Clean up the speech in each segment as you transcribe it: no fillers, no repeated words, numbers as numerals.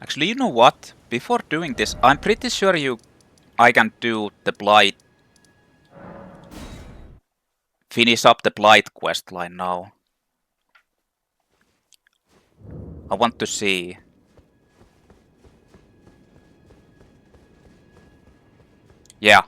Actually, you know what? Before doing this, I'm pretty sure I can do the Blight. Finish up the Blight questline now. I want to see. Yeah.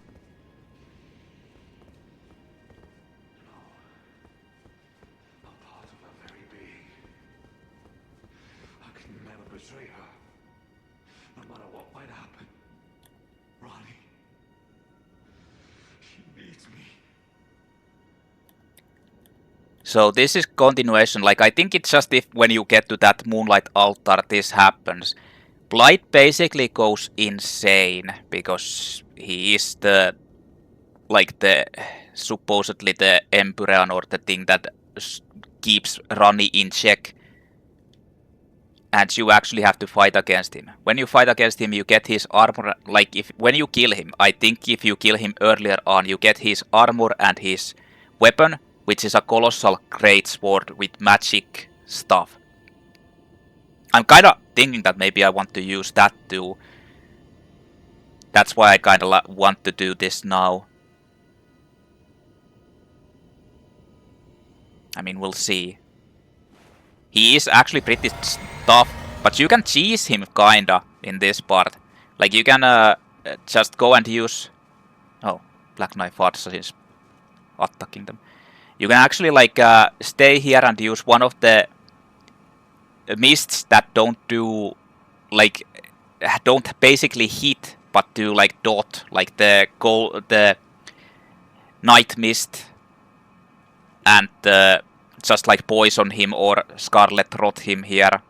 So this is continuation, like I think it's just if when you get to that Moonlight Altar this happens. Blight basically goes insane because he is the supposedly the Emperor or the thing that keeps Ranni in check. And you actually have to fight against him. When you fight against him, you get his armor. Like when you kill him, I think if you kill him earlier on, you get his armor and his weapon, which is a colossal greatsword with magic stuff. I'm kind of thinking that maybe I want to use that too. That's why I kind of want to do this now. I mean, we'll see. He is actually pretty tough, but you can cheese him kinda in this part. Like you can just go and use... Oh, Black Knife Archer is attacking them. You can actually like stay here and use one of the mists that don't do like don't basically hit, but do like dot, like the night mist, and just like poison him or scarlet rot him here.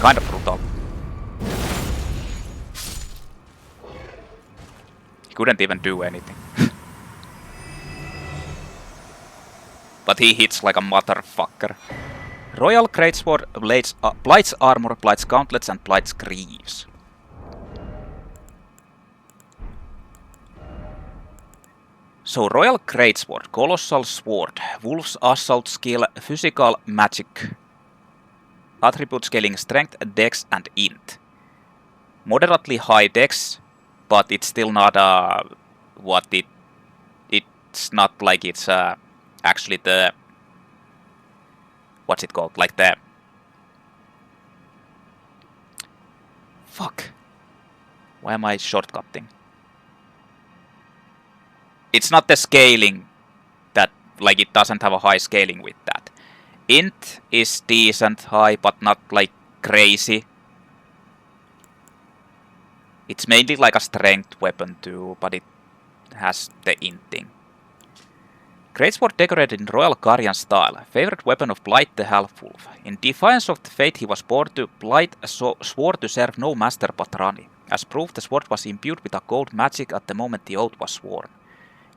Kind of brutal. He couldn't even do anything. But he hits like a motherfucker. Royal Greatsword Blaidd's armor, Blaidd's gauntlets, and Blaidd's greaves. So Royal Greatsword, Colossal Sword, Wolf's Assault Skill, Physical Magic, Attribute scaling Strength, Dex, and Int. Moderately high Dex, but it's still not it's not like it's actually the... What's it called? Like the... Fuck. Why am I shortcutting? It's not the scaling that... Like it doesn't have a high scaling with that. Int is decent high, but not like crazy. It's mainly like a strength weapon too, but it has the int thing. Greatsword decorated in Royal Guardian style, favorite weapon of Blaidd the Half-Wolf. In defiance of the fate he was born to, Blaidd swore to serve no master but Ranni. As proof, the sword was imbued with a gold magic at the moment the oath was sworn.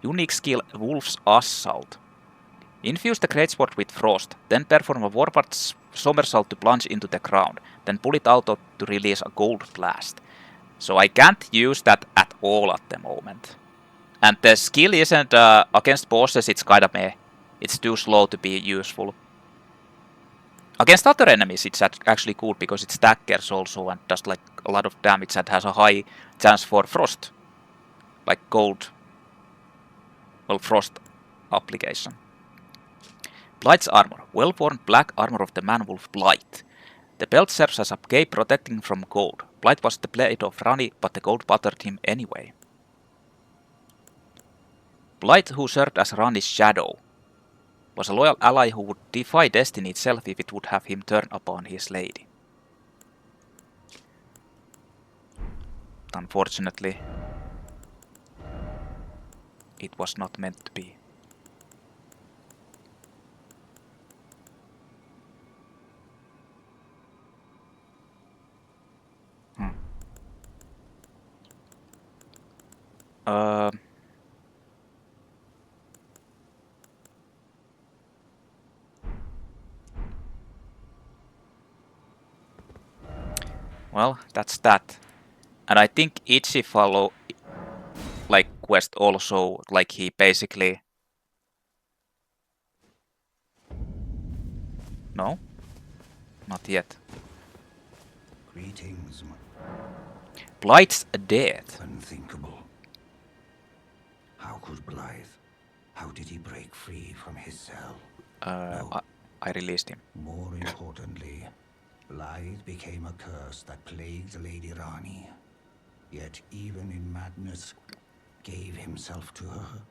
Unique skill Wolf's Assault. Infuse the Greatsword with frost, then perform a warped somersault to plunge into the ground, then pull it out to release a gold blast. So I can't use that at all at the moment. And the skill isn't against bosses, it's kinda meh. It's too slow to be useful. Against other enemies it's actually cool because it staggers also and does like a lot of damage and has a high chance for frost. Like gold. Well, frost application. Blaidd's armor. Well-worn black armor of the man-wolf Blaidd. The belt serves as a cape protecting from cold. Blaidd was the blade of Ranni, but the cold bothered him anyway. Blaidd, who served as Ranni's shadow, was a loyal ally who would defy destiny itself if it would have him turn upon his lady. Unfortunately, it was not meant to be. Uh, well, that's that. And I think Tiche follow like quest also, like he basically... No? Not yet. Greetings. Blaidd's death. Unthinkable. How could Blaidd? How did he break free from his cell? No. I released him. More importantly, Blaidd became a curse that plagued Lady Ranni. Yet even in madness, gave himself to her.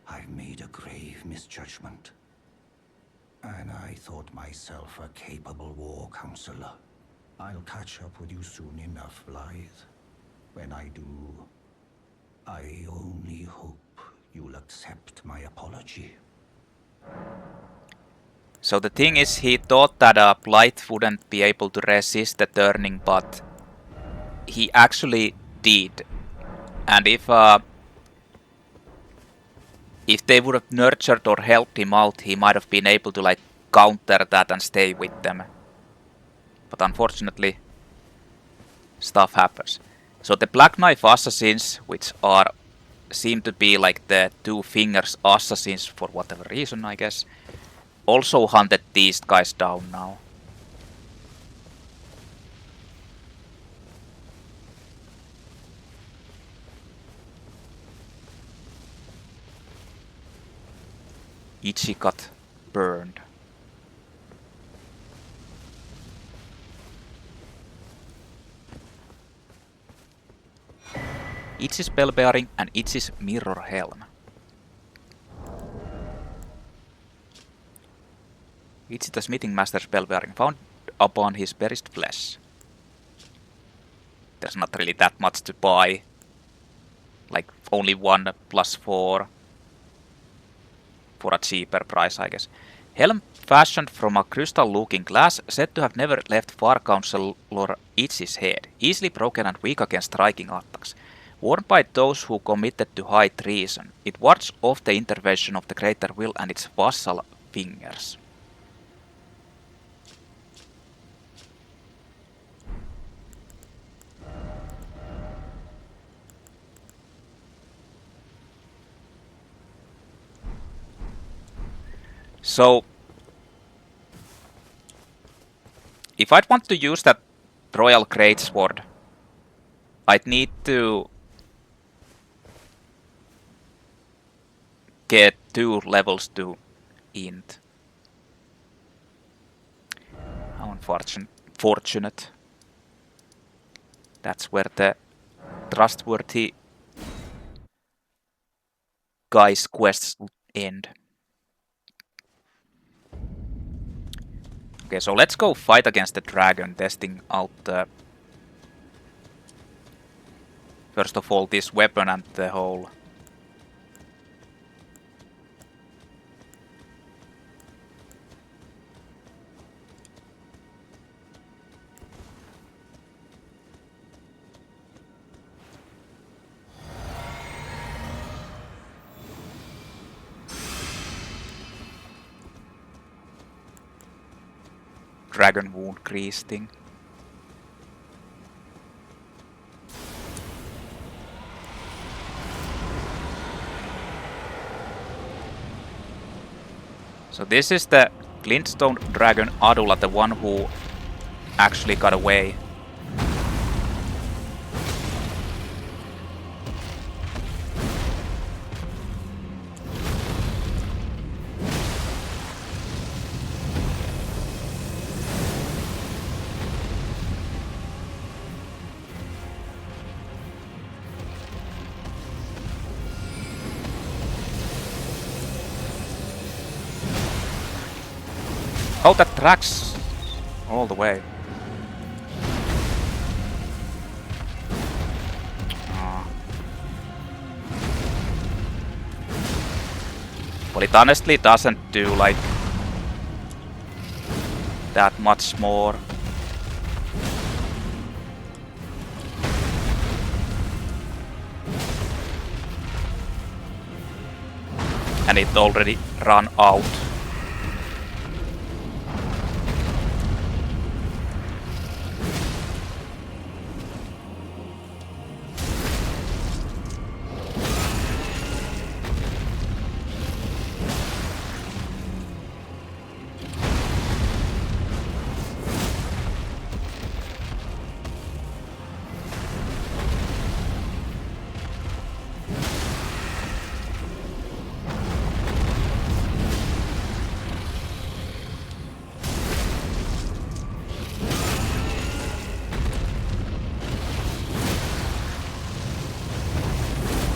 I've made a grave misjudgment. And I thought myself a capable war counselor. I'll catch up with you soon enough, Blaidd. When I do, I only hope you'll accept my apology. So the thing is, he thought that Blaidd wouldn't be able to resist the turning, but he actually did. And if they would have nurtured or helped him out, he might have been able to like counter that and stay with them. But unfortunately, stuff happens. So the Black Knife Assassins, which seem to be like the Two Fingers Assassins for whatever reason, I guess, also hunted these guys down now. Tiche got burned. Tiche's Spellbearing and Tiche's Mirrorhelm. Tiche the Smithing Master Spellbearing found upon his perished flesh. There's not really that much to buy. Like only 1 + 4 for a cheaper price, I guess. Helm fashioned from a crystal-looking glass, said to have never left Far Councillor Tiche's head, easily broken and weak against striking attacks. Worn by those who committed to high treason, it wards off the intervention of the Greater Will and its vassal fingers. So, if I'd want to use that Royal Greatsword, I'd need to get 2 levels to int. How unfortunate. That's where the trustworthy guy's quests end. Okay, so let's go fight against the dragon, testing out first of all this weapon and the whole... Dragon wound grease thing. So this is the Glintstone dragon Adula, the one who actually got away. Oh, that tracks all the way. Well, it honestly doesn't do like that much more. And it already ran out.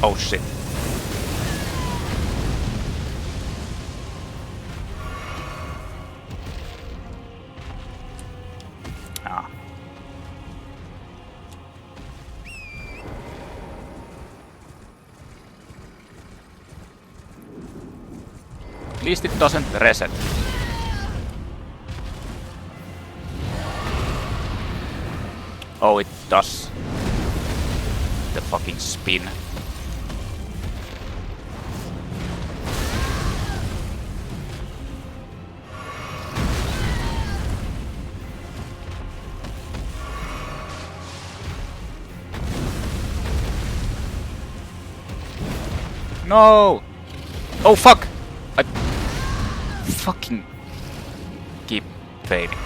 Oh shit. Ah. At least it doesn't reset. Oh, it does. The fucking spin. No! Oh fuck! I fucking keep failing.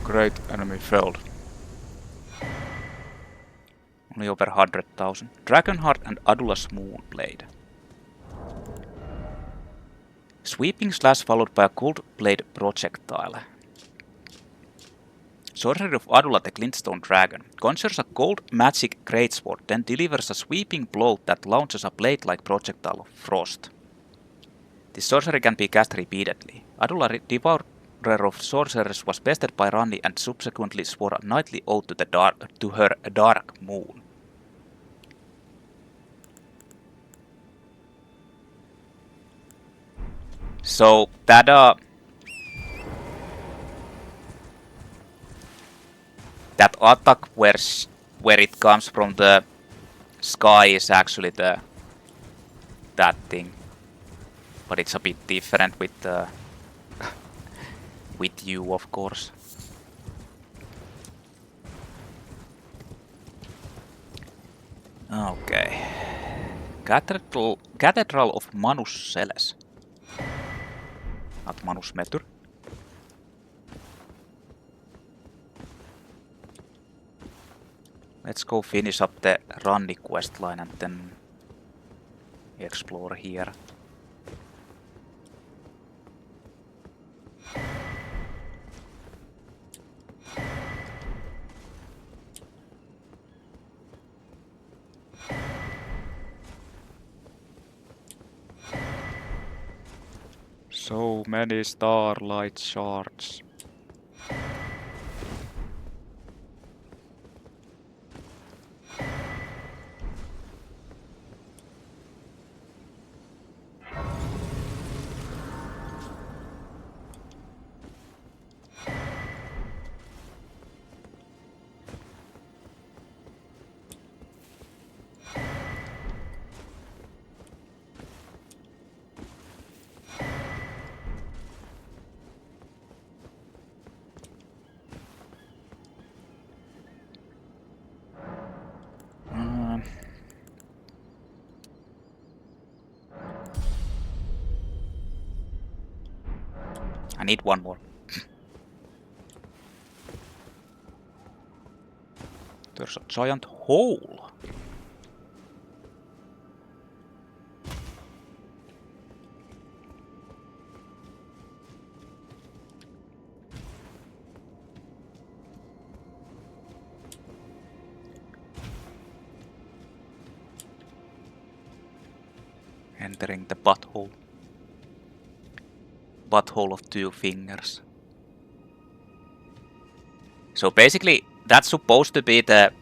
Great enemy felled. Only over 100,000. Dragonheart and Adula's Moonblade. Sweeping slash followed by a gold blade projectile. Sorcery of Adula the Glintstone Dragon. Conjures a gold magic greatsword, then delivers a sweeping blow that launches a blade-like projectile of frost. This sorcery can be cast repeatedly. Adula, Devourer of Sorcerers, was bested by Ranni and subsequently swore a knightly oath to her dark moon. So that that attack where it comes from the sky is actually that thing, but it's a bit different with with you, of course. Okay. Cathedral of Manus Celes. Not Manus Metur. Let's go finish up the Ranni questline and then explore here. So many starlight shards. I need one more. There's a giant hole. Entering the butthole. Butthole of 2 fingers. So basically, that's supposed to be the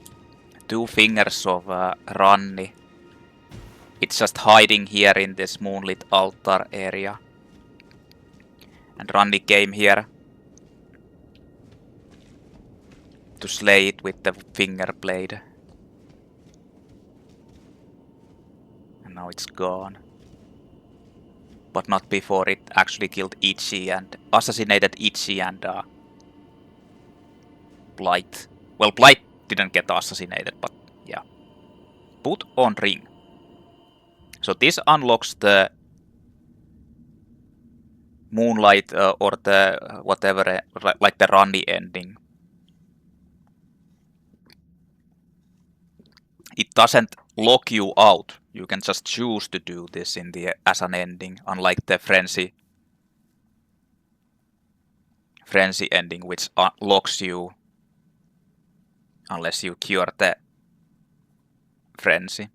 2 fingers of Ranni. It's just hiding here in this Moonlit Altar area. And Ranni came here to slay it with the finger blade. And now it's gone. But not before it actually killed Tiche and assassinated Tiche and Blaidd. Well, Blaidd didn't get assassinated, but yeah. Put on ring. So this unlocks the Moonlight or the whatever, like the Ranni ending. It doesn't lock you out. You can just choose to do this in the as an ending, unlike the frenzy ending, which locks you unless you cure the frenzy.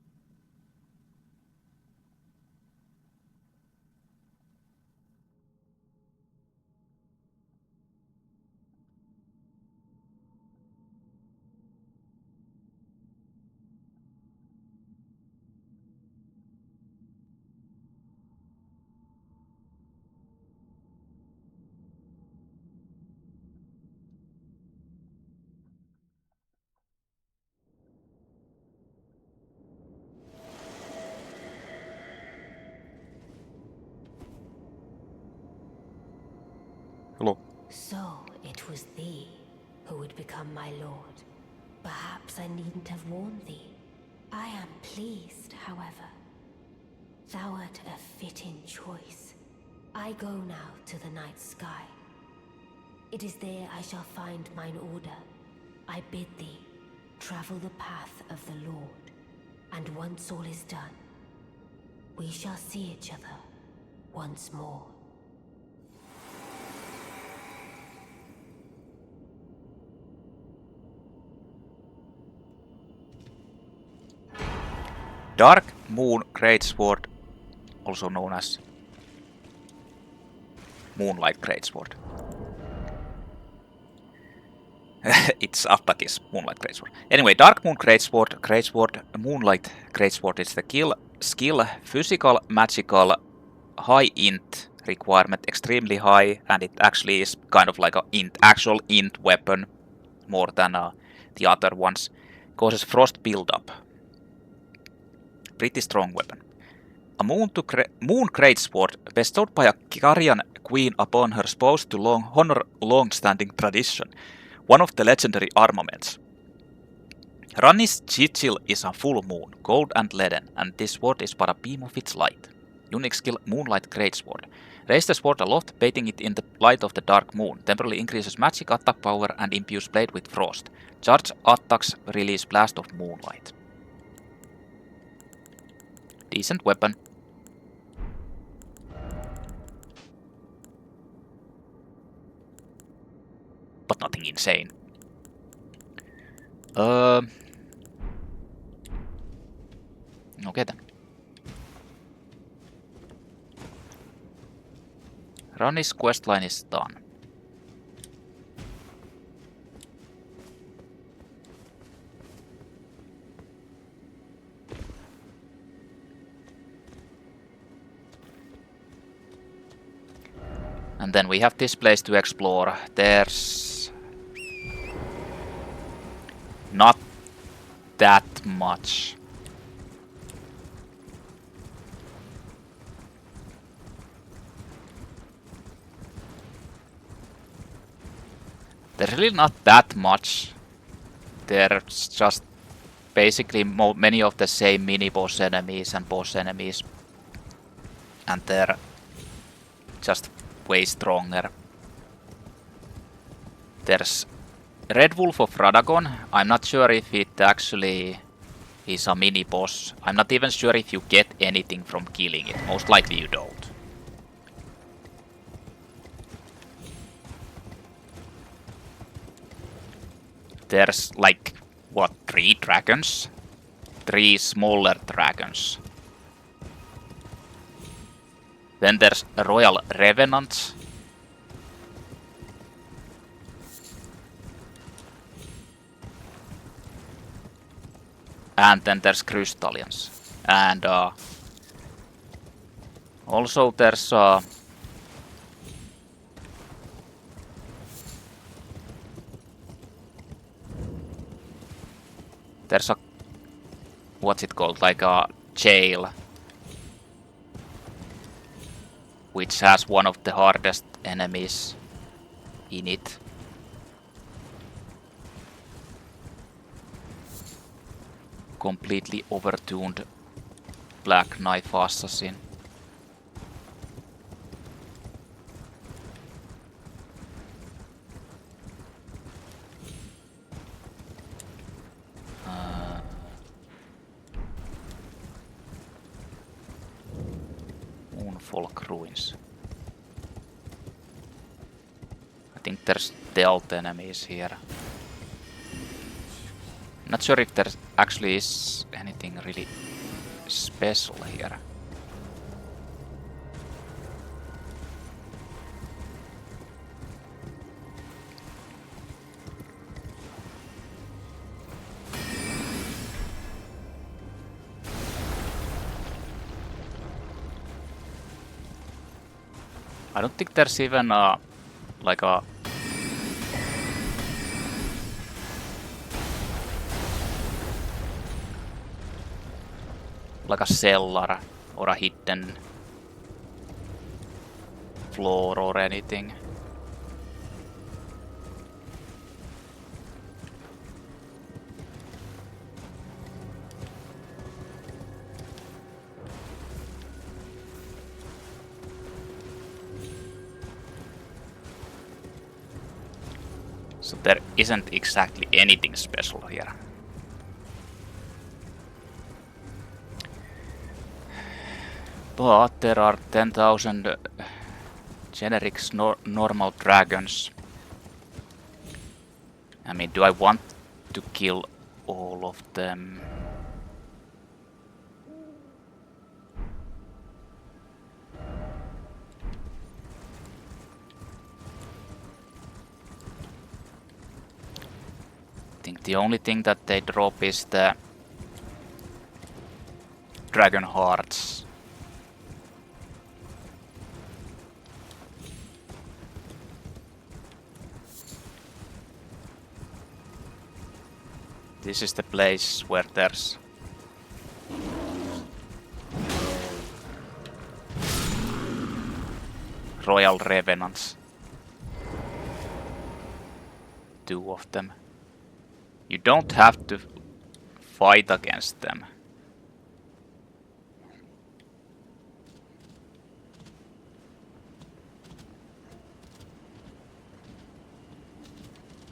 Hello. So it was thee who would become my lord. Perhaps I needn't have warned thee. I am pleased, however. Thou art a fitting choice. I go now to the night sky. It is there I shall find mine order. I bid thee travel the path of the Lord, and once all is done, we shall see each other once more. Dark Moon Greatsword, also known as Moonlight Greatsword. Its attack is Moonlight Greatsword. Anyway, Dark Moon Greatsword, Moonlight Greatsword is the skill, physical, magical, high int requirement, extremely high, and it actually is kind of like an actual int weapon more than the other ones. Causes frost buildup. Pretty strong weapon. A Moon Greatsword bestowed by a Carian queen upon her spouse to honor long-standing tradition. One of the legendary armaments. Ranni's Tiche is a full moon, gold and leaden, and this sword is but a beam of its light. Unique skill Moonlight Greatsword. Raise the sword aloft, bathing it in the light of the dark moon. Temporarily increases magic attack power and imbues blade with frost. Charge attacks release blast of moonlight. Decent weapon. But nothing insane. Okay then. Ranni's questline is done. And then we have this place to explore. There's not that much. There's really not that much. There's just basically many of the same mini-boss enemies and boss enemies. And they're just way stronger. There's Red Wolf of Radagon. I'm not sure if it actually is a mini boss. I'm not even sure if you get anything from killing it. Most likely you don't. There's like, what, 3 dragons? 3 smaller dragons. Then there's Royal Revenants. And then there's Crystallians. And also there's a, what's it called, like a jail, which has one of the hardest enemies in it. Completely overtuned Black Knife Assassin. Moonfolk Ruins. I think there's dealt enemies here. Not sure if there actually is anything really special here. I don't think there's even like a cellar or a hidden floor or anything. So there isn't exactly anything special here. But there are 10,000 generic normal dragons. I mean, do I want to kill all of them? I think the only thing that they drop is the dragon hearts. This is the place where there's Royal Revenants. 2 of them. You don't have to fight against them.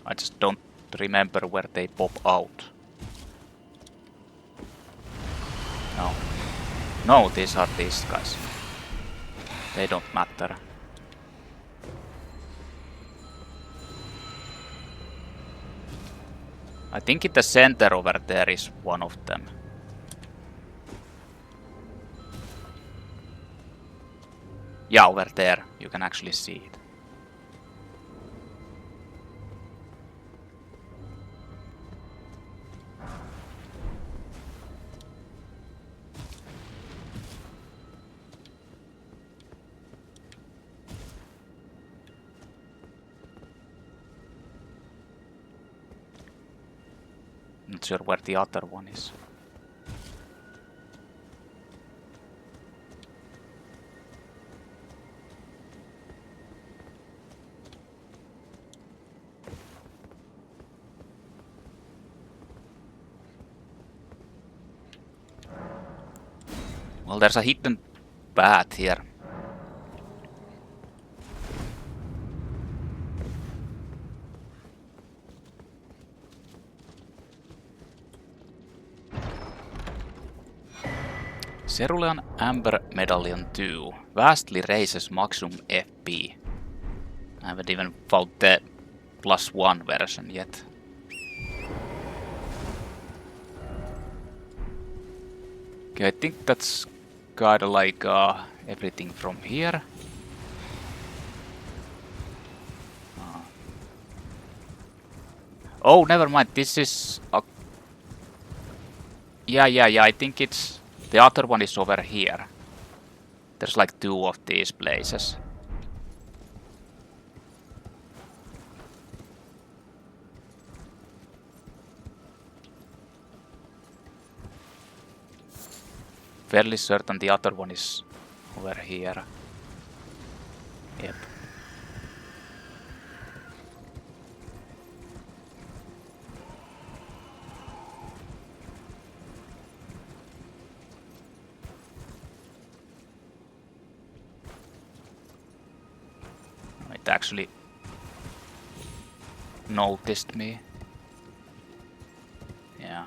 I just don't remember where they pop out. No. No, these are these guys. They don't matter. I think in the center over there is one of them. Yeah, over there. You can actually see it. Not sure where the other one is. Well, there's a hidden path here. Cerulean Amber Medallion 2 vastly raises maximum FP. I haven't even found the +1 version yet. Okay, I think that's kinda like everything from here. Oh, never mind. This is a... Yeah. I think it's... The other one is over here. There's like 2 of these places. Fairly certain the other one is over here. Yep. It actually noticed me. Yeah.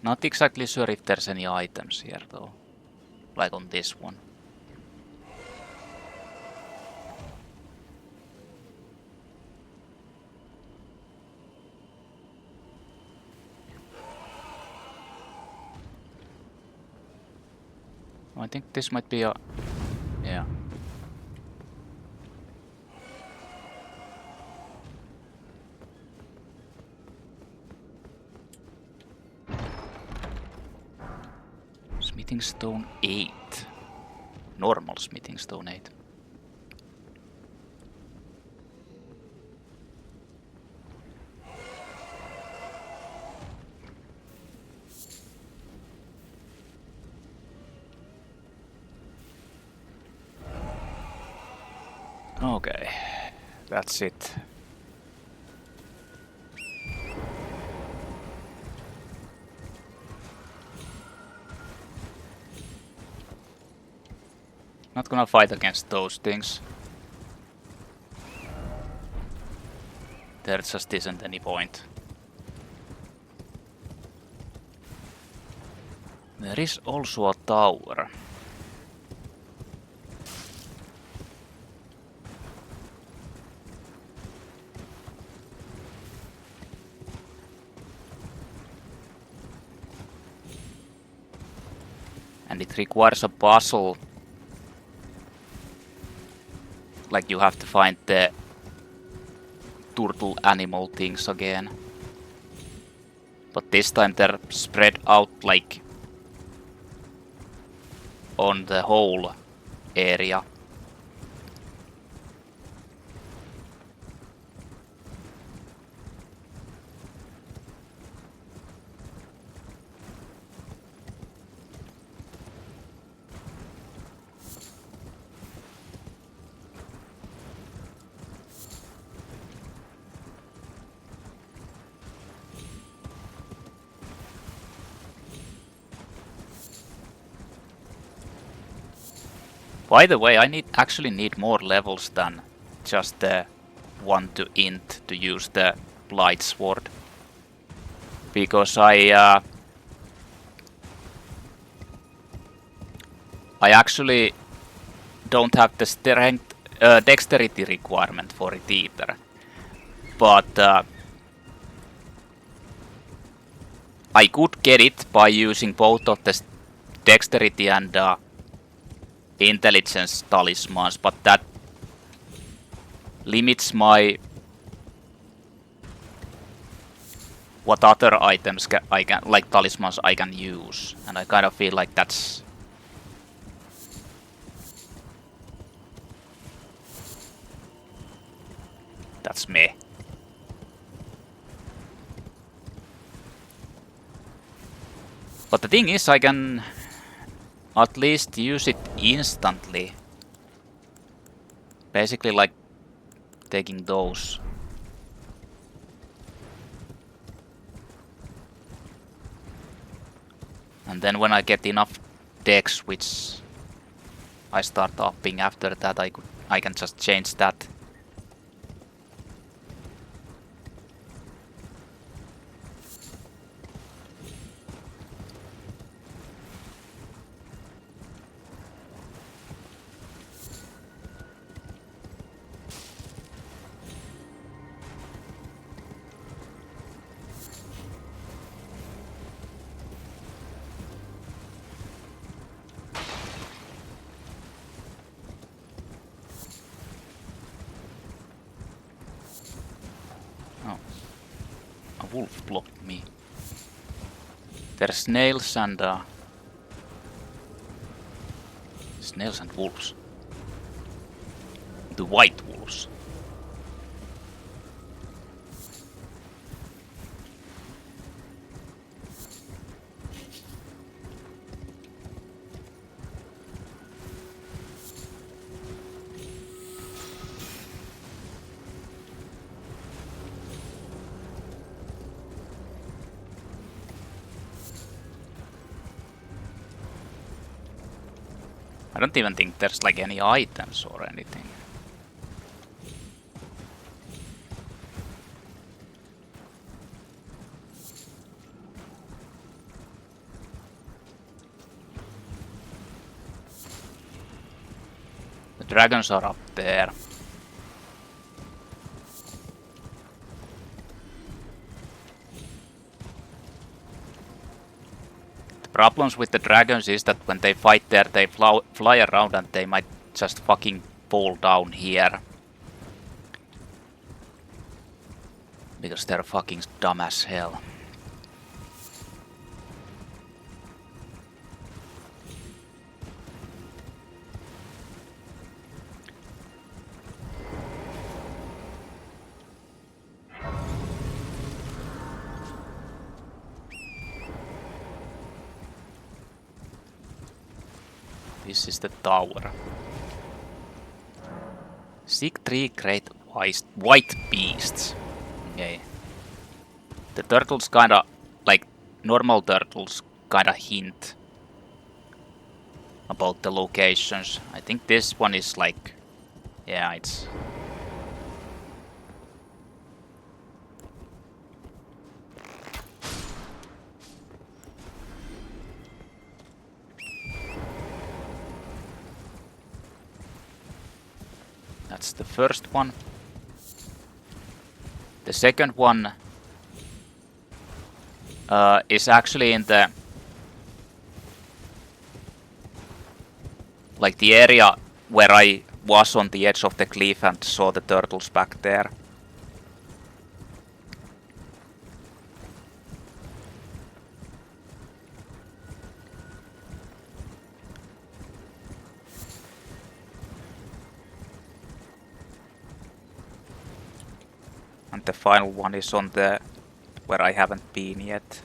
Not exactly sure if there's any items here though, like on this one. I think this might be a... yeah. Smithing Stone 8. Normal Smithing Stone 8. Okay, that's it. Not gonna fight against those things. There just isn't any point. There is also a tower. And it requires a puzzle. Like you have to find the turtle animal things again. But this time they're spread out like on the whole area. By the way, I actually need more levels than just the 1 to int to use the Blaidd sword. Because I actually don't have the strength, dexterity requirement for it either. But I could get it by using both of the dexterity and intelligence talismans, but that limits my what other items I can, like talismans, I can use, and I kind of feel like that's me. But the thing is, I can at least use it instantly. Basically like taking those. And then when I get enough dex which I start upping after that, I can just change that. Wolf blocked me. There's snails and wolves. The white wolves. I don't even think there's like any items or anything. The dragons are up there. Problems with the dragons is that when they fight there, they fly around and they might just fucking fall down here. Because they're fucking dumb as hell. This is the tower. Seek 3 great white beasts. Okay. The turtles kinda, like normal turtles, kinda hint about the locations. I think this one is like, yeah, it's... That's the first one. The second one is actually in the like the area where I was on the edge of the cliff and saw the turtles back there. And the final one is on the where I haven't been yet.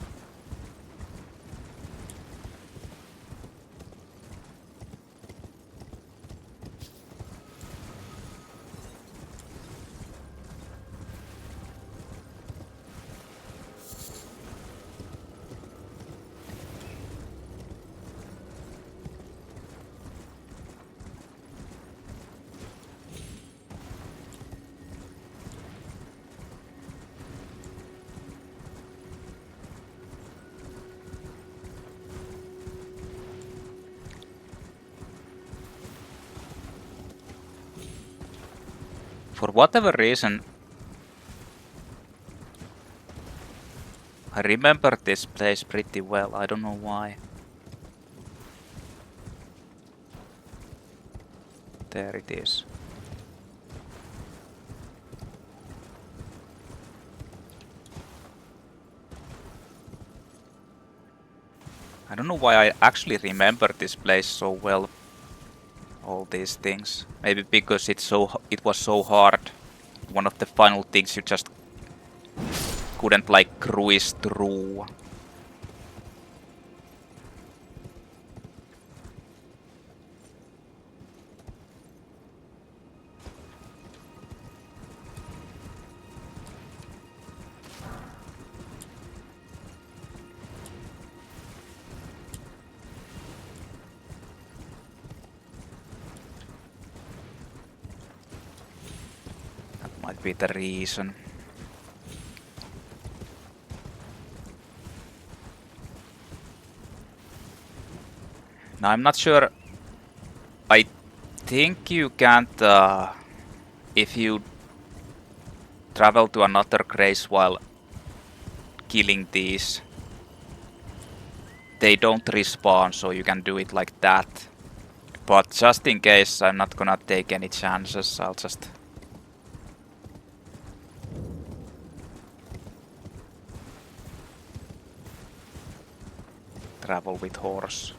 For whatever reason, I remember this place pretty well. I don't know why. There it is. I don't know why I actually remember this place so well. All these things. Maybe because it was so hard. One of the final things you just couldn't like cruise through. Might be the reason. Now I'm not sure. I think you can't, if you travel to another grace while killing these, they don't respawn, so you can do it like that. But just in case, I'm not gonna take any chances, I'll just travel with horse.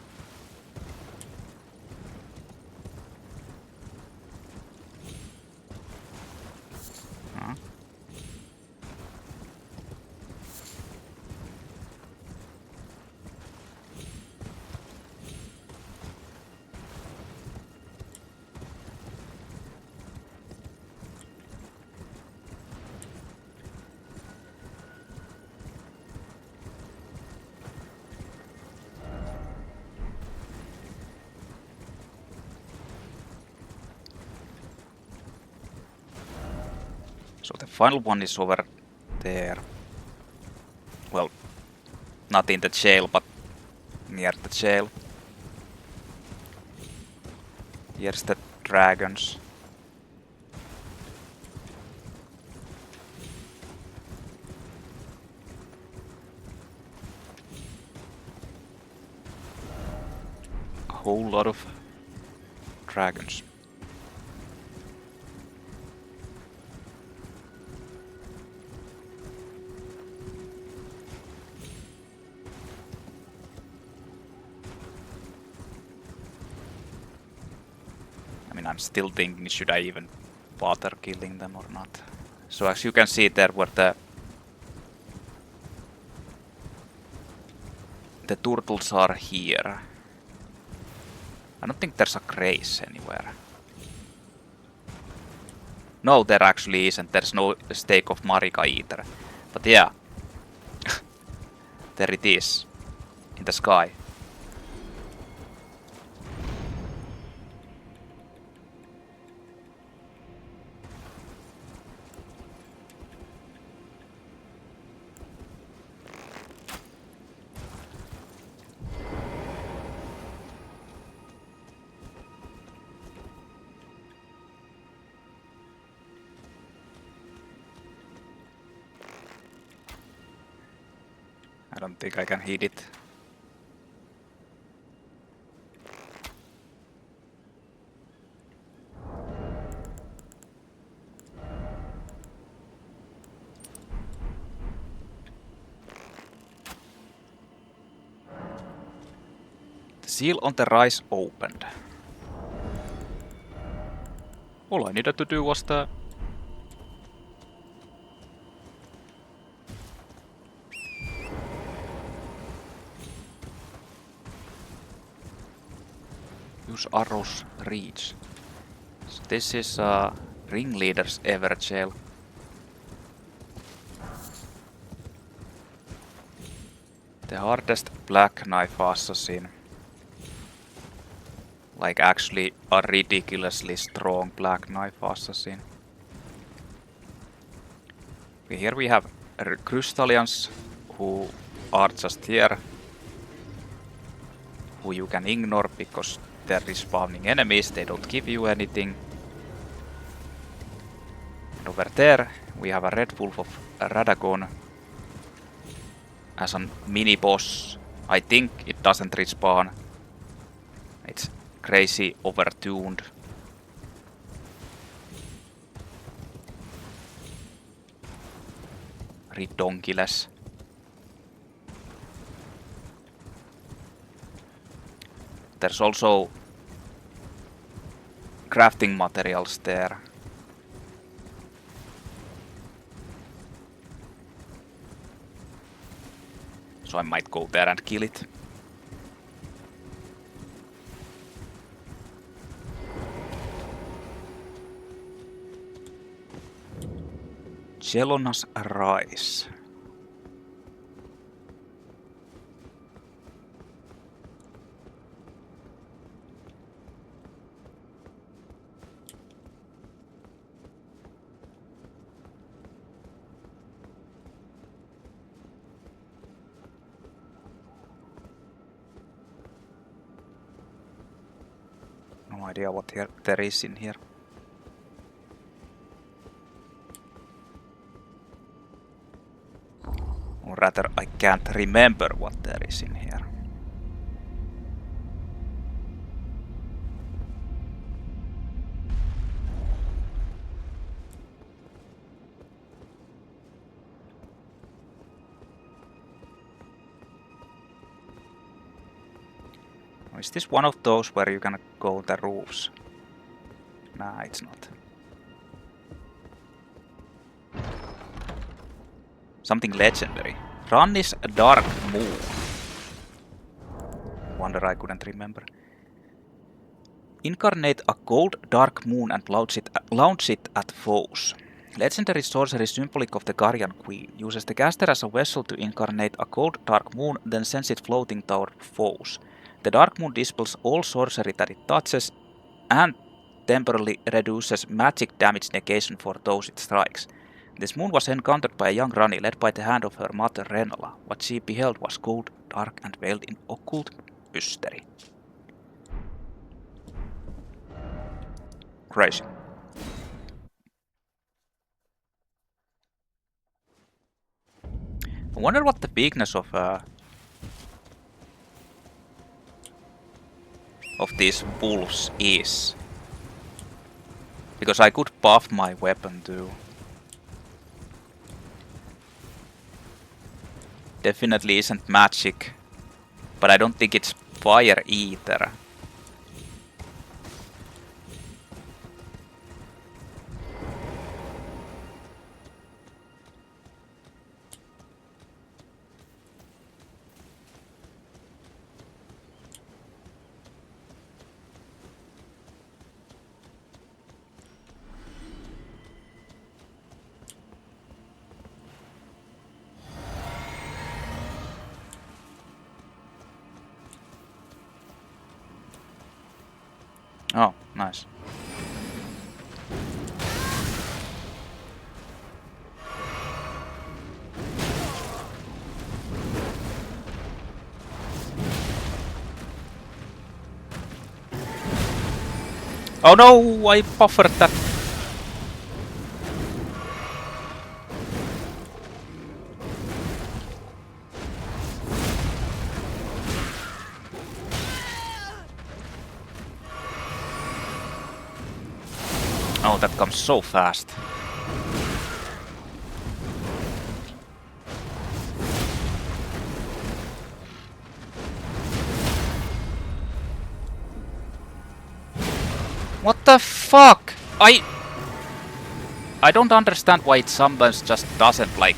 So the final one is over there. Well, not in the jail, but near the jail. Here's the dragons. A whole lot of dragons. I'm still thinking, should I even bother killing them or not? So as you can see, there were the turtles are here. I don't think there's a grace anywhere. No, there actually isn't. There's no stake of Marika either. But yeah, there it is in the sky. I don't think I can hit it. The seal on the rise opened. All I needed to do was the... use arrow's reach. So this is Ringleader's Evergaol. The hardest black knife assassin. Like actually a ridiculously strong black knife assassin. Okay, here we have Crystallians who are just here. Who you can ignore because they're respawning enemies, they don't give you anything. And over there we have a Red Wolf of Radagon as a mini boss. I think it doesn't respawn. It's crazy overtuned. Redonkulous. There's also crafting materials there. So I might go there and kill it. Chelona's Rise. no idea what there is in here. Or rather, I can't remember what there is in here. Is this one of those where you can go the roofs? Nah, it's not. Something legendary. Ranni's Dark Moon. Wonder I couldn't remember. Incarnate a cold dark moon and launch it at foes. Legendary sorcery symbolic of the Guardian Queen. Uses the caster as a vessel to incarnate a cold dark moon, then sends it floating toward foes. The dark moon dispels all sorcery that it touches and temporarily reduces magic damage negation for those it strikes. This moon was encountered by a young Ranni led by the hand of her mother Renala. What she beheld was cold, dark and veiled in occult mystery. Crazy. I wonder what the weakness of these wolves is. Because I could buff my weapon too. Definitely isn't magic. But I don't think it's fire either. Oh, nice. Oh no, I buffered that. Oh, that comes so fast. What the fuck? I don't understand why it sometimes just doesn't like.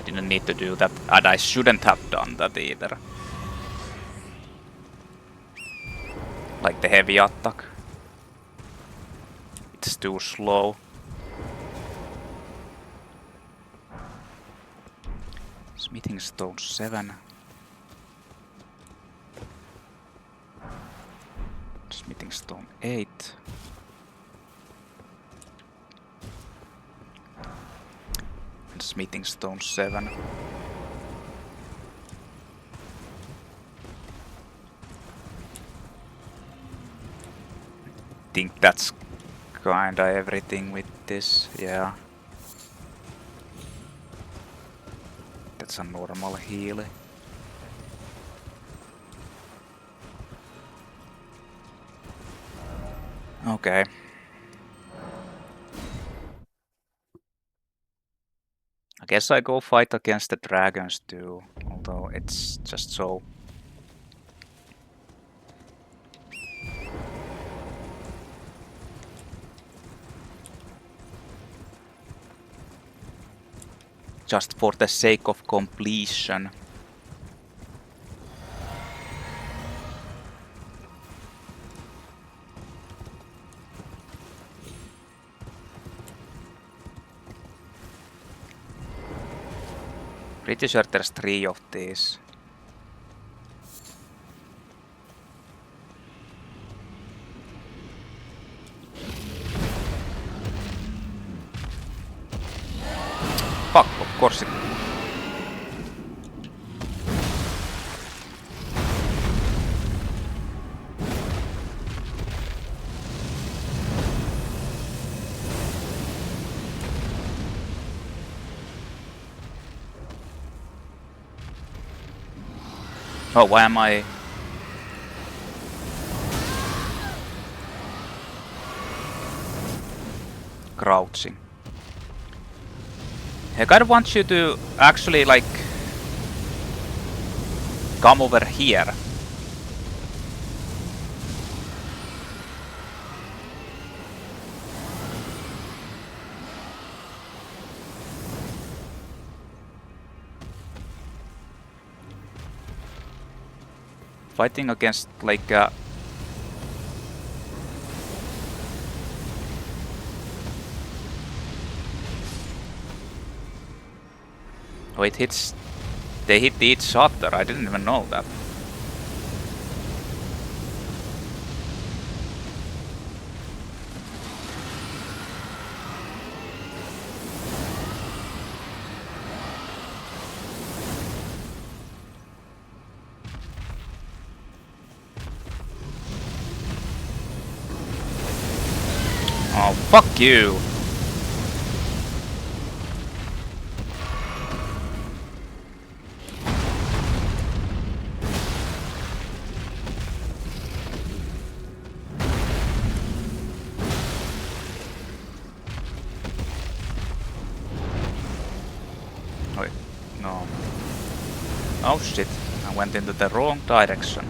Didn't need to do that, and I shouldn't have done that either. Like the heavy attack. It's too slow. Smithing Stone 7. Smithing Stone 8. And Smithing Stone 7. I think that's kinda everything with this, yeah. That's a normal heal. Okay. I guess I go fight against the dragons too, although it's just so... just for the sake of completion. Pretty sure there's 3 of these. Fuck, of course it... Oh, why am I... crouching? I kind of want you to actually, like... come over here. Fighting against, like, oh, it hits... They hit each other, I didn't even know that. Oh, fuck you! Wait, no. Oh shit, I went into the wrong direction.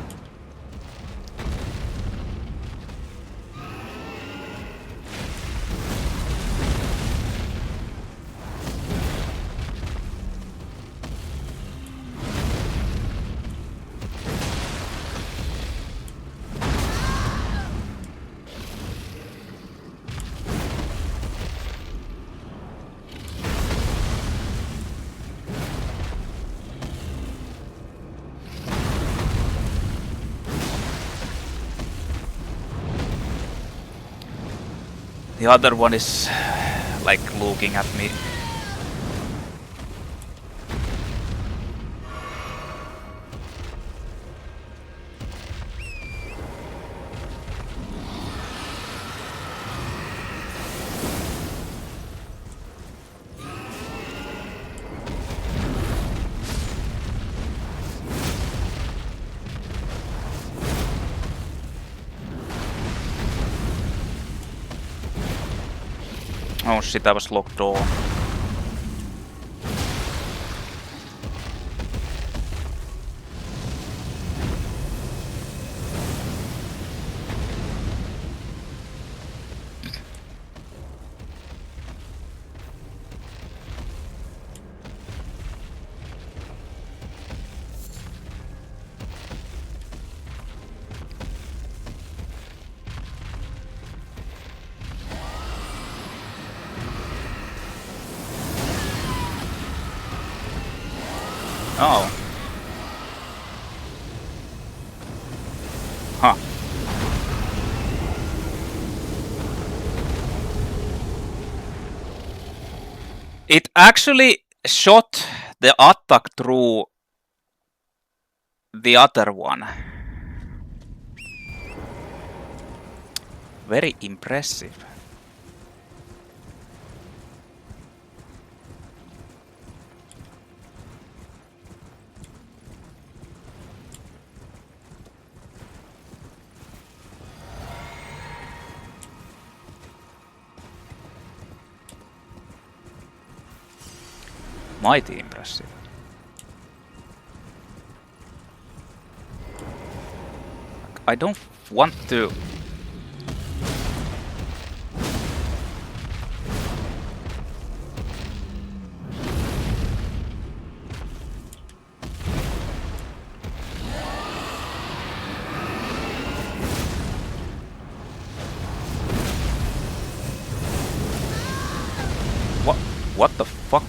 The other one is like looking at me. Oh shit, I was locked on. Oh. Huh. It actually shot the attack through the other one. Very impressive. Mighty impressive. I don't want to... What the fuck?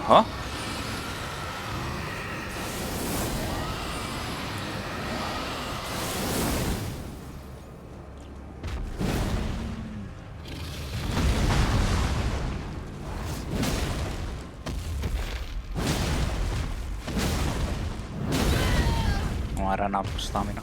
Huh? Oh, I ran out of stamina.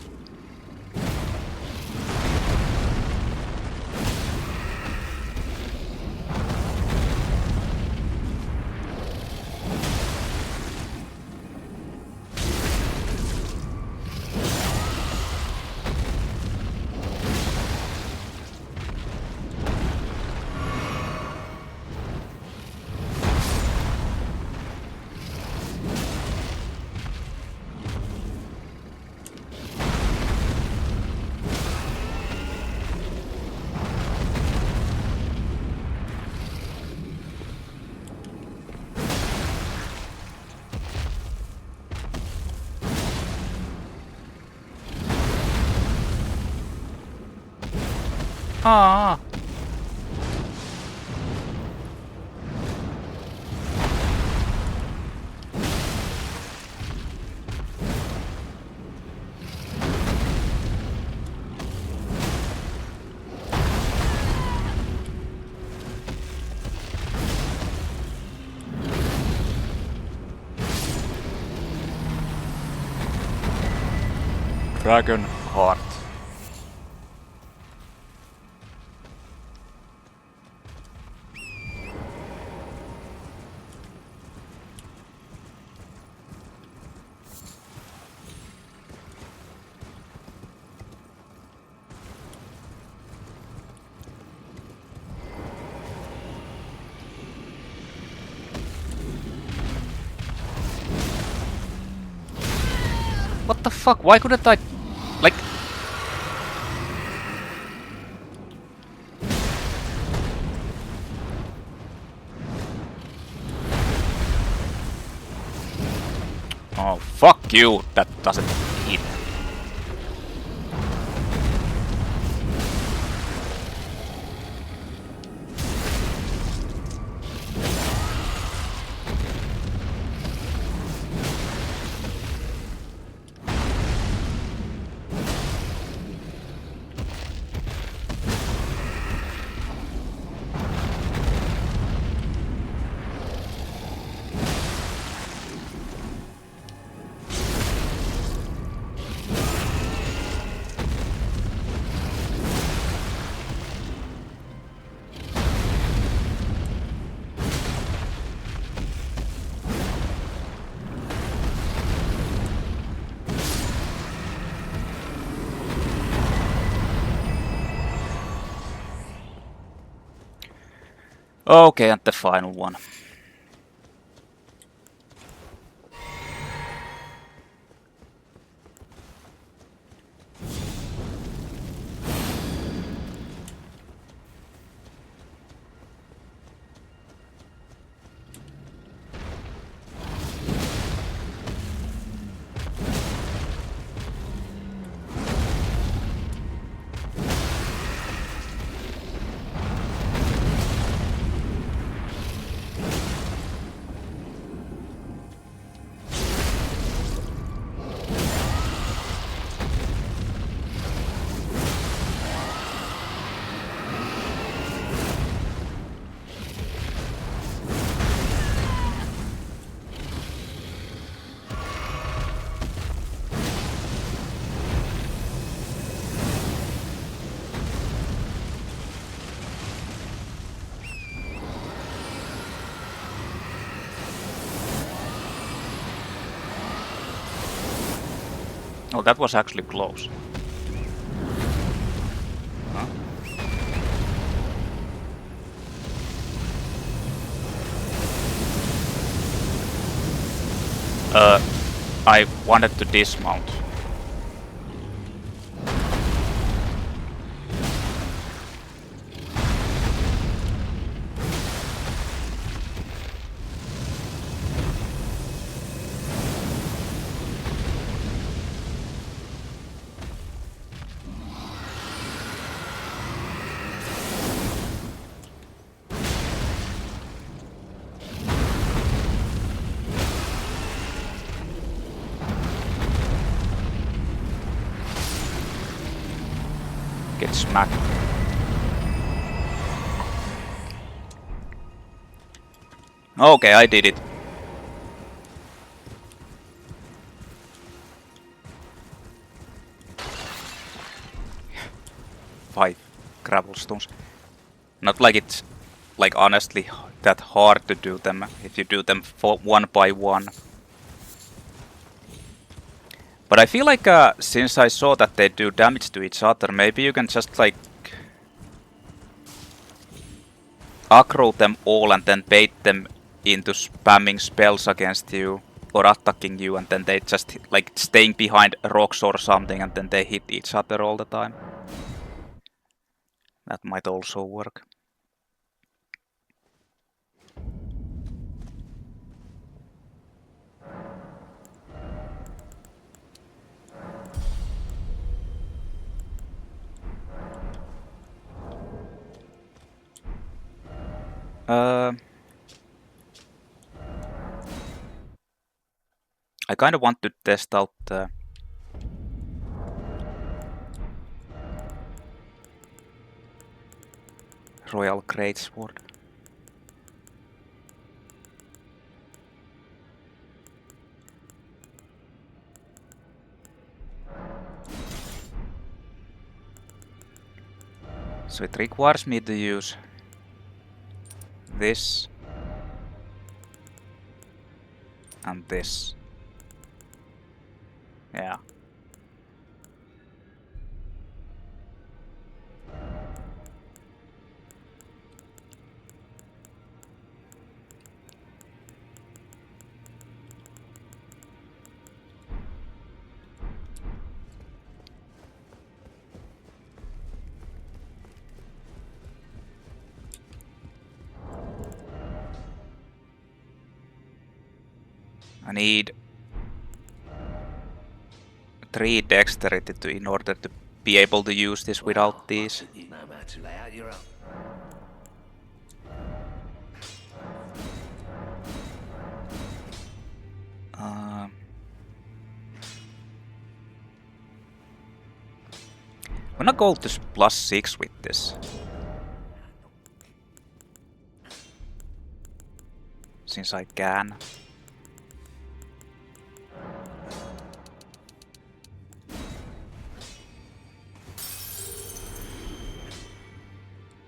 Ah. Dragon Heart. What the fuck? Why couldn't I... Like... Oh, fuck you! That doesn't hit. Okay, and the final one. Oh, that was actually close. Huh? I wanted to dismount. Get smacked. Okay, I did it. Five gravel stones. Not like it's like honestly that hard to do them if you do them for one by one. But I feel like since I saw that they do damage to each other, maybe you can just like aggro them all and then bait them into spamming spells against you or attacking you, and then they just like staying behind rocks or something and then they hit each other all the time. That might also work. I kind of want to test out the Royal Greatsword. So it requires me to use this and this. Yeah. I need 3 dexterity in order to be able to use this without these. I'm gonna go to +6 with this. Since I can.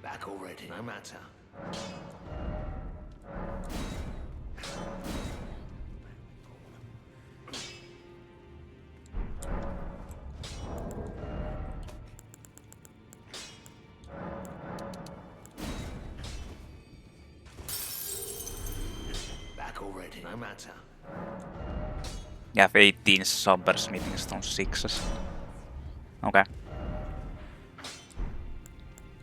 Back already, no matter. Already, no matter. You have 18 Somber Smithing Stone 6s. Okay.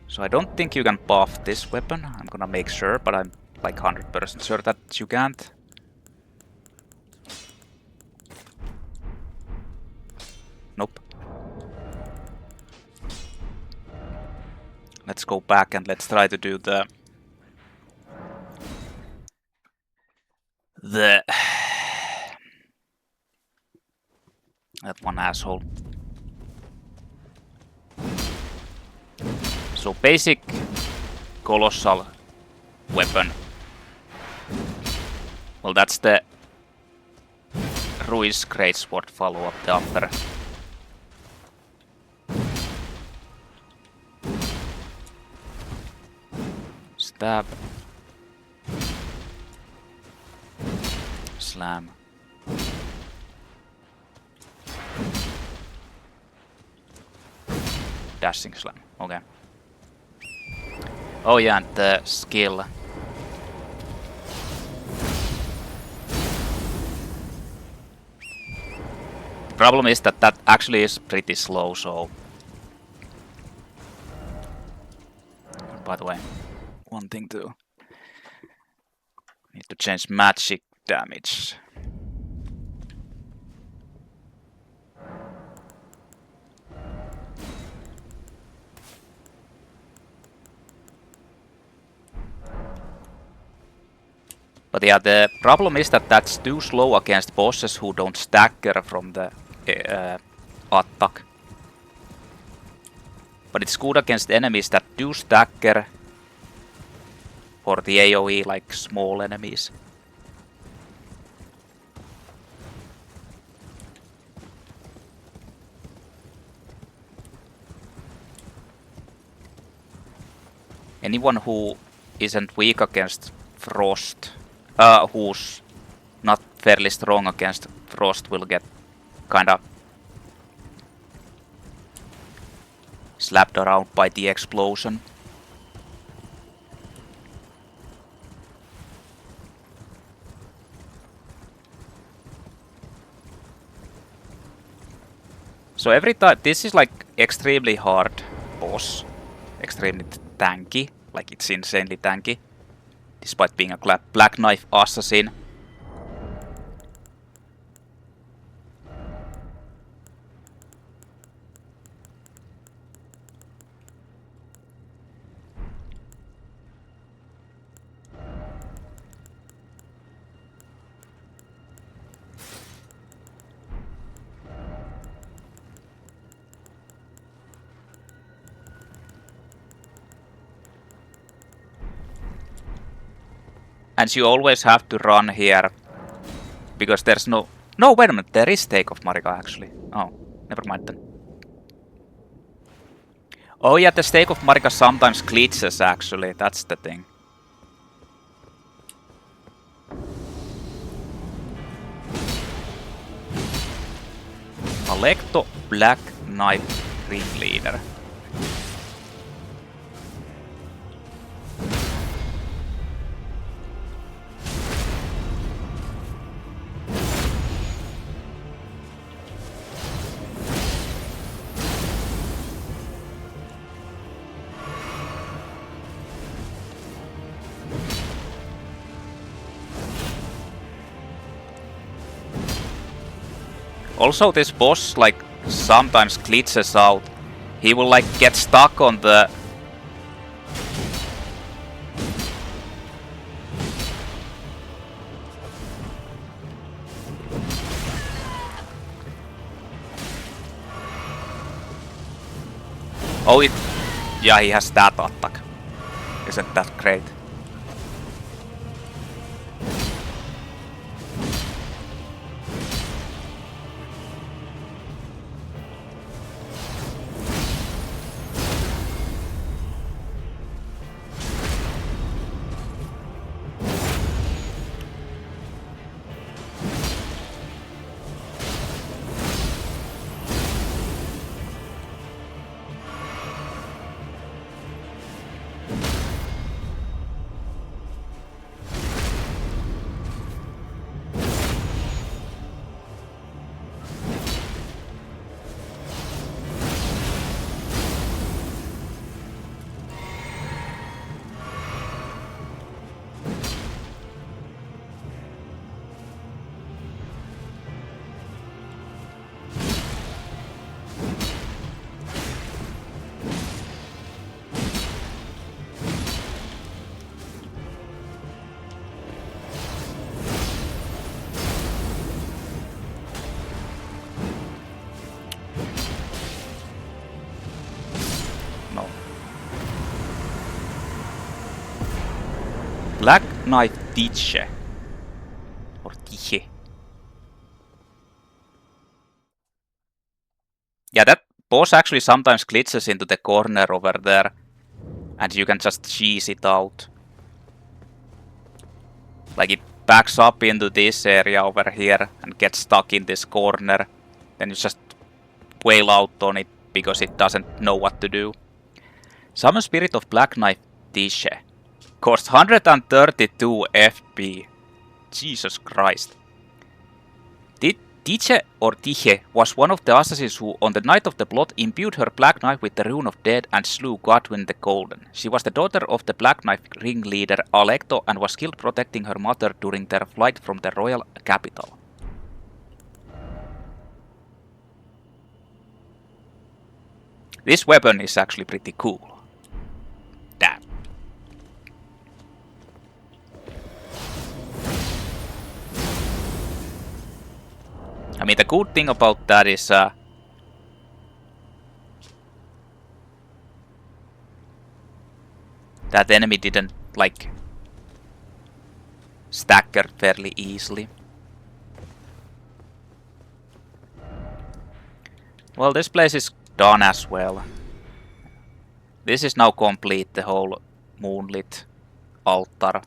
So I don't think you can buff this weapon. I'm gonna make sure, but I'm like 100% sure that you can't. Nope. Let's go back and let's try to do that one asshole. So basic colossal weapon. Well, that's the Ruiz Greatsword follow-up, the upper. Stab. Slam. Dashing slam, okay. Oh yeah, and the skill. The problem is that that actually is pretty slow, so... By the way, one thing to... Need to change magic damage. But yeah, the problem is that that's too slow against bosses who don't stagger from the attack. But it's good against enemies that do stagger for the AoE, like small enemies. Anyone who isn't weak against frost, who's not fairly strong against frost, will get kinda slapped around by the explosion. So every time, this is like extremely hard boss, extremely tanky, like it's insanely tanky, despite being a Black Knife assassin. And you always have to run here, because there's no... No, wait a minute, there is Stake of Marika actually. Oh, never mind then. Oh yeah, the Stake of Marika sometimes glitches actually, that's the thing. Alecto, Black Knife, Ringleader. Also, this boss, like, sometimes glitches out. He will, like, get stuck on the... Oh, it... Yeah, he has that attack. Isn't that great? Black Knight Tiche. Or Tiche. Yeah, that boss actually sometimes glitches into the corner over there. And you can just cheese it out. Like it backs up into this area over here and gets stuck in this corner. Then you just wail out on it because it doesn't know what to do. Summon Spirit of Black Knight Tiche. Cost 132 FP. Jesus Christ. Tiche or Tiche was one of the assassins who, on the night of the plot, imbued her Black Knife with the Rune of Death and slew Godwyn the Golden. She was the daughter of the Black Knife ringleader Alecto and was killed protecting her mother during their flight from the royal capital. This weapon is actually pretty cool. Damn. I mean, the good thing about that is that enemy didn't like stagger fairly easily. Well, this place is done as well. This is now complete, the whole Moonlit Altar.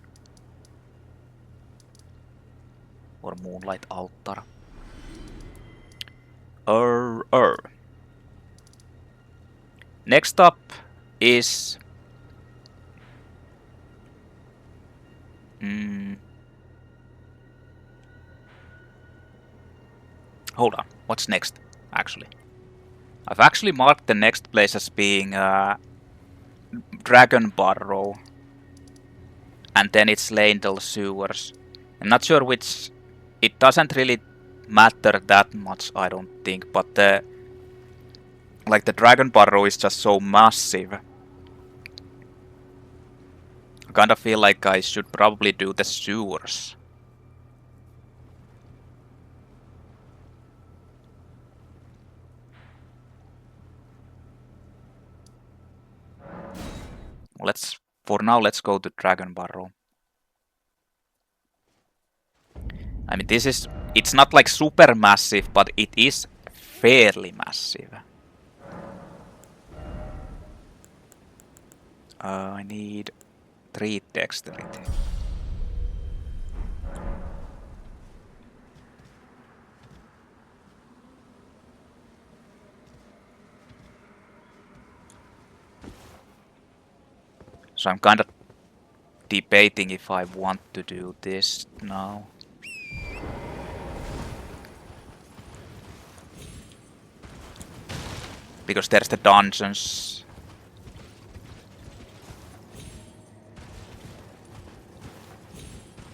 Or Moonlight Altar. Next up is... Hold on, what's next, actually? I've actually marked the next place as being Dragonbarrow. And then it's Leyndell Sewers. I'm not sure which... It doesn't really matter that much, I don't think, but the... Like, the Dragonbarrow is just so massive. I kinda feel like I should probably do the sewers. For now, let's go to Dragonbarrow. I mean, it's not like super massive, but it is fairly massive. I need 3 dexterity. So I'm kind of debating if I want to do this now. Because there's the dungeons.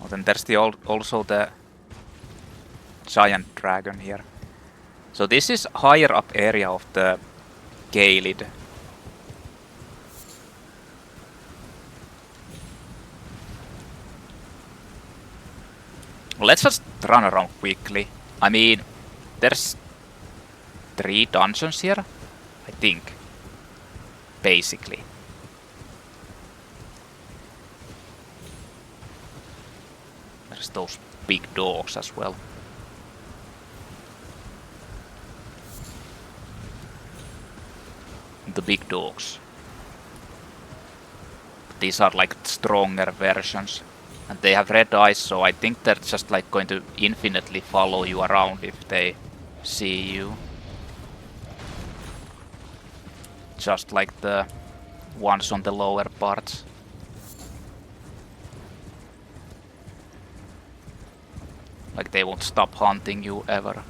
Well, then there's also the giant dragon here. So this is higher up area of the Caelid. Let's just run around quickly. I mean, there's 3 dungeons here, I think. Basically. There's those big dogs as well. The big dogs. These are like stronger versions. And they have red eyes, so I think they're just like going to infinitely follow you around if they see you. Just like the ones on the lower parts. Like they won't stop hunting you ever.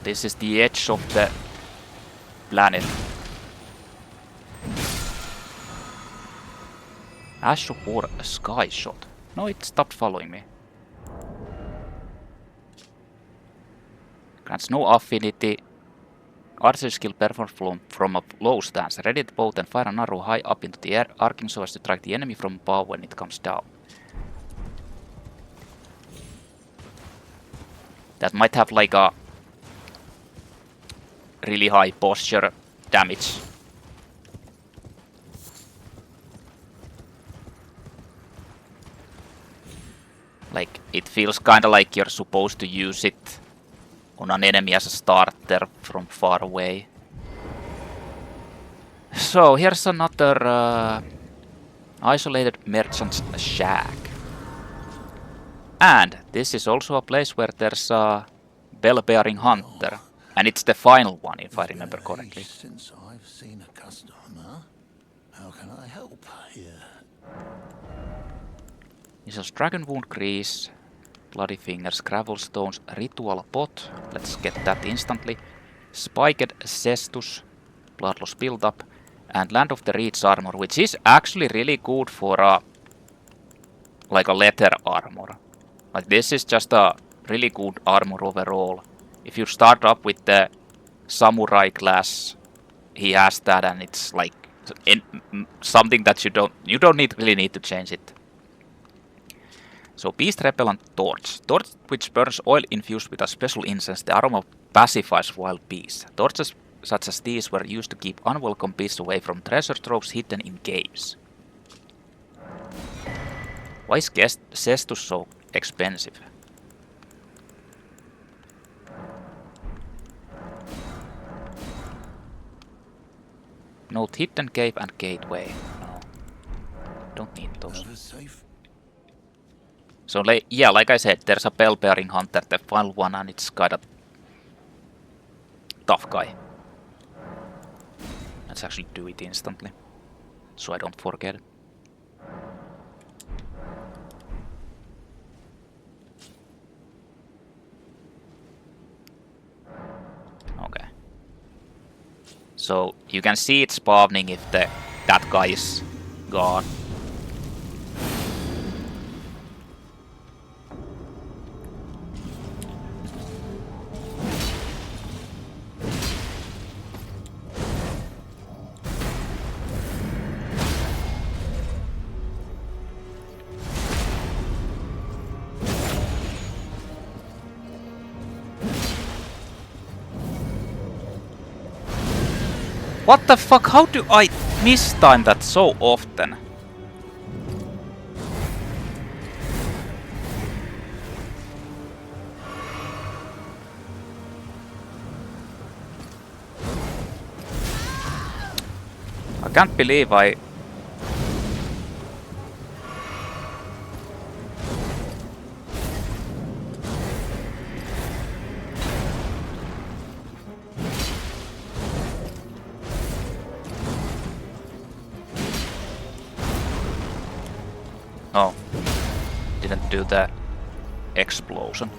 This is the edge of the planet. Ash of War, a sky shot. No, it stopped following me. Grants no affinity. Archery skill performed from a low stance. Ready the bow and fire an arrow high up into the air, arcing so as to strike the enemy from above when it comes down. That might have like a really high posture damage. Like, it feels kinda like you're supposed to use it on an enemy as a starter from far away. So, here's another isolated merchant's shack. And this is also a place where there's a bell-bearing hunter. And it's the final one, if I remember correctly. Since I've seen a customer, how can I help here? This is Dragon Wound Grease, Bloody Fingers, Gravel Stones, Ritual Pot. Let's get that instantly. Spiked Cestus, Blood Loss Build-up, and Land of the Reeds Armor, which is actually really good for a leather armor. Like, this is just a really good armor overall. If you start up with the samurai class, he has that, and it's like something that you don't really need to change it. So Beast Repellent Torch. Torch which burns oil infused with a special incense. The aroma pacifies wild beasts. Torches such as these were used to keep unwelcome beasts away from treasure troves hidden in caves. Why is Cestus so expensive? Note hidden cave and gateway. No. Don't need those. So yeah, like I said, there's a bell-bearing hunter, the final one, and it's kinda tough guy. Let's actually do it instantly, so I don't forget. Okay. So you can see it spawning if that guy is gone. What the fuck? How do I mistime that so often? I can't believe I... Oh, didn't do the explosion.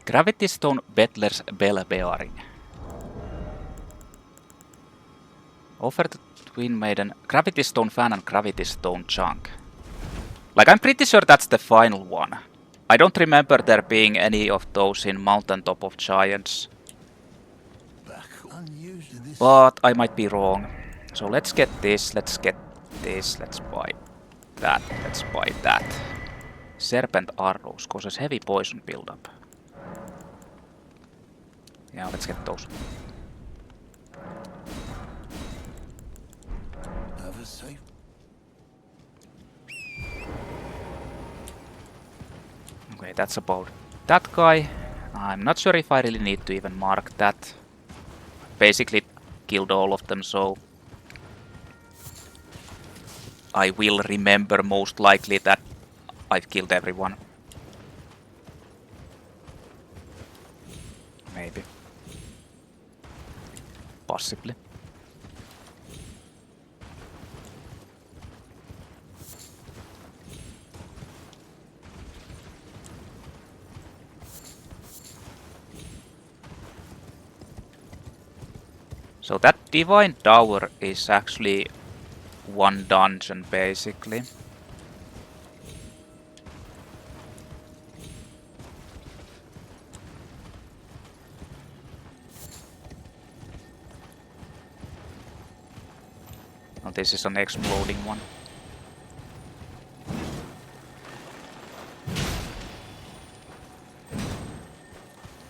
Gravity Stone Bettler's Bell Bearing. Offer the Twin Maiden Gravity Stone Fan and Gravity Stone Chunk. Like, I'm pretty sure that's the final one. I don't remember there being any of those in Mountaintop of Giants. But I might be wrong. So let's get this, let's get this, let's buy that, let's buy that. Serpent Arrows causes heavy poison buildup. Yeah, let's get those. Okay, that's about that guy. I'm not sure if I really need to even mark that. Basically killed all of them, so I will remember most likely that I've killed everyone. Maybe. Possibly. So that Divine Tower is actually one dungeon, basically. Oh, this is an exploding one.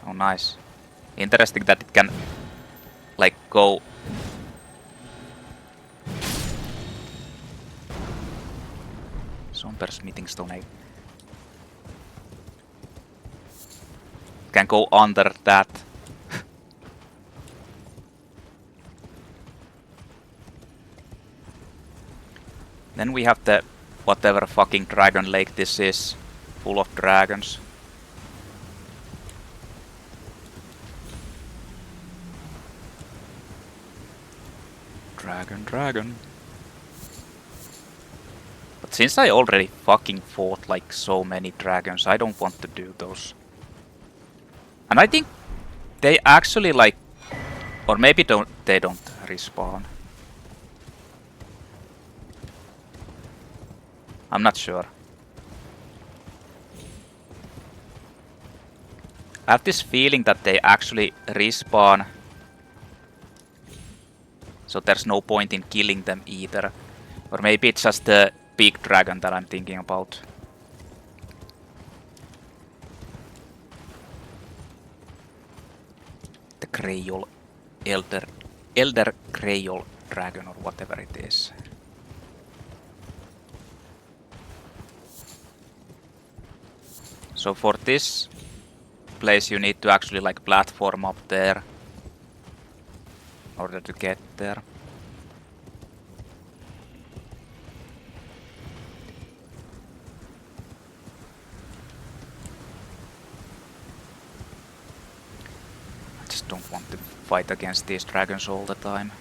Oh, nice. Interesting that it can, like, go... Somber Smithing Stone. Can go under that. Then we have the whatever fucking dragon lake this is, full of dragons. Dragon. But since I already fucking fought like so many dragons, I don't want to do those. And I think they actually like, or maybe they don't respawn. I'm not sure. I have this feeling that they actually respawn. So there's no point in killing them either. Or maybe it's just the big dragon that I'm thinking about. The Greyol Elder Greyol dragon or whatever it is. So for this place you need to actually like platform up there in order to get there. I just don't want to fight against these dragons all the time.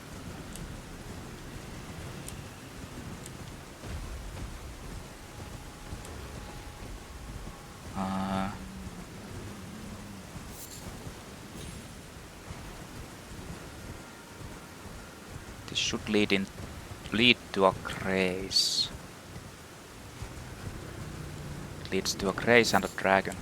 This should lead to a grace. It leads to a grace and a dragon.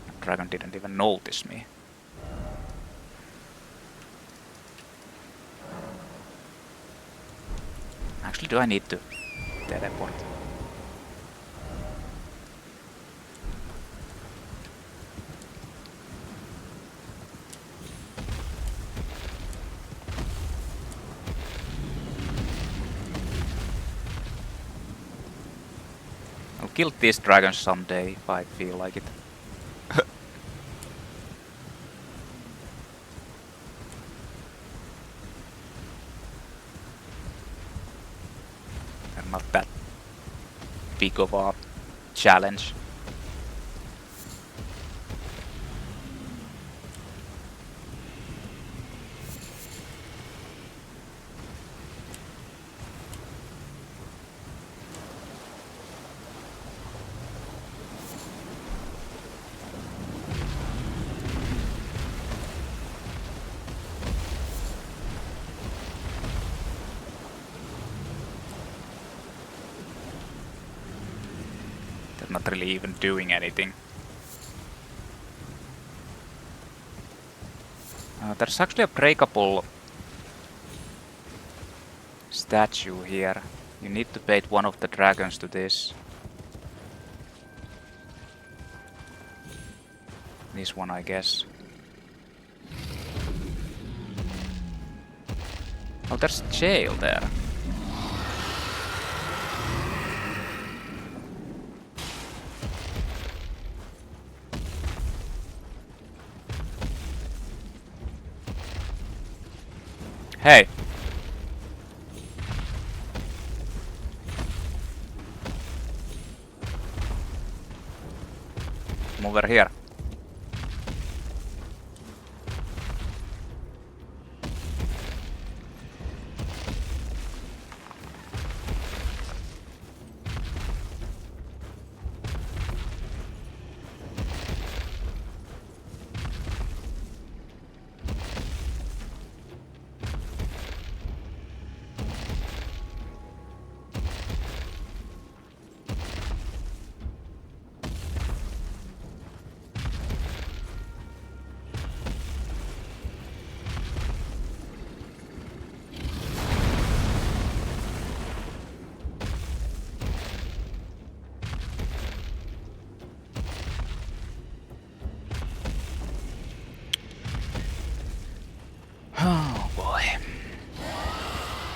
The dragon didn't even notice me. Actually, do I need to teleport? I'll kill these dragons someday if I feel like it. Not that big of a challenge. Not really even doing anything. There's actually a breakable statue here. You need to bait one of the dragons to this. This one, I guess. Oh, there's a jail there. Hey! Come over here.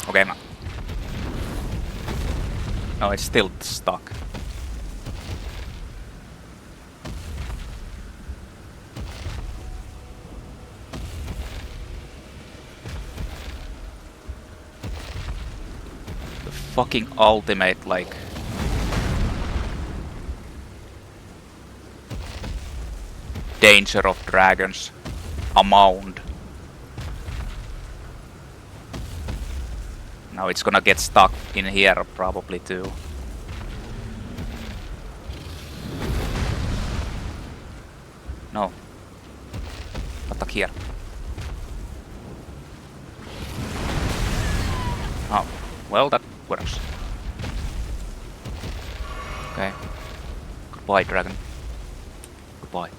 Okay, no. No, it's still stuck. fucking ultimate, like... danger of dragons. A mound. Now it's gonna get stuck in here probably too. No. Attack here. Oh, well that works. Okay. Goodbye, dragon. Goodbye.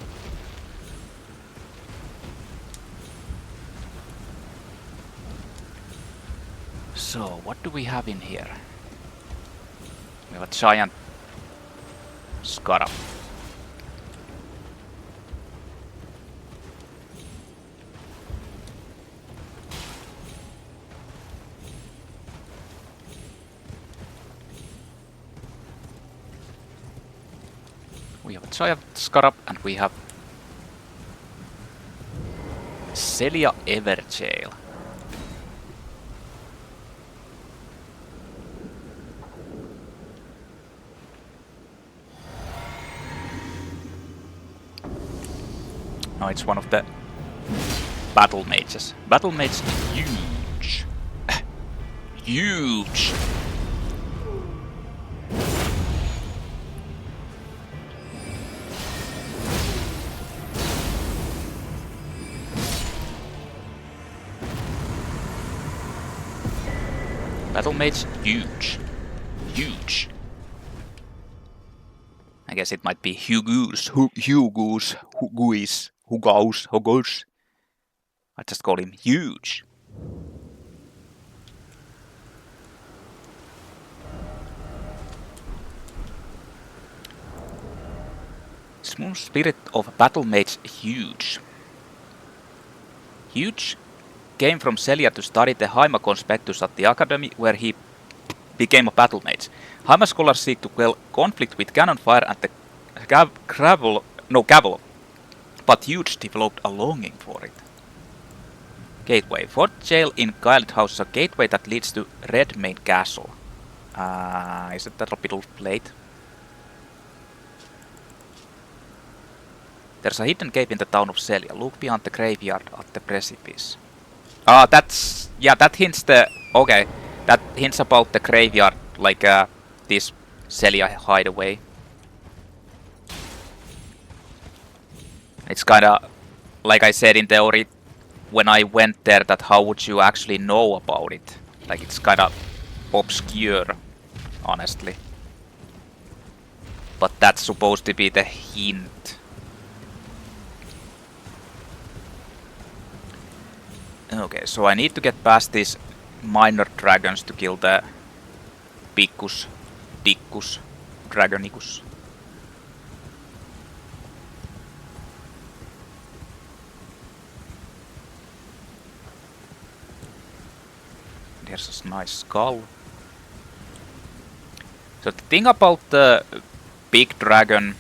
So, what do we have in here? We have a giant scarab. We have a giant scarab and we have Celia Evergaol. No, it's one of the battle mages. Battle mage huge. Huge. Battle mage huge. Huge. I guess it might be Hugos. I just call him huge. Small spirit of battle mage huge. Huge came from Celia to study the Haima Conspectus at the Academy, where he became a battle mage. Haima scholars seek to quell conflict with cannon fire and the Caval, but Huge developed a longing for it. Gateway. Fort Jail in Guilded House is a gateway that leads to Redmane Castle. Is it the Bestial Blaidd? There's a hidden cave in the town of Celia. Look beyond the graveyard at the precipice. That's... yeah, that hints the... okay. That hints about the graveyard, like this Celia hideaway. It's kinda... like I said in theory, when I went there, that how would you actually know about it? Like, it's kinda obscure, honestly. But that's supposed to be the hint. Okay, so I need to get past these minor dragons to kill the Picus, Dicus, Dragonicus. There's a nice skull. So the thing about the big dragon,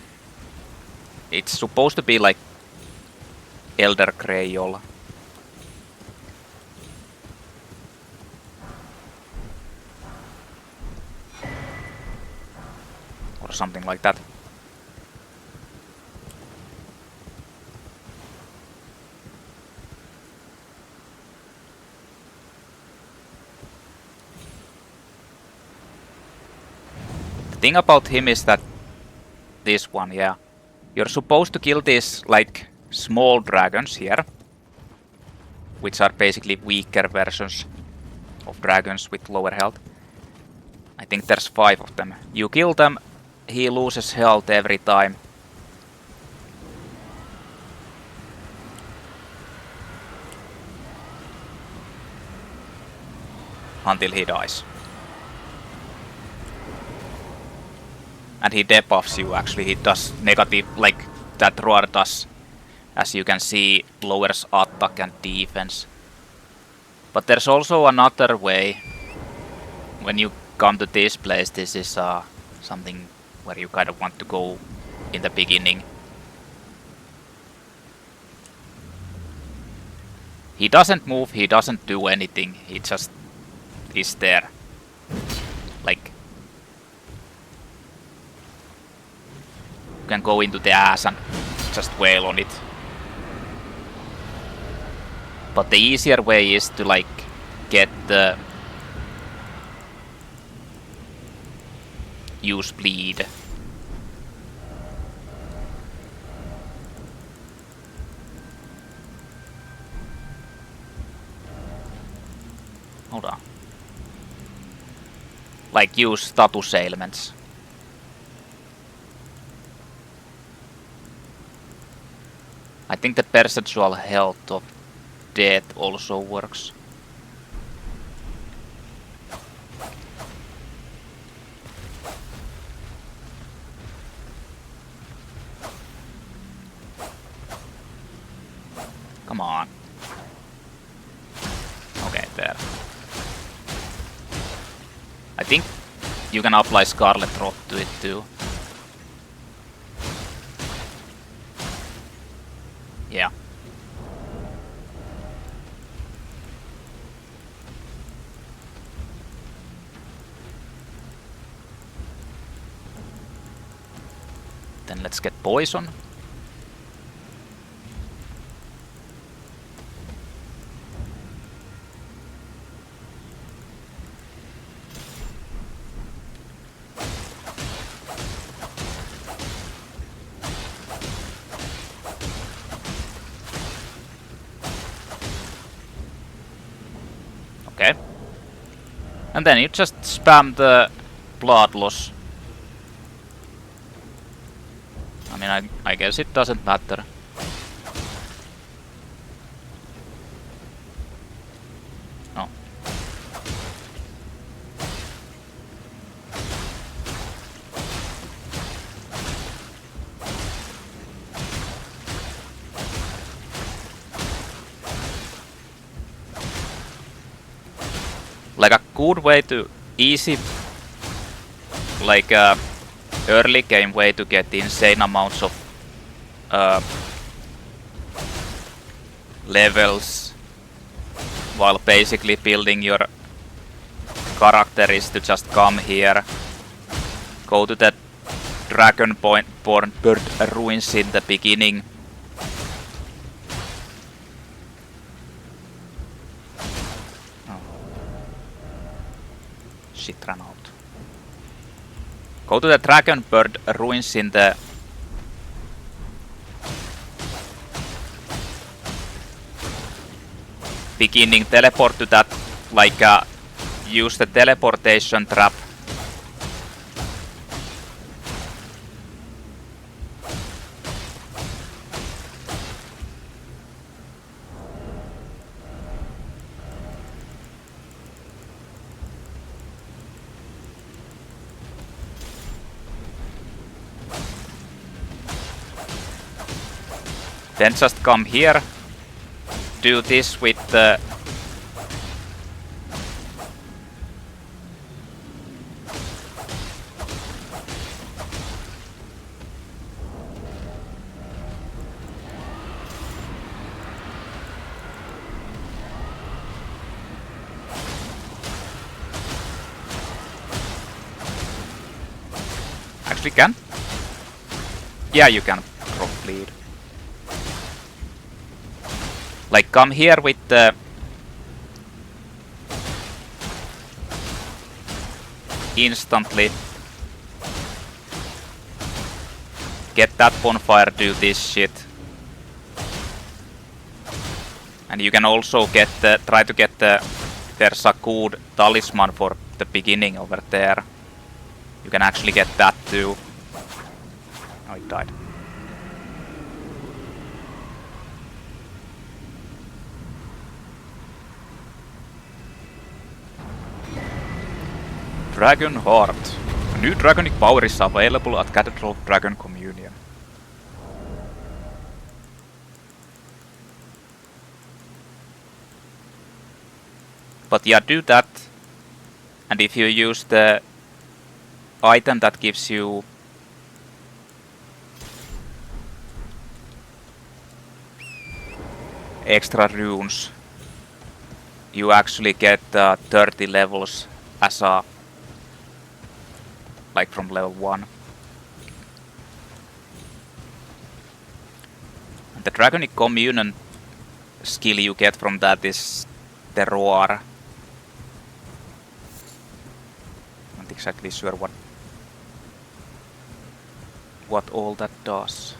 it's supposed to be like Erdtree. Or something like that. The thing about him is that this one, yeah. You're supposed to kill these like small dragons here, which are basically weaker versions of dragons with lower health. I think there's 5 of them. You kill them, he loses health every time. Until he dies. And he debuffs you actually, he does negative, like that Roar does. As you can see, lowers attack and defense. But there's also another way. When you come to this place, this is something where you kind of want to go in the beginning. He doesn't move, he doesn't do anything, he just is there. Like can go into the ass and just wail on it. But the easier way is to like get the use bleed. Hold on. Like use status ailments. I think the percentual health of death also works. Come on. Okay, there. I think you can apply Scarlet Rot to it too. Yeah. Then let's get poison. Okay. And then you just spam the blood loss. I mean, I guess it doesn't matter. No. Like a good way to easy, like early game way to get insane amounts of levels while basically building your character is to just come here, go to the Dragonborn bird ruins in the beginning. Shit ran out. Go to the Dragonbird ruins in the beginning, teleport to that, like use the teleportation trap. Then just come here, do this with the actually can? Yeah, you can drop bleed. Like come here with the instantly get that bonfire, do this shit. And you can also get the try to get the there's a good talisman for the beginning over there. You can actually get that too. Oh, it died. Dragon Heart. A new dragonic power is available at Cathedral Dragon Communion. But yeah, do that. And if you use the item that gives you extra runes, you actually get 30 levels as a like from level 1. the Dragonic Communion skill you get from that is the Roar. Not exactly sure what all that does.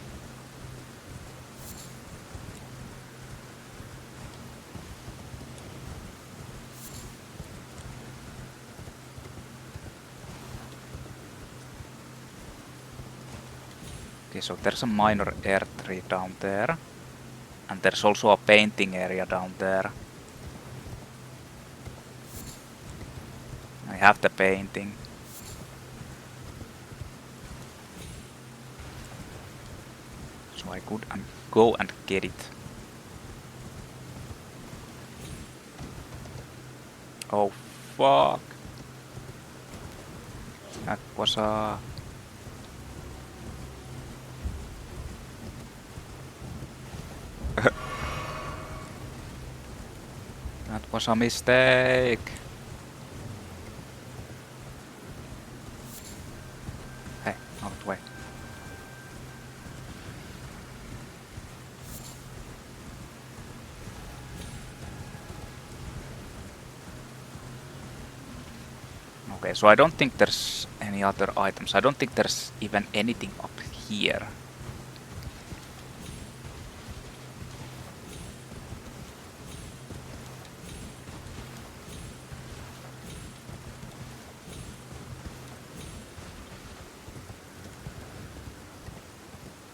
Okay, so there's a minor Erdtree down there. And there's also a painting area down there. I have the painting. So I could go and get it. Oh fuck. That was a... That was a mistake. Hey, out of the way. Okay, so I don't think there's any other items. I don't think there's even anything up here.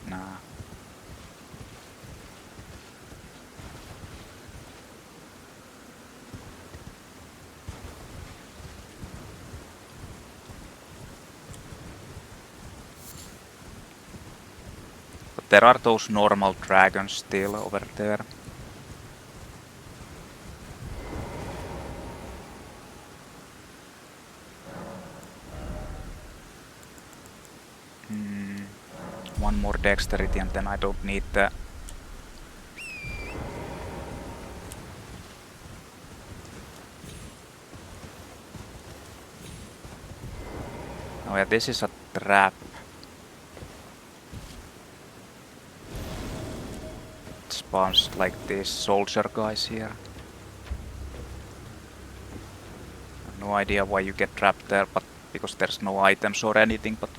Nah. But there are those normal dragons still over there. One more dexterity and then I don't need the... Oh yeah, this is a trap. It spawns like these soldier guys here. No idea why you get trapped there, but because there's no items or anything, but...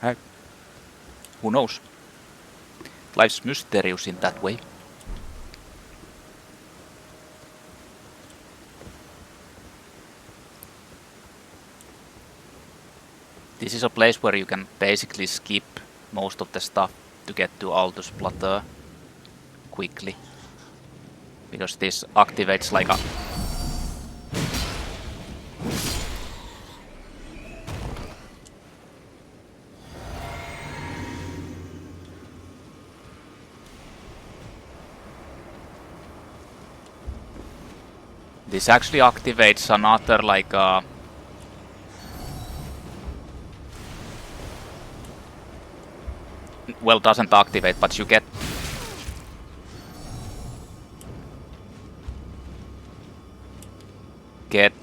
Hey. Who knows? Life's mysterious in that way. This is a place where you can basically skip most of the stuff to get to Altus Plateau quickly. Because this activates like a... This actually activates another like well, doesn't activate, but you get get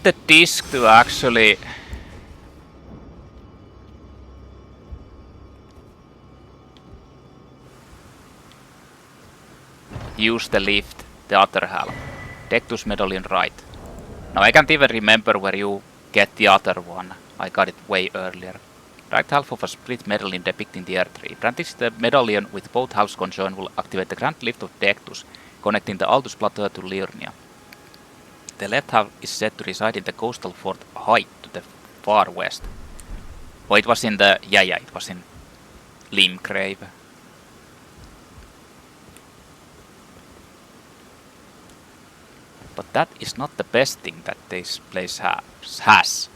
the disc to actually use the lift, the other half. Dectus Medallion right. Now I can't even remember where you get the other one. I got it way earlier. Right half of a split medallion depicting the Erdtree. Granting the medallion with both halves conjoined will activate the grand lift of Dectus, connecting the Altus Plateau to Liurnia. The left half is said to reside in the coastal fort Height to the far west. Oh, it was in the... Yeah, it was in Limgrave. But that is not the best thing that this place has.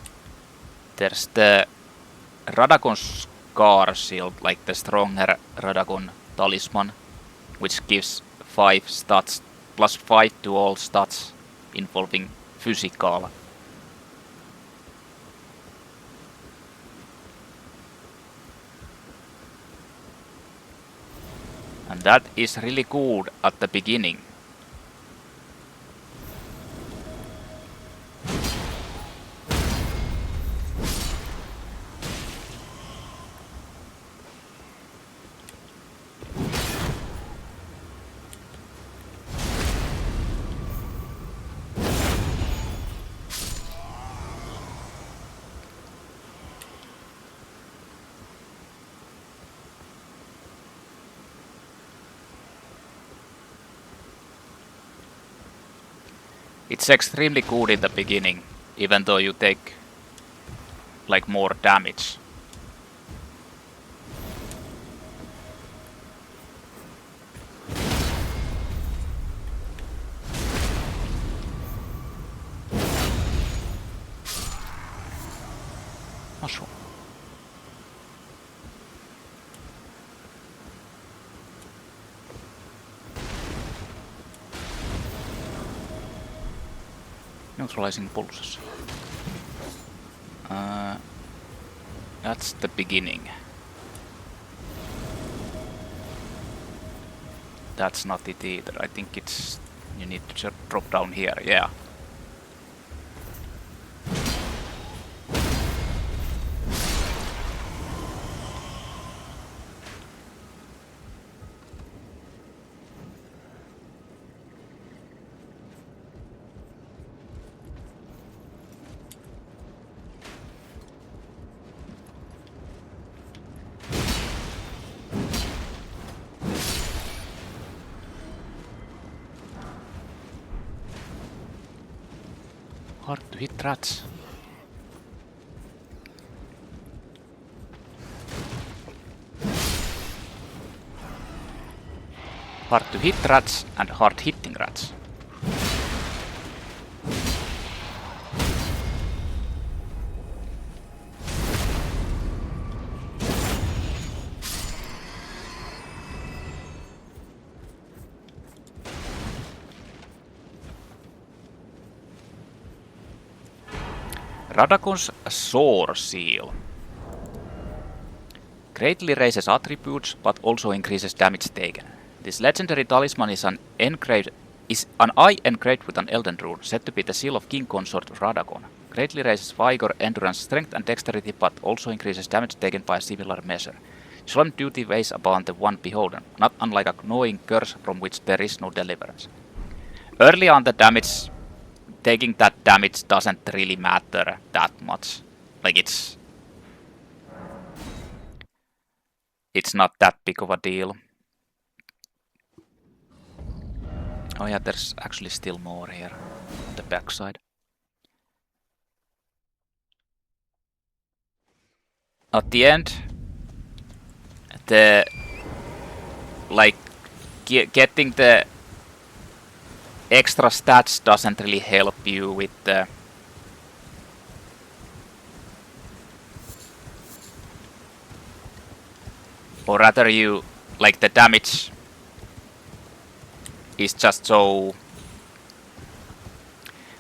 There's the Radagon Scar Shield, like the stronger Radagon Talisman, which gives 5 stats, plus 5 to all stats involving physical. And that is really good at the beginning. It's extremely good in the beginning, even though you take like more damage. Mushroom. Neutralizing pulses. That's the beginning. That's not it either. I think it's... You need to just drop down here, yeah. Hard to hit rats. Hard to hit rats and hard hitting rats. Radagon's Sword Seal greatly raises attributes, but also increases damage taken. This legendary talisman is an eye engraved with an Elden rune, said to be the seal of King Consort Radagon. Greatly raises vigor, endurance, strength, and dexterity, but also increases damage taken by a similar measure. Solemn duty weighs upon the one beholden, not unlike a gnawing curse from which there is no deliverance. Early on, the damage. Taking that damage doesn't really matter that much. Like it's not that big of a deal. Oh yeah, there's actually still more here on the backside. At the end, the like getting the extra stats doesn't really help you with the or rather you like the damage is just so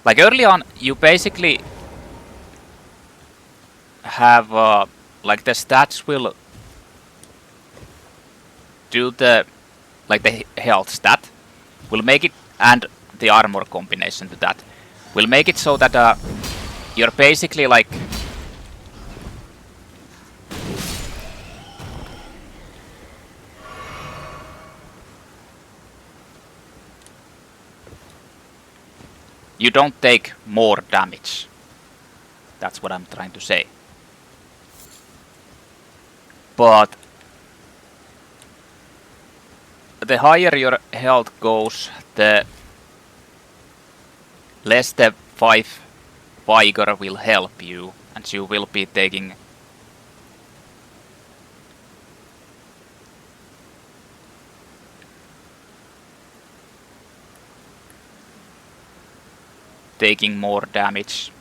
like early on you basically have like the stats will do the like the health stat will make it and the armor combination to that will make it so that you're basically like you don't take more damage. That's what I'm trying to say. But the higher your health goes, the less the 5 vigor will help you, and you will be taking more damage.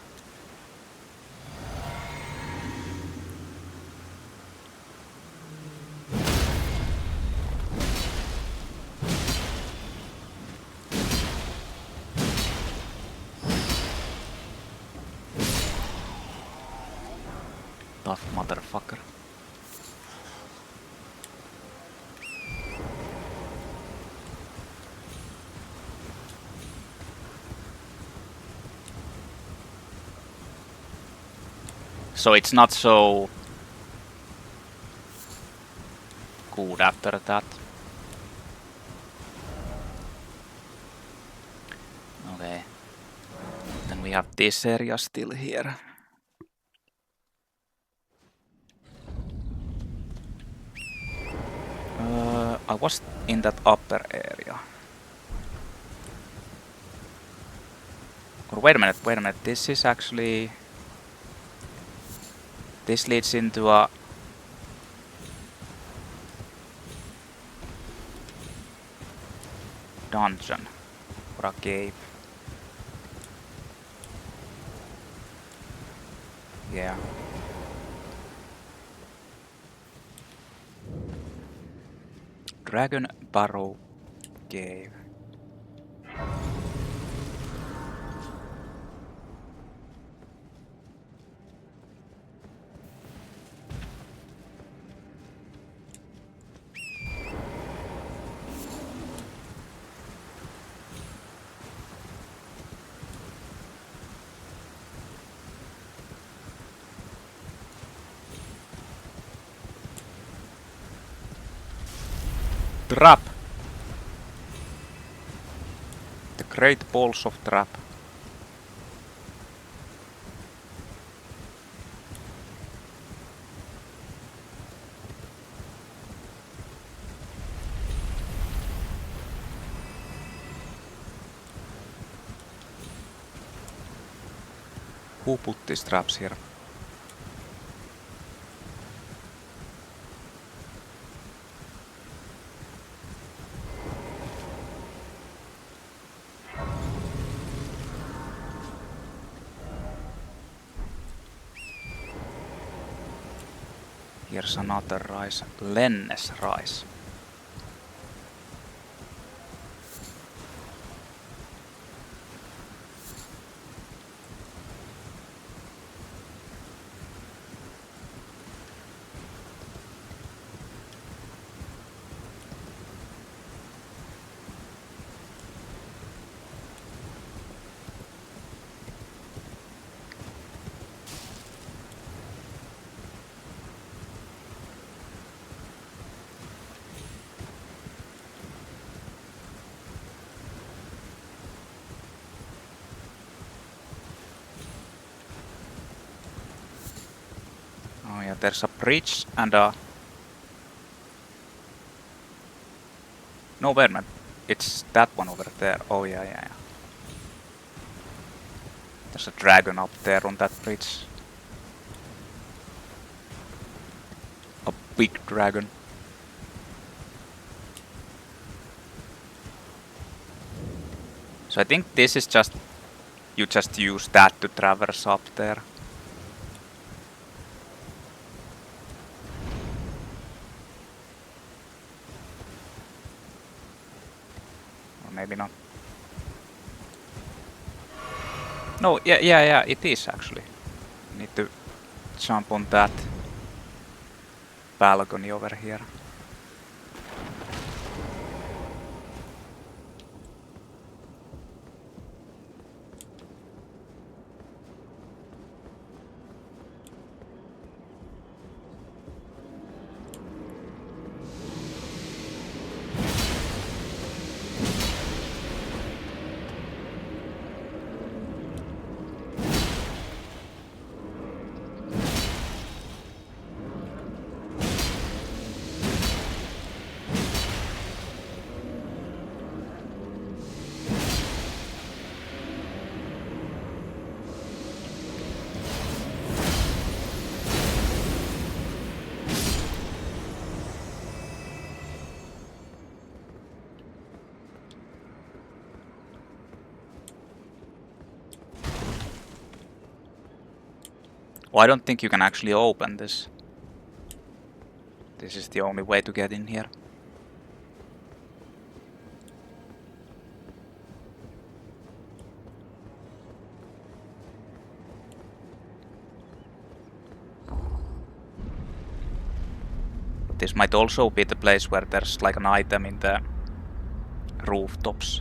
Tough motherfucker. So it's not so good after that. Okay. Then we have this area still here. I was in that upper area. Or wait a minute, this is actually... This leads into a... dungeon. Or a cave. Yeah. Dragonbarrow cave. Trap! The great balls of trap. Who put these traps here? Here's another rice. Lennes rice. Oh yeah, there's a bridge and a... No, wait a minute. It's that one over there. Oh yeah. There's a dragon up there on that bridge. A big dragon. So I think this is just... You just use that to traverse up there. Maybe not. No, yeah, it is actually. You need to jump on that balcony over here. Oh, I don't think you can actually open this. This is the only way to get in here. But this might also be the place where there's like an item in the rooftops.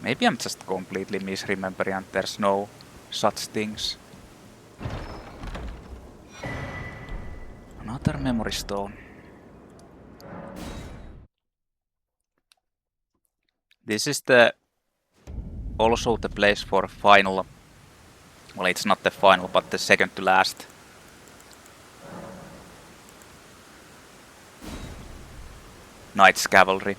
Maybe I'm just completely misremembering and there's no such things. Another memory stone. This is the also the place for final. Well, it's not the final, but the second to last. Knight's Cavalry.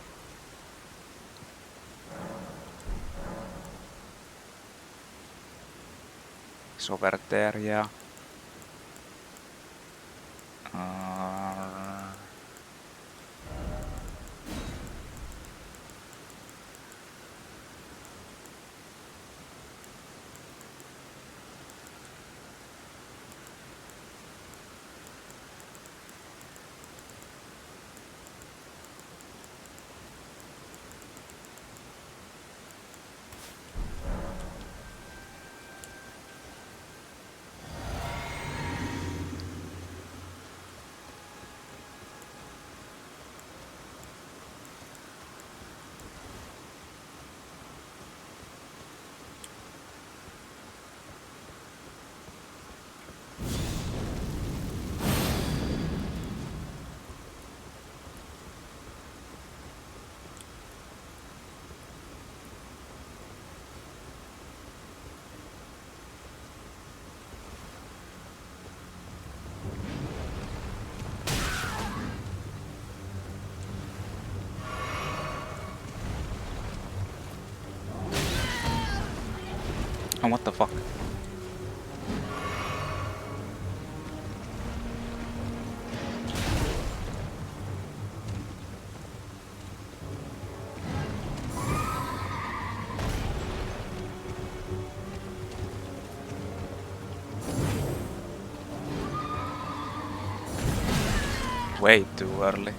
It's over there, yeah. Oh, what the fuck? Way too early.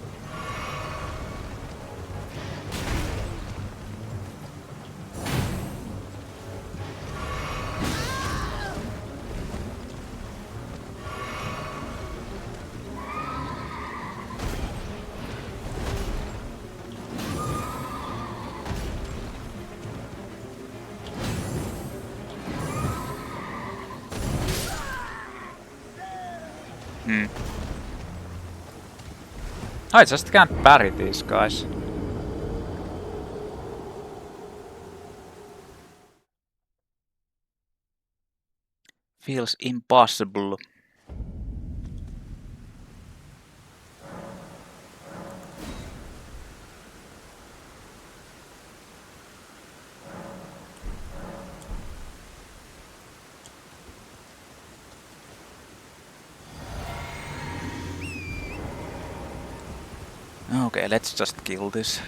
I just can't parry these guys. Feels impossible. Okay, let's just kill this.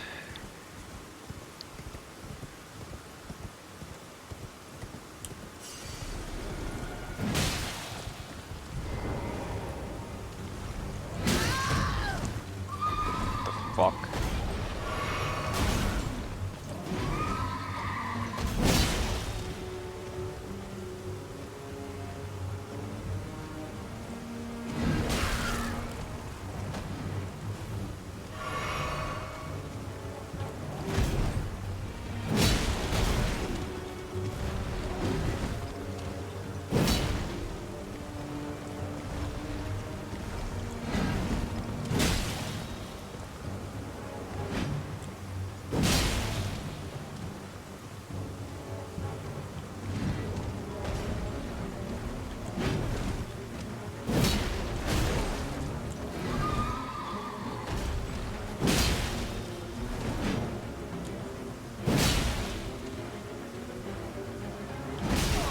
What the fuck?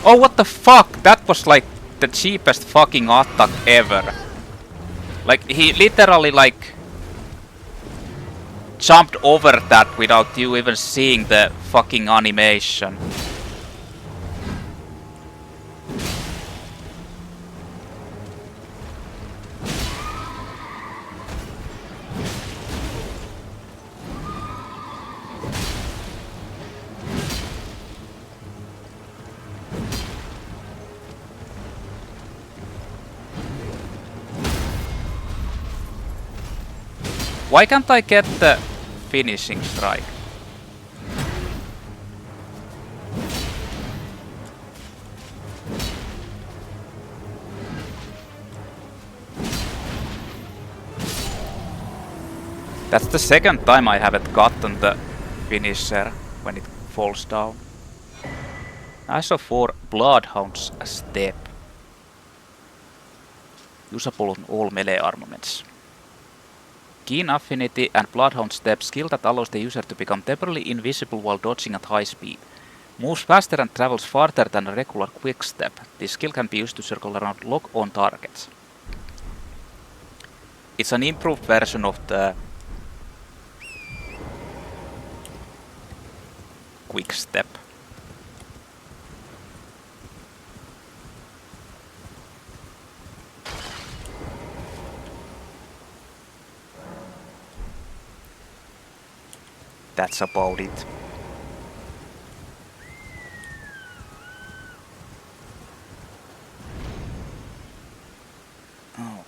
Oh, what the fuck? That was like the cheapest fucking attack ever. Like, he literally like jumped over that without you even seeing the fucking animation. Why can't I get the finishing strike? That's the second time I haven't gotten the finisher. when it falls down. ISO 4 Bloodhound's Step. Usable on all melee armaments. Keen Affinity and Bloodhound Step, skill that allows the user to become temporarily invisible while dodging at high speed. Moves faster and travels farther than a regular quick step. This skill can be used to circle around lock-on targets. It's an improved version of the quick step. That's about it.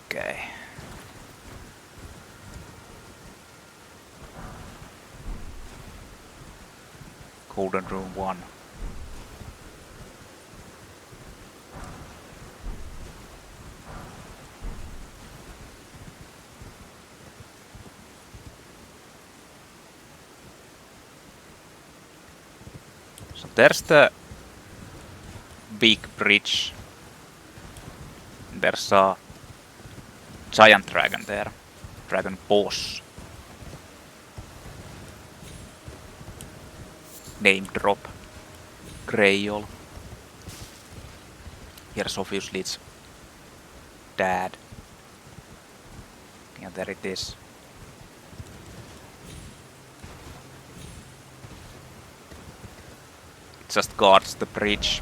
Okay. Golden Room 1. So there's the big bridge. There's a giant dragon there. Dragon boss. Name drop. Greatsword. Here's obviously its dad. And there it is. It just guards the bridge.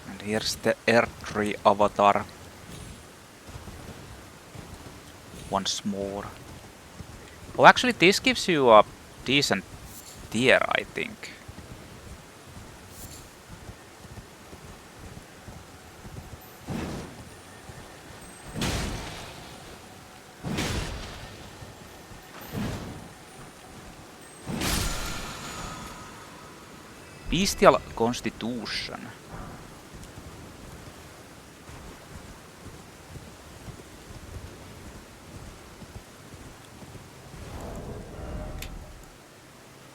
And here's the Erdtree avatar. Once more. Oh, actually this gives you a decent tier, I think. Bestial Constitution.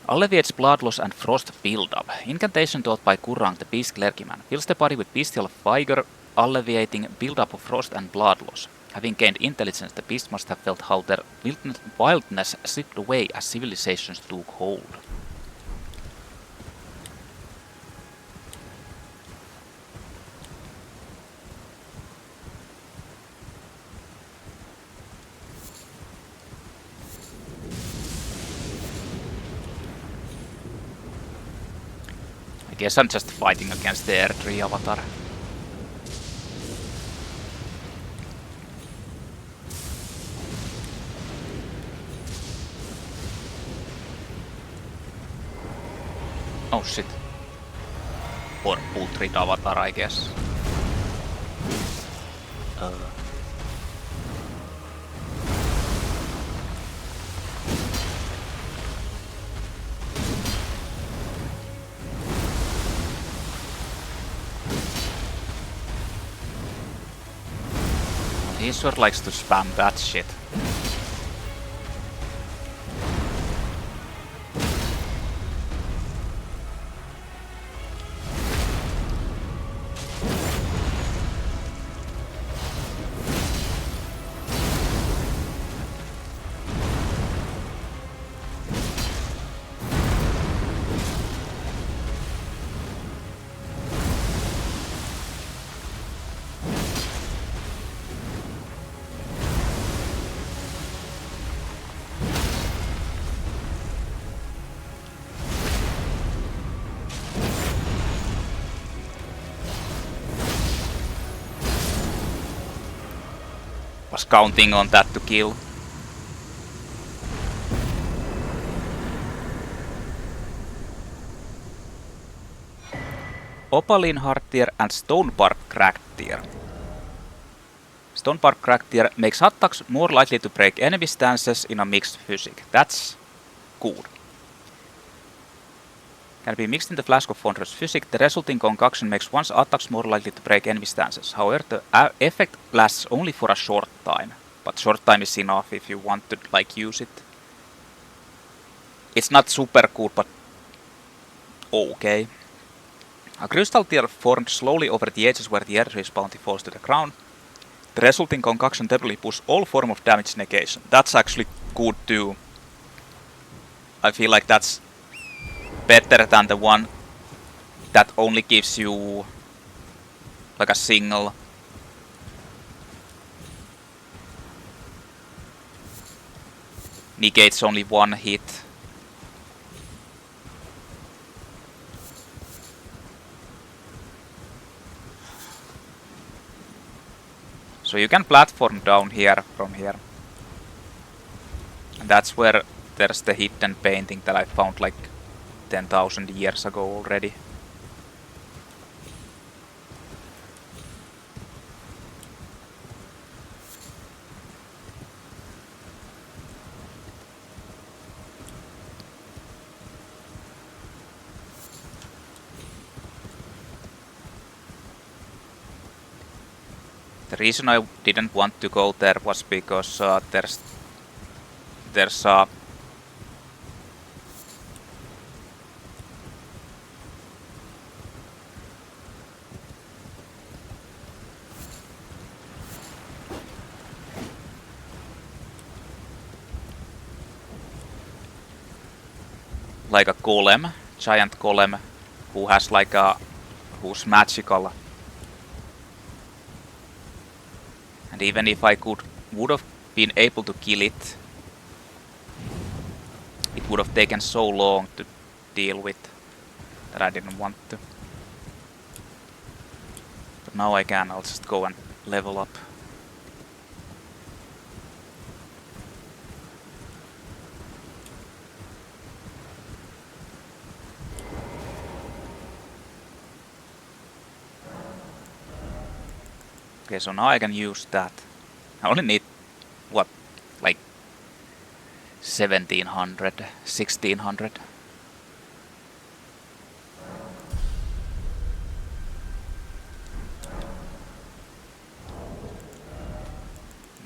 Alleviates blood loss and frost buildup. Incantation taught by Kurang, the beast clergyman. Fills the body with bestial vigor, alleviating buildup of frost and blood loss. Having gained intelligence, the beast must have felt how their wildness slipped away as civilizations took hold. I guess I'm just fighting against the Erdtree avatar. Oh shit. Or Putrid avatar, I guess. He sure likes to spam that shit. Was counting on that to kill. Opaline Heart tier and Stonebark Cracked tier. Stonebark Cracked tier makes attacks more likely to break enemy stances in a mixed physic. That's good. Can be mixed in the flask of Wondrous Physic. The resulting concoction makes one's attacks more likely to break enemy stances. However, the effect lasts only for a short time. But short time is enough if you want to like use it. It's not super good, but okay. A crystal tear formed slowly over the edges where the Erdtree's bounty falls to the ground. The resulting concoction temporarily puts all form of damage negation. That's actually good too. I feel like that's better than the one that only gives you like a single. Negates only one hit. So you can platform down here from here. And that's where there's the hidden painting that I found like 10,000 years ago already. The reason I didn't want to go there was because there's like a golem, giant golem, who has like who's magical. And even if I would have been able to kill it, it would have taken so long to deal with that I didn't want to. But now I can, I'll just go and level up. Okay, so now I can use that. I only need, what, like 1700, 1600.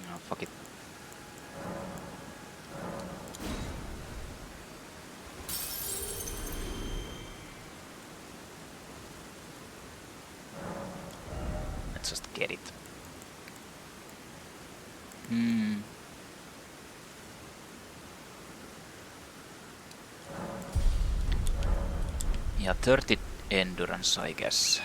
No, fuck it. Let's just get it. Yeah, 30 endurance, I guess.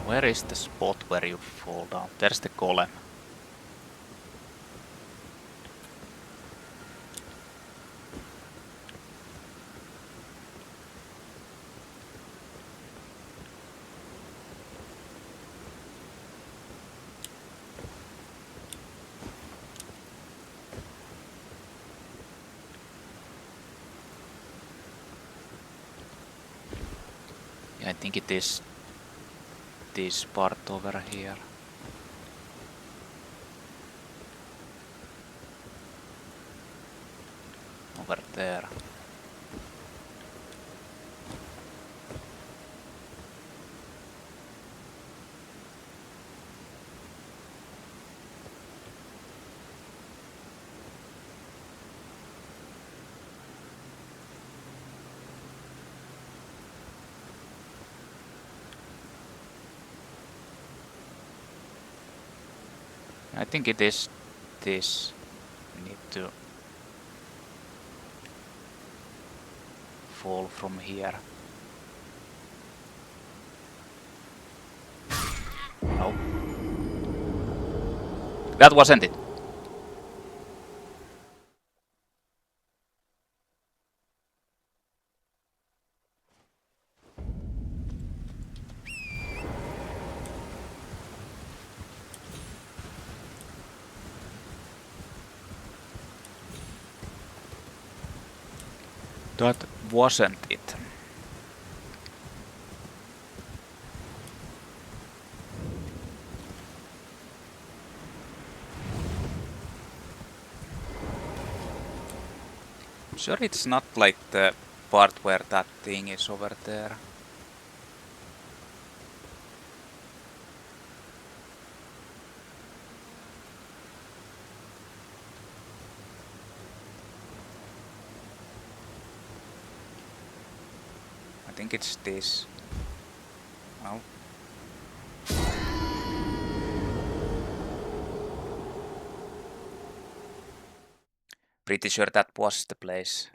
Where is the spot where you fall down? There's the golem. Yeah, I think it is this part over here. Over there. I think it is this. We need to fall from here. No. That wasn't it. That wasn't it. I'm sure it's not like the part where that thing is over there. I think it's this. No. Pretty sure that was the place.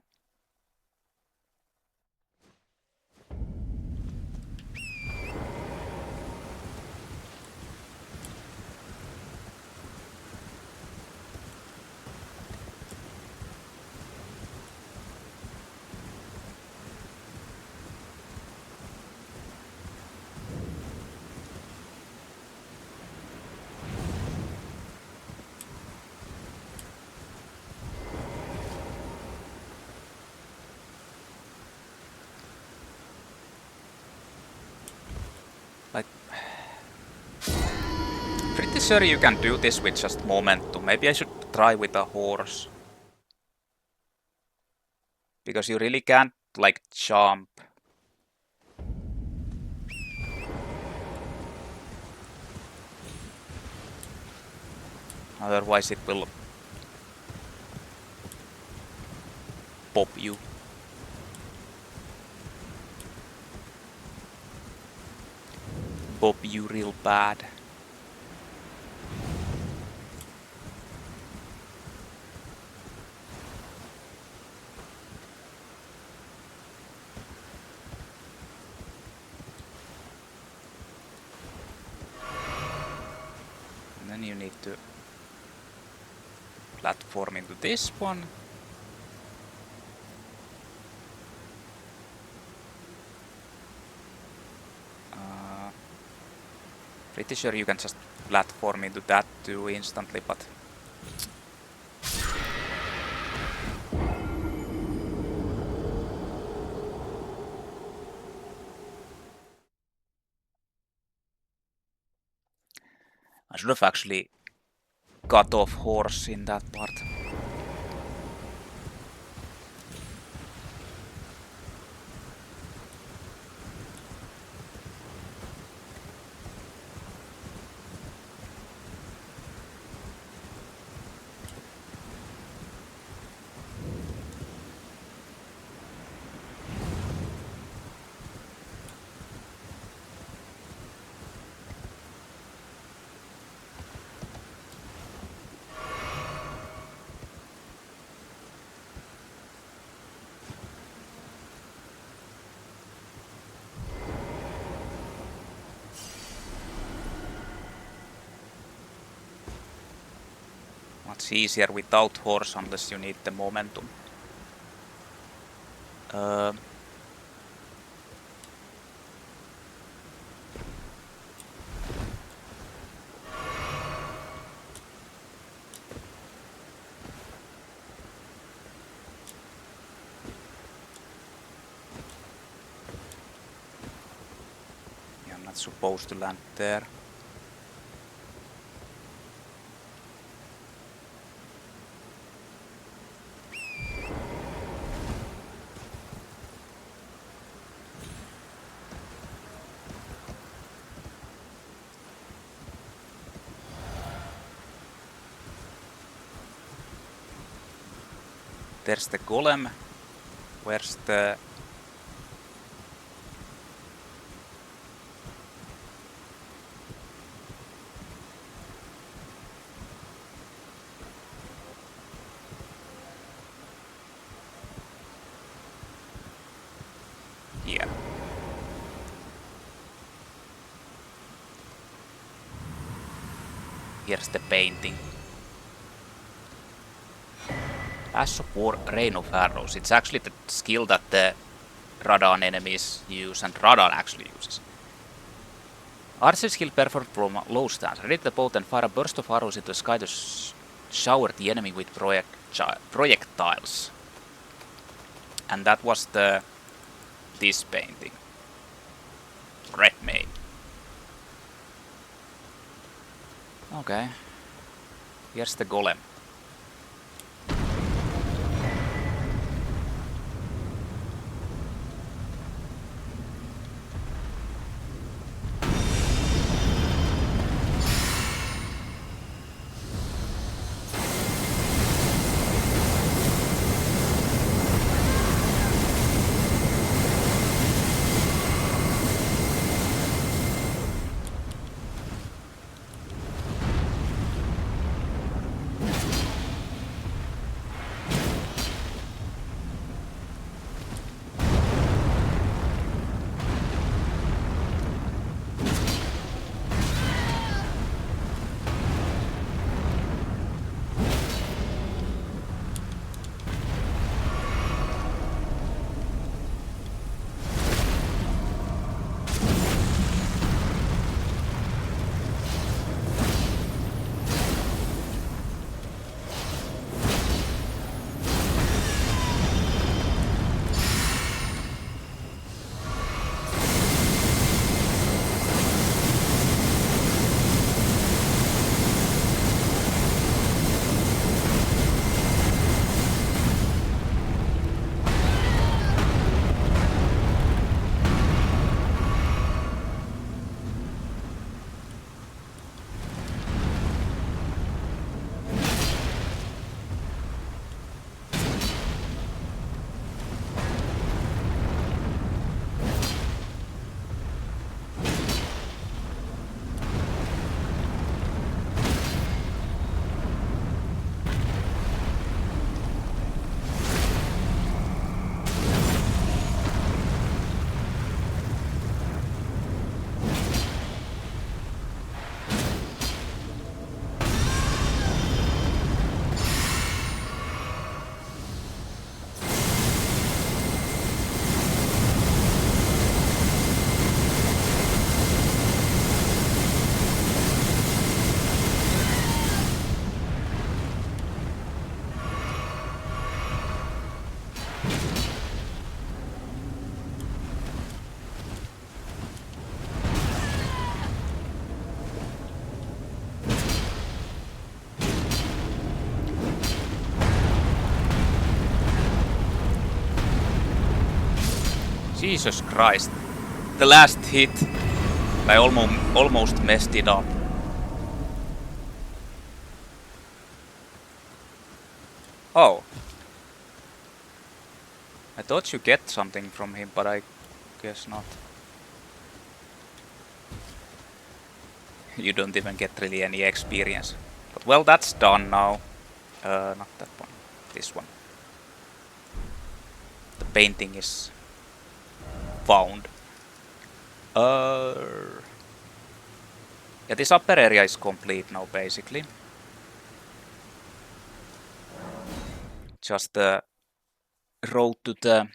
Like, pretty sure you can do this with just momentum. Maybe I should try with a horse. Because you really can't, like, jump. Otherwise it will pop you. Pop you real bad. And then you need to platform into this one. Pretty sure you can just platform into that too instantly, but I should have actually cut off horse in that part. Much easier without horse unless you need the momentum. Yeah, I'm not supposed to land there. There's the golem. Where's the... Here. Here's the painting. Ash of War, Rain of Arrows. It's actually the skill that the Radahn enemies use and Radahn actually uses. Archer skill performed from low stance. Ready the boat and fire a burst of arrows into the sky to shower the enemy with projectiles. And that was this painting. Redmane. Okay. Here's the golem. Jesus Christ. The last hit. I almost messed it up. Oh. I thought you get something from him, but I guess not. You don't even get really any experience. But well, that's done now. Not that one. This one. The painting is found. Yeah, this upper area is complete now, basically. Just the road to the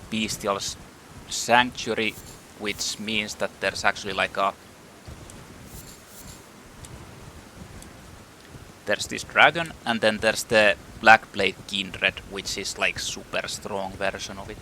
Bestial Sanctuary, which means that there's actually like a... There's this dragon, and then there's the Blackblade Kindred, which is like super strong version of it.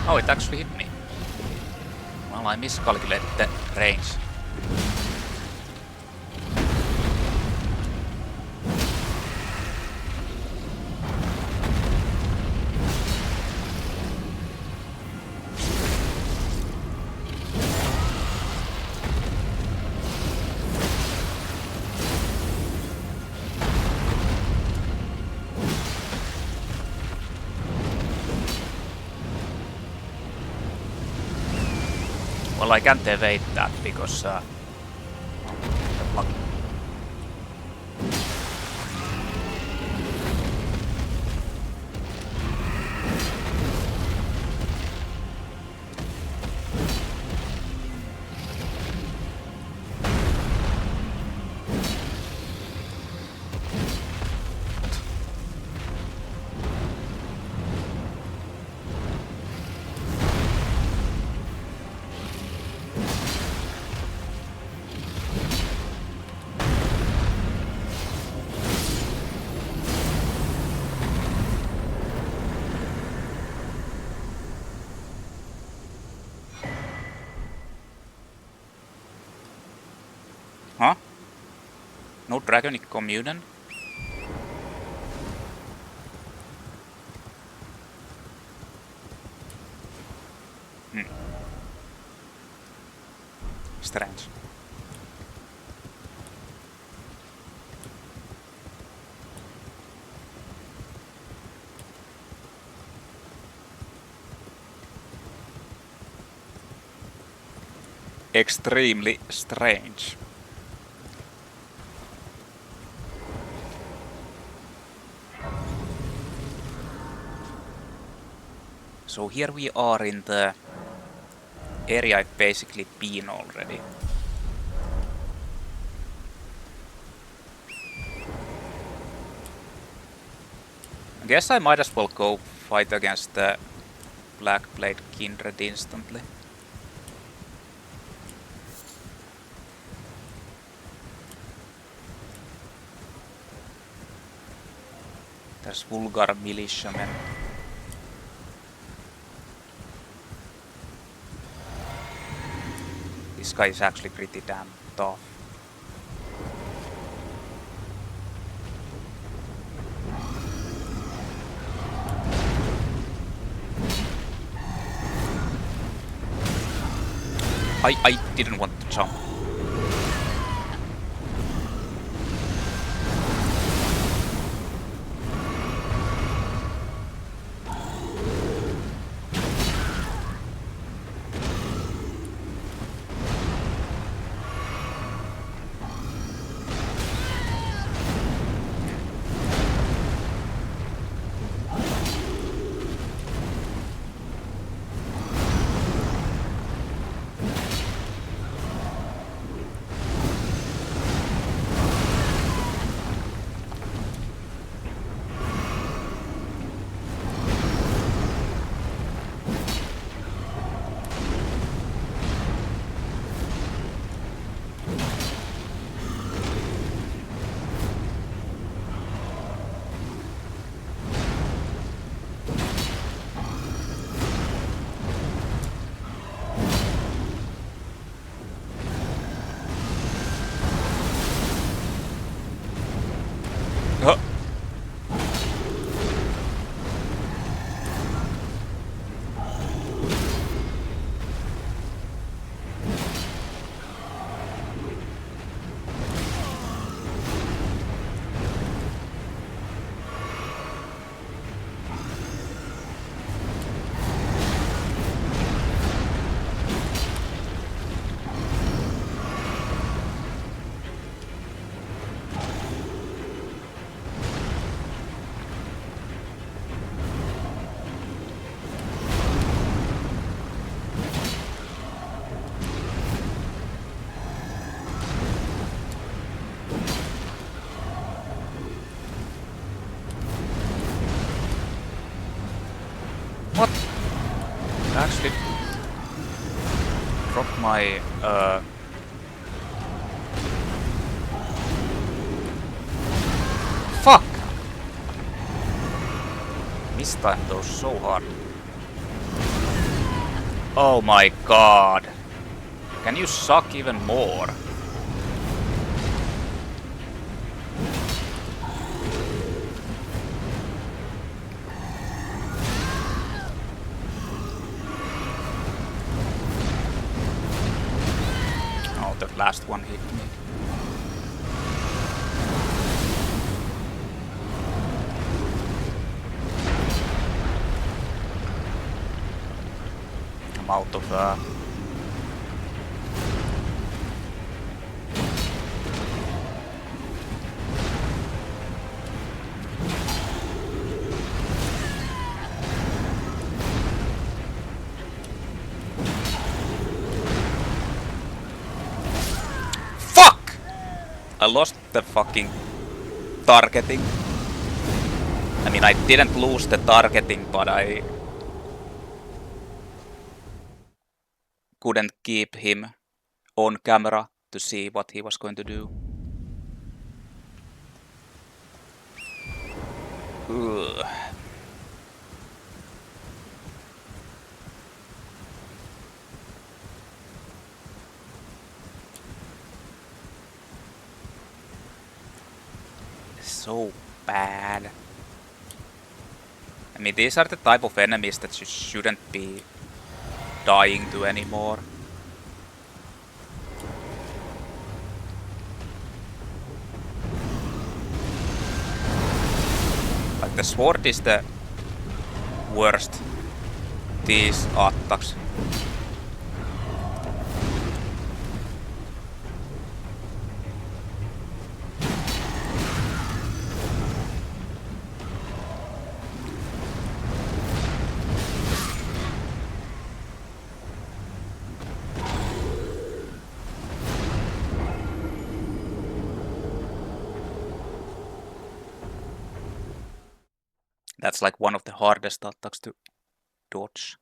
Oh, it actually hit me. Well, I miscalculated the range. Well, I can't evade that because lucky. Huh? No dragonic communion? Strange. Extremely strange. So here we are in the area I've basically been already. I guess I might as well go fight against the Black Blade Kindred instantly. There's vulgar militiamen. This guy is actually pretty damn tough. I didn't want to jump. What? I actually dropped my fuck! Mistimed those so hard. Oh my god. Can you suck even more? Oh, the last one hit me. I'm out of I lost the fucking targeting. I mean, I didn't lose the targeting, but I couldn't keep him on camera to see what he was going to do. Ugh. So bad. I mean, these are the type of enemies that you shouldn't be dying to anymore. Like, the sword is the worst. These attacks. That's like one of the hardest attacks to dodge.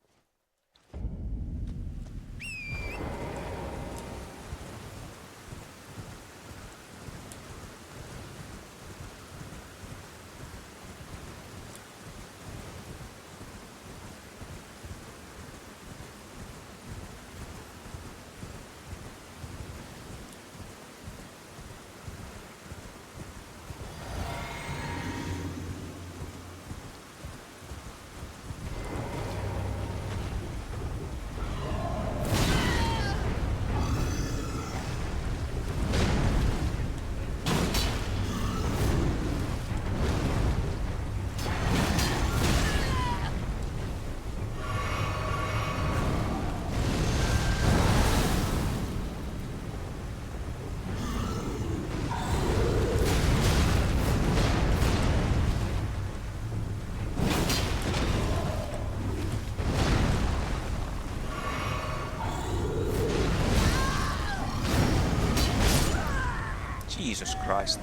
Jesus Christ.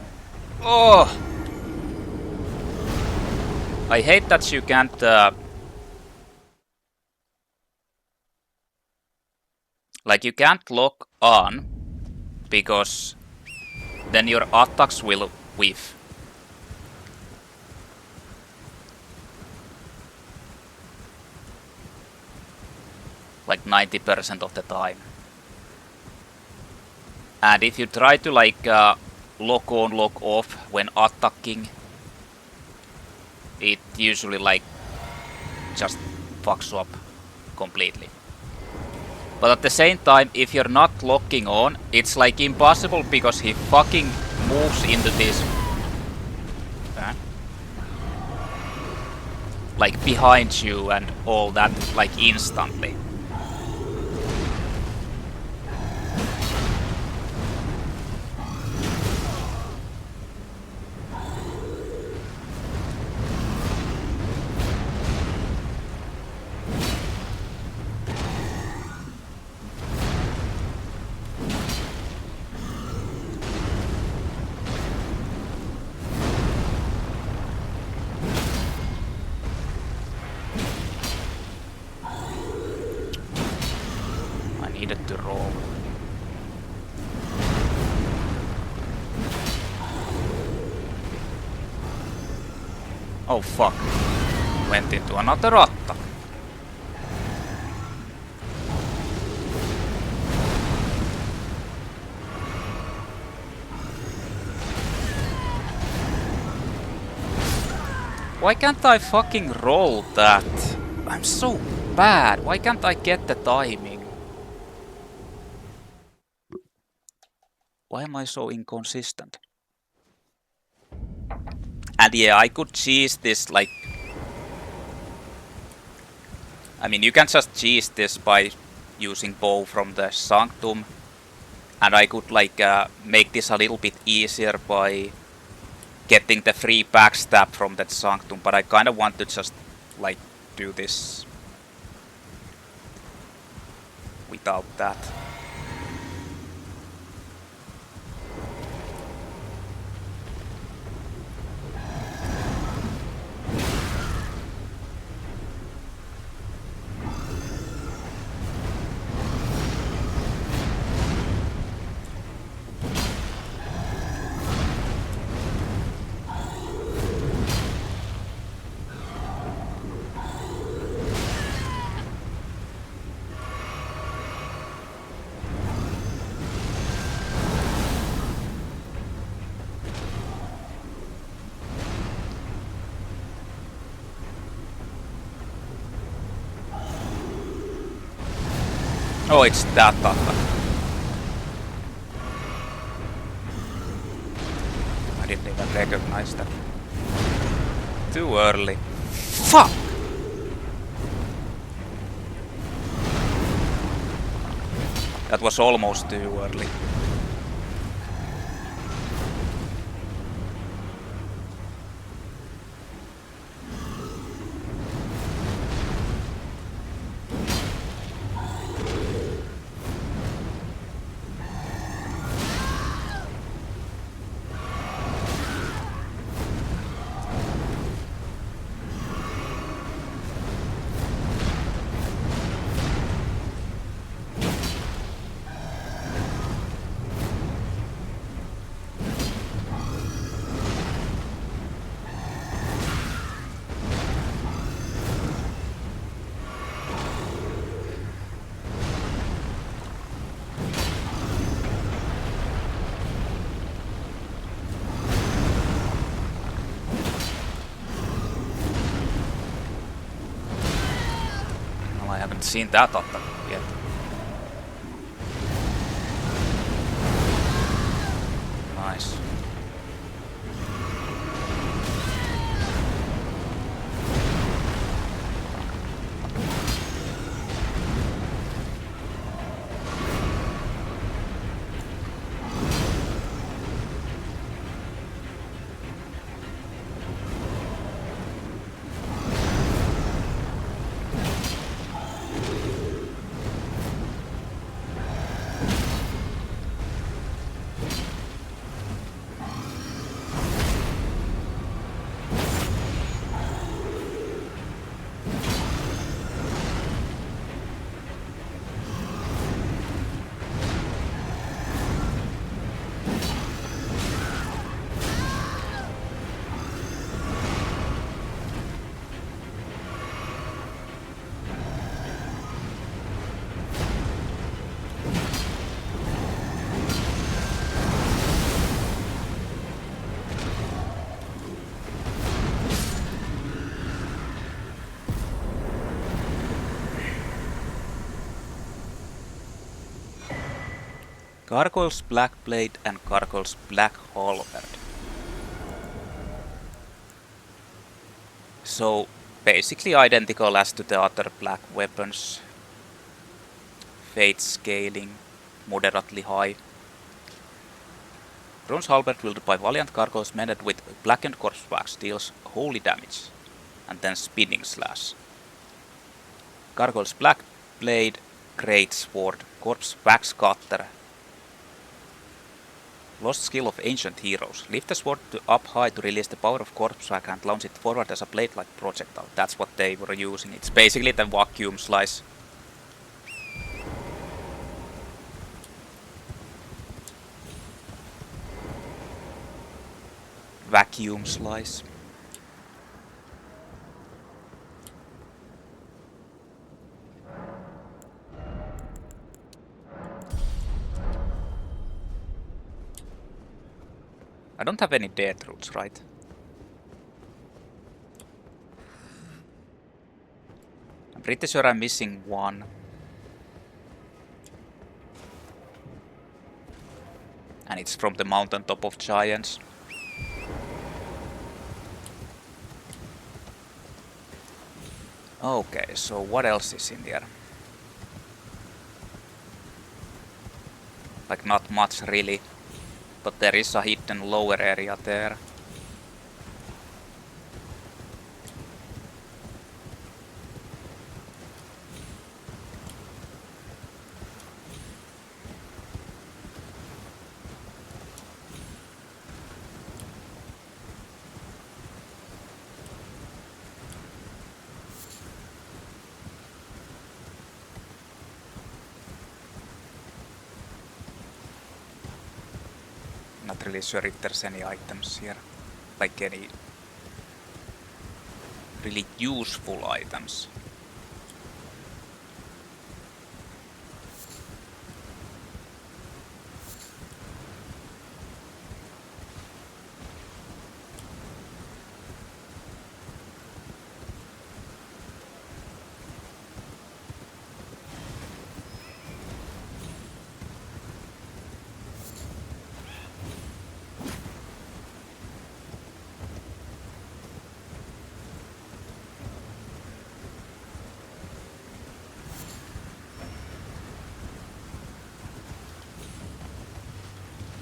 Oh! I hate that you can't like, you can't lock on because then your attacks will whiff. Like 90% of the time. And if you try to like lock on, lock off when attacking, it usually like just fucks up completely. But at the same time, if you're not locking on, it's like impossible because he fucking moves into this like behind you and all that like instantly. Needed to roll. Oh fuck. Went into another attack. Why can't I fucking roll that? I'm so bad. Why can't I get the timing? Why am I so inconsistent? And yeah, I could cheese this like... I mean, you can just cheese this by using bow from the Sanctum. And I could like make this a little bit easier by getting the free backstab from that Sanctum. But I kind of want to just like do this without that. Oh, it's that Tata. I didn't even recognize that. Too early. Fuck! That was almost too early. Seen that attack yet. Nice. Gargoyle's Black Blade and Gargoyle's Black Halberd. So basically identical as to the other black weapons. Fate scaling moderately high. Bronze Halberd wielded by Valiant Gargoyles mended with blackened corpse wax deals holy damage, and then spinning slash. Gargoyle's Black Blade, Greatsword, corpse wax cutter. Lost skill of ancient heroes. Lift the sword up high to release the power of corpse wax and launch it forward as a blade-like projectile. That's what they were using. It's basically the vacuum slice. Vacuum slice. I don't have any death roots, right? I'm pretty sure I'm missing one. And it's from the mountaintop of giants. Okay, so what else is in there? Like not much really. But there is a hidden lower area there. Not really sure if there's any items here. Like any really useful items.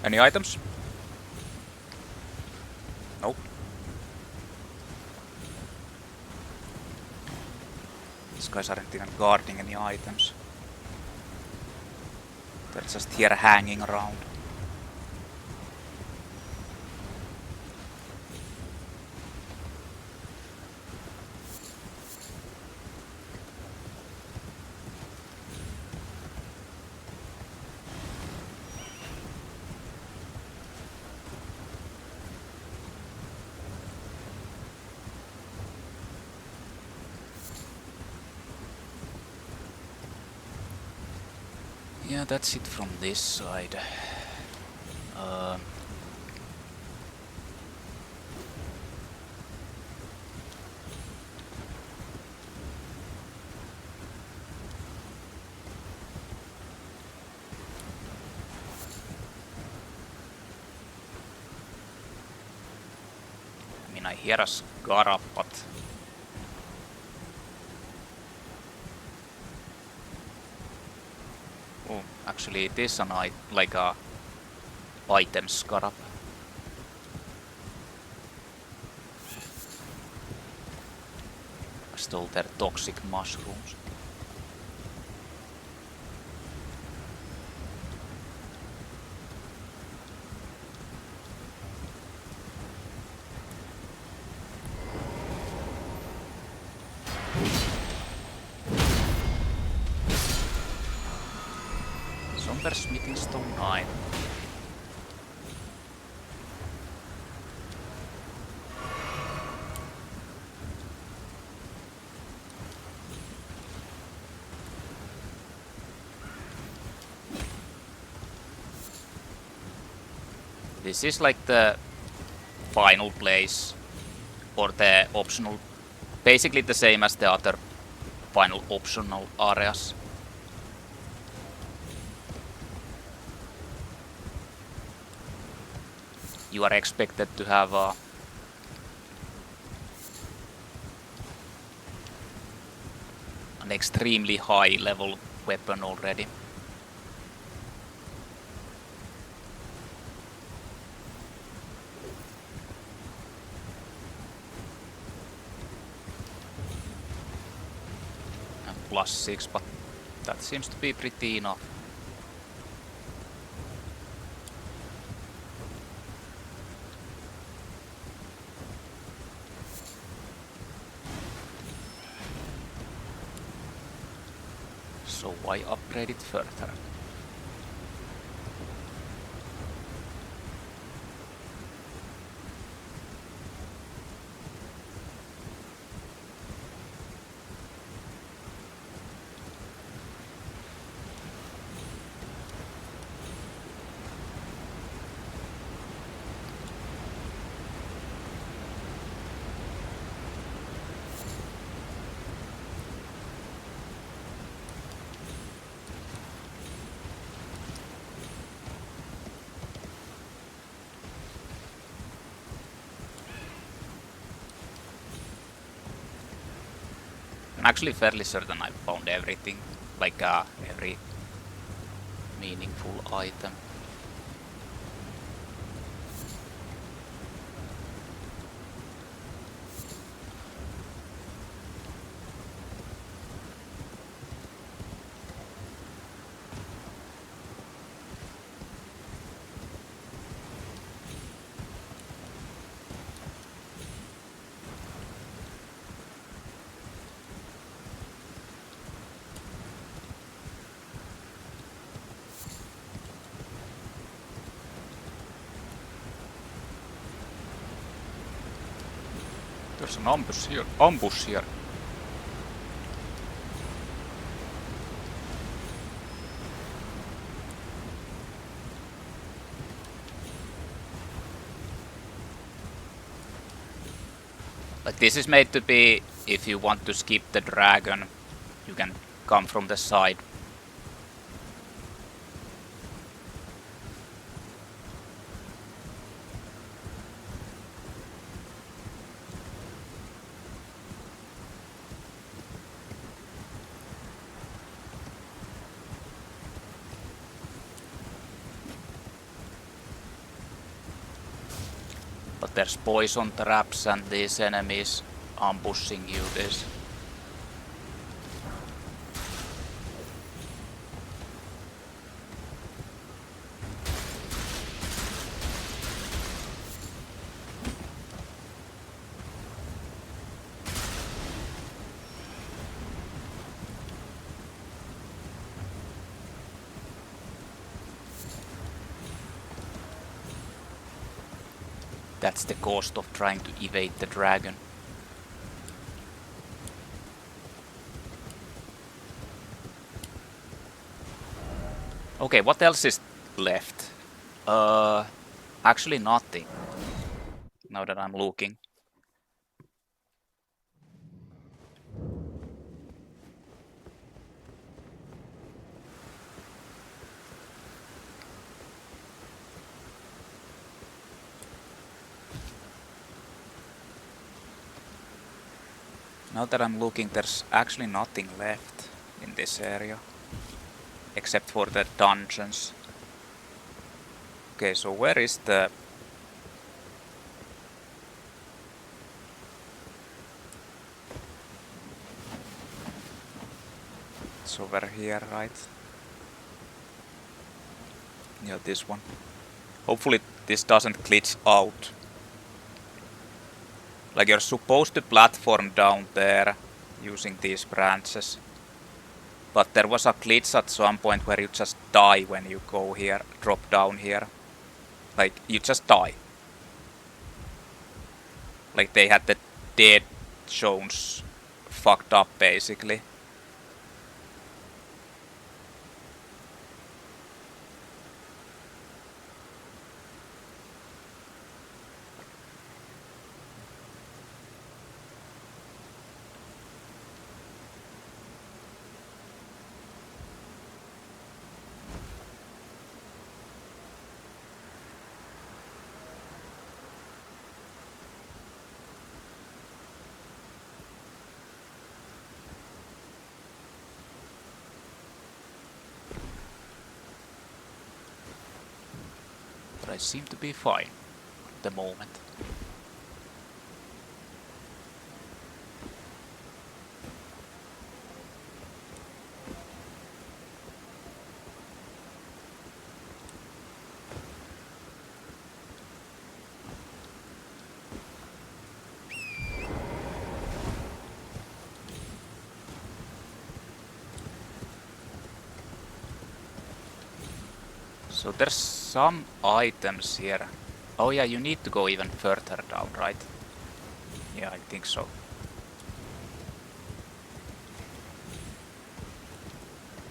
Any items? Nope. These guys aren't even guarding any items. They're just here hanging around. Yeah, that's it from this side. I mean, I hear a scarab, but oh, actually, it is like a item scarab. I stole their toxic mushrooms. Smithing Stone 9. This is like the final place, or the optional, basically the same as the other final optional areas. You are expected to have an extremely high level weapon already. And +6, but that seems to be pretty enough. So why upgrade it further? I'm actually fairly certain I found everything, like every meaningful item. There's an ambush here. Like this is made to be, if you want to skip the dragon, you can come from the side. But there's poison traps and these enemies ambushing you. This. That's the cost of trying to evade the dragon. Okay, what else is left? Actually nothing. Now that I'm looking. Now that I'm looking, there's actually nothing left in this area. Except for the dungeons. Okay, so where is the... It's over here, right? Yeah, this one. Hopefully this doesn't glitch out. Like you're supposed to platform down there using these branches. But there was a glitch at some point where you just die when you go here, drop down here. Like, you just die. Like they had the dead zones fucked up basically. I seem to be fine at the moment. So there's some items here. Oh yeah, you need to go even further down, right? Yeah, I think so.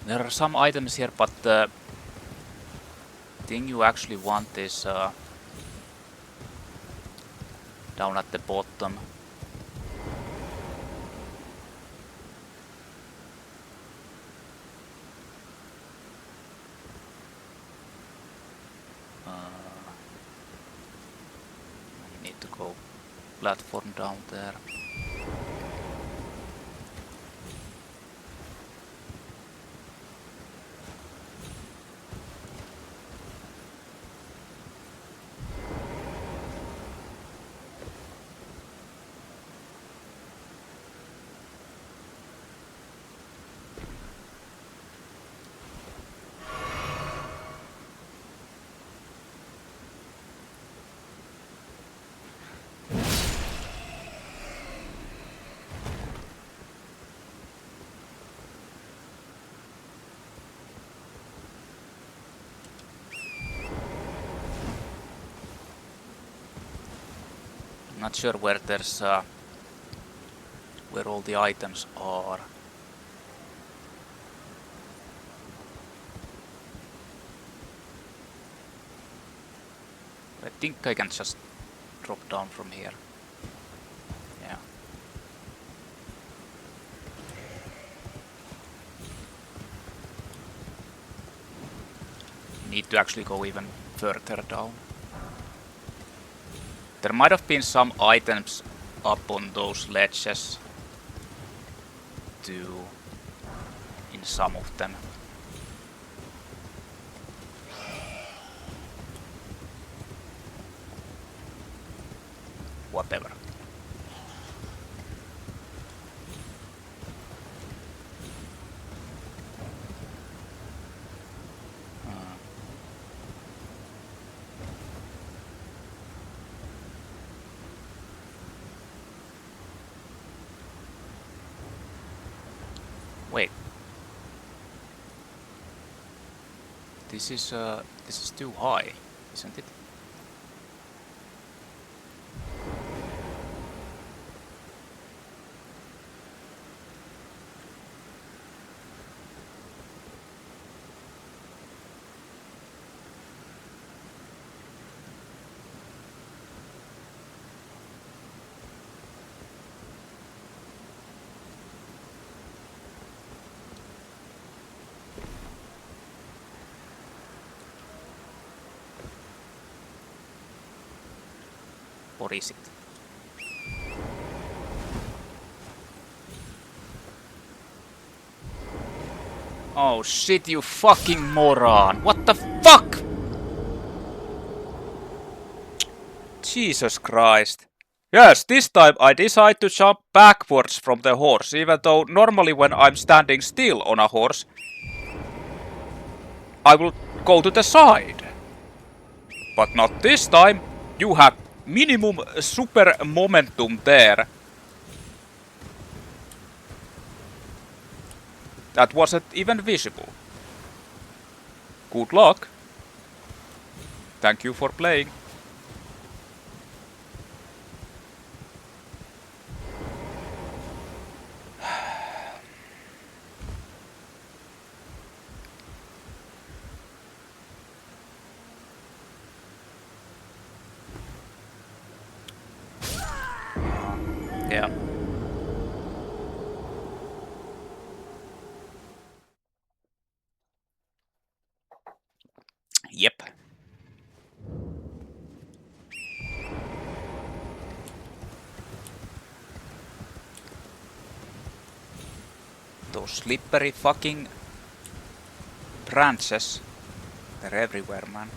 There are some items here, but the thing you actually want is down at the bottom. Platform down there. Not sure where there's where all the items are. I think I can just drop down from here. Yeah. Need to actually go even further down. There might have been some items up on those ledges too, in some of them. whatever. Wait. This is too high, isn't it? Or is it? Oh shit, you fucking moron! What the fuck?! Jesus Christ. Yes, this time I decide to jump backwards from the horse, even though normally when I'm standing still on a horse, I will go to the side. But not this time. You have minimum super momentum there. That wasn't even visible. Good luck. Thank you for playing. Yeah. Yep. Those slippery fucking branches. They're everywhere, man.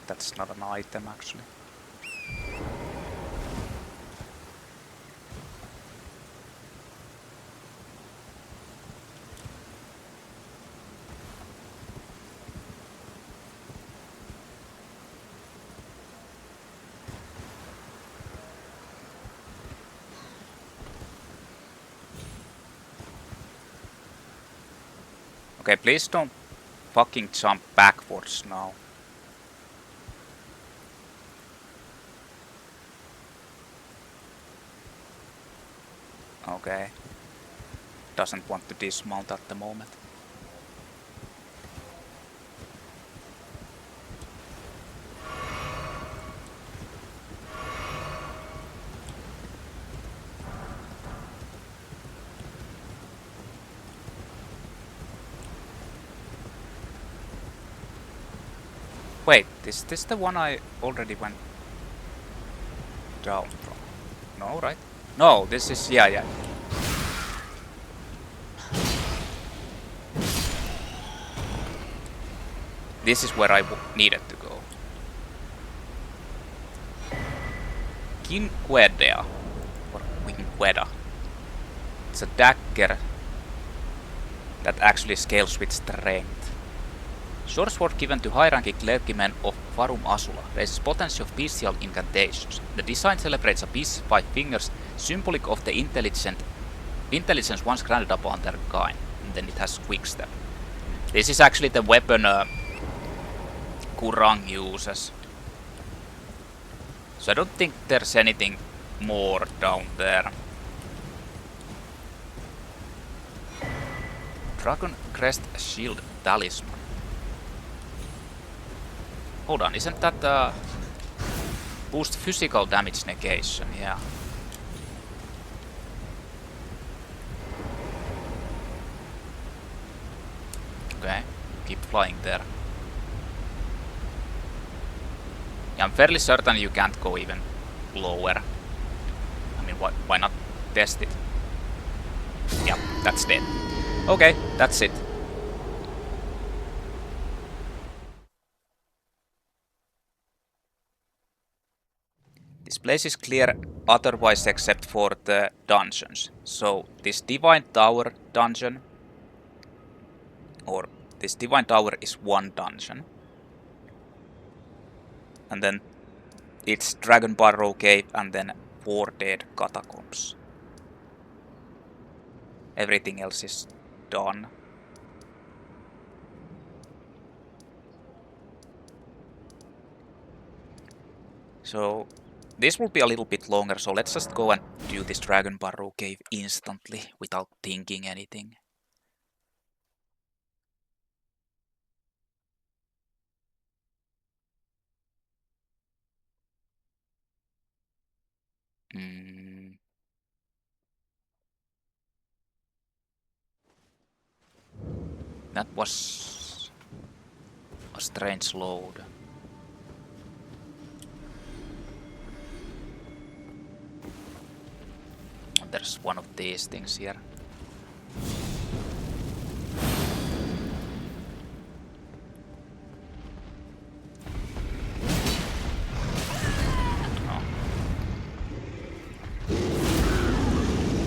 That's not an item, actually. Okay, please don't fucking jump backwards now. Okay. Doesn't want to dismount at the moment. Wait, is this the one I already went down from? No, right? No, this is... yeah. This is where I needed to go. Quinquedea. Or Quinqueda. It's a dagger that actually scales with strength. Short sword given to high-ranking clergymen of Farum Azula raises potency of bestial incantations. The design celebrates a beast's 5 fingers, symbolic of the intelligence once granted upon their kind. And then it has quick step. This is actually the weapon Kurang uses. So I don't think there's anything more down there. Dragon Crest Shield Talisman. Hold on, isn't that boost physical damage negation? Yeah. Okay, keep flying there. Yeah, I'm fairly certain you can't go even lower. I mean, why not test it? Yeah, that's dead. Okay, that's it. This place is clear otherwise except for the dungeons. So this Divine Tower dungeon, or this Divine Tower is one dungeon. And then it's Dragonbarrow Cave and then 4 dead catacombs. Everything else is done. So this will be a little bit longer, so let's just go and do this Dragonbarrow Cave instantly without thinking anything. That was a strange load. There's one of these things here.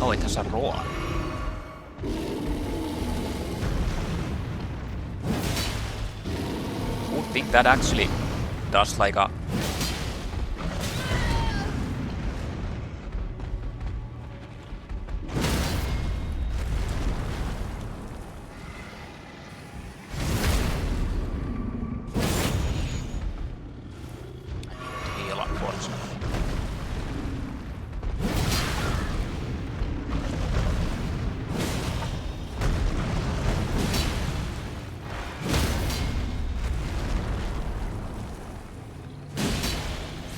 Oh, it has a roar. I would think that actually does like a... heal, unfortunately.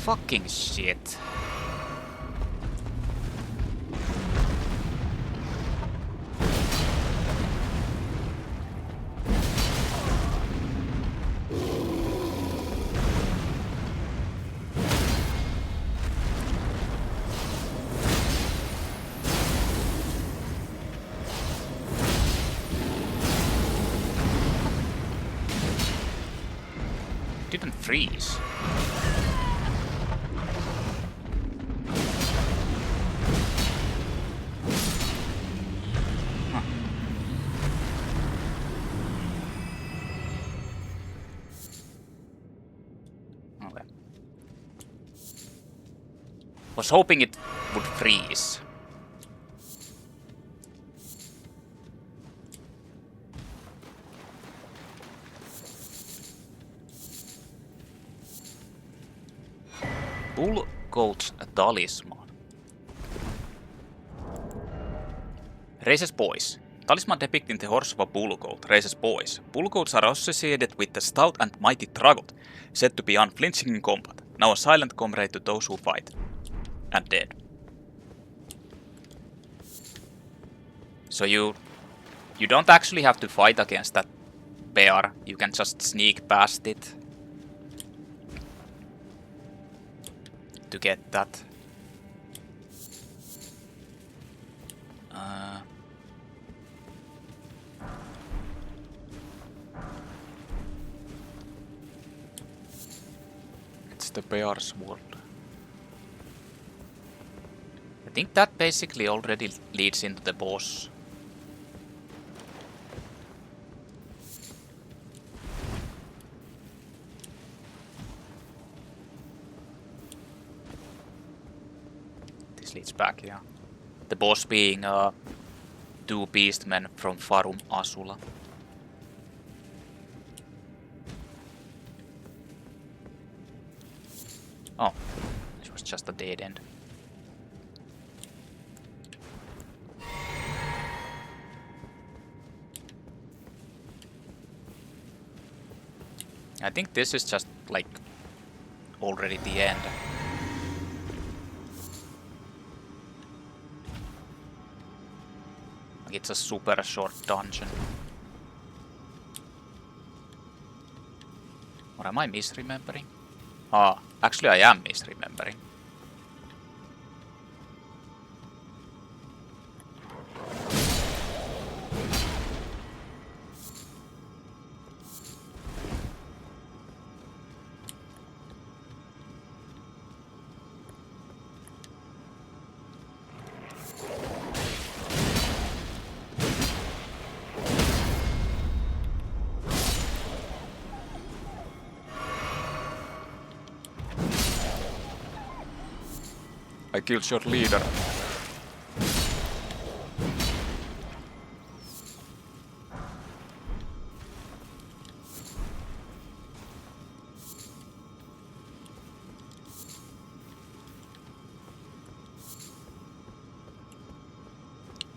Fucking shit. Didn't freeze. Was hoping it would freeze. Bull Goat's Talisman. Raises boys. Talisman depicting the horse of a bull goat raises boys. Bull goats are associated with the stout and mighty Dragot, said to be unflinching in combat. Now a silent comrade to those who fight. And dead. So you don't actually have to fight against that bear. You can just sneak past it to get that. It's the bear's world. I think that basically already leads into the boss. This leads back, yeah. The boss being 2 beastmen from Farum Azula. Oh, this was just a dead end. I think this is just like already the end. Like it's a super short dungeon. Or am I misremembering? Ah, actually I am misremembering. I killed your leader.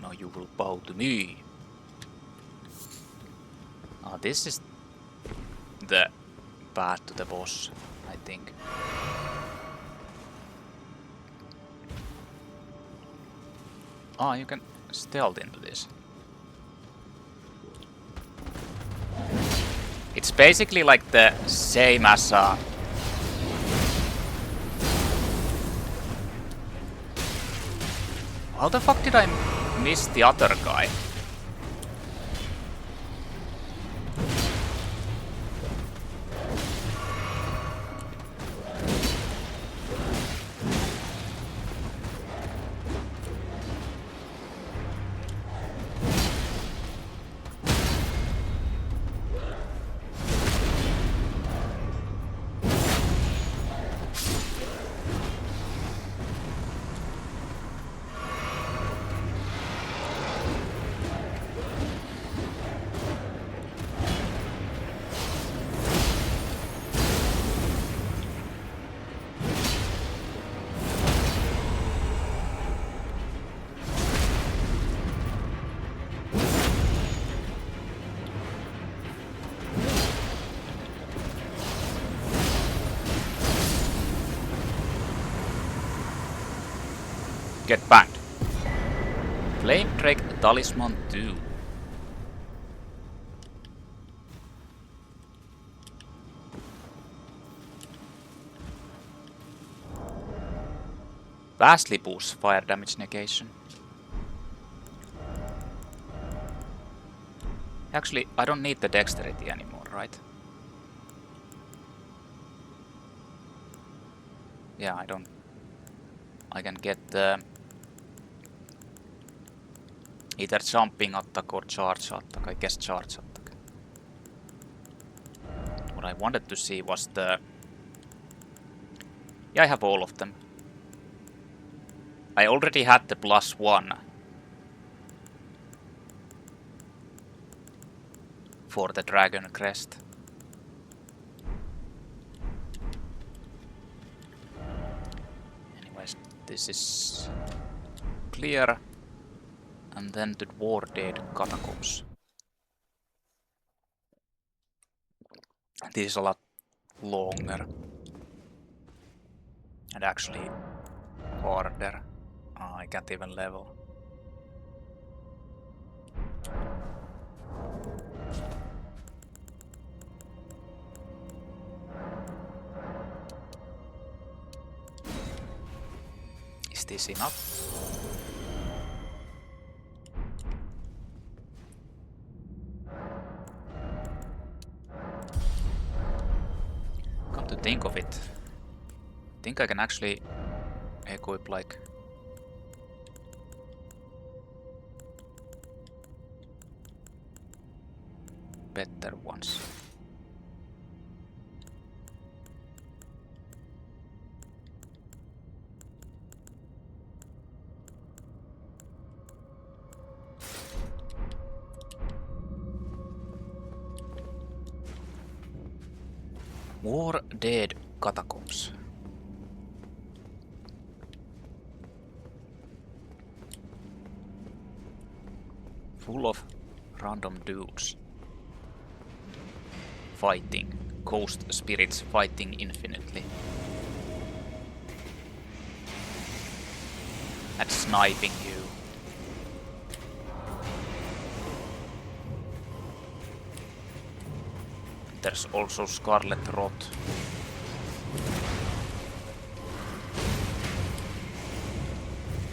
Now you will bow to me. Ah, this is the path to the boss, I think. Ah, you can stealth into this. It's basically like the same as how the fuck did I miss the other guy? Get banged. Flame Drake Talisman 2. Vastly boosts fire damage negation. Actually, I don't need the dexterity anymore, right? Yeah, I don't. I can get the either jumping attack or charge attack. I guess charge attack. What I wanted to see was the... Yeah, I have all of them. I already had the +1 for the Dragon Crest. Anyways, this is clear. And then to Warded Catacombs. This is a lot longer. And actually harder. Oh, I can't even level. Is this enough? Come to think of it, I think I can actually equip like better ones. Warded Catacombs. full of random dudes fighting. Ghost spirits fighting infinitely. And sniping you. There's also Scarlet Rot.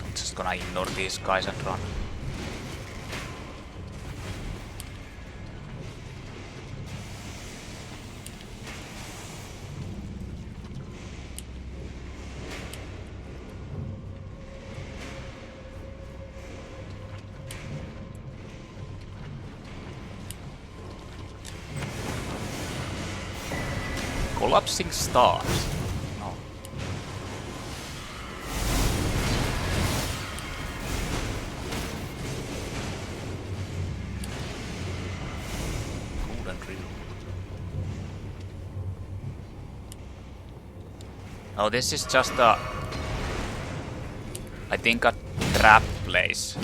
I'm just gonna ignore these guys and run. Collapsing stars. No. Cool and real. Oh, this is just a... I think a trap place.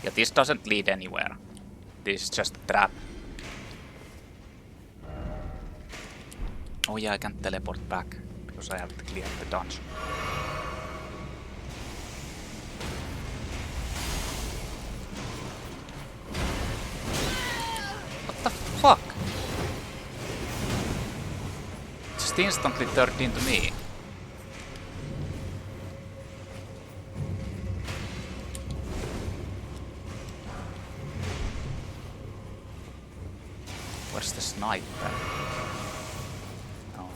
Yeah, this doesn't lead anywhere. This is just a trap. Oh yeah, I can teleport back because I have to clear the dungeon. What the fuck? Just instantly turned into me. Where's the sniper? Oh.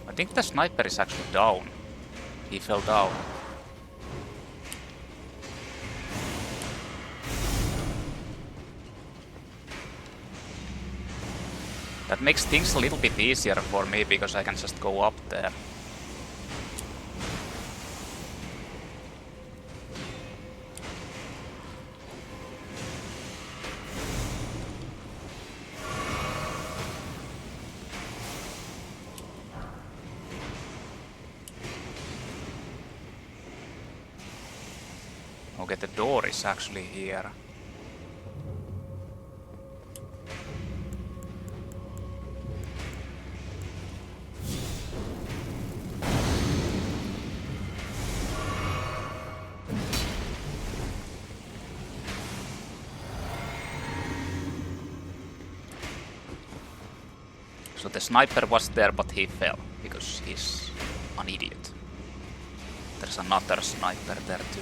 I think the sniper is actually down. He fell down. That makes things a little bit easier for me because I can just go up there. Okay, the door is actually here. So the sniper was there, but he fell because he's an idiot. There's another sniper there too.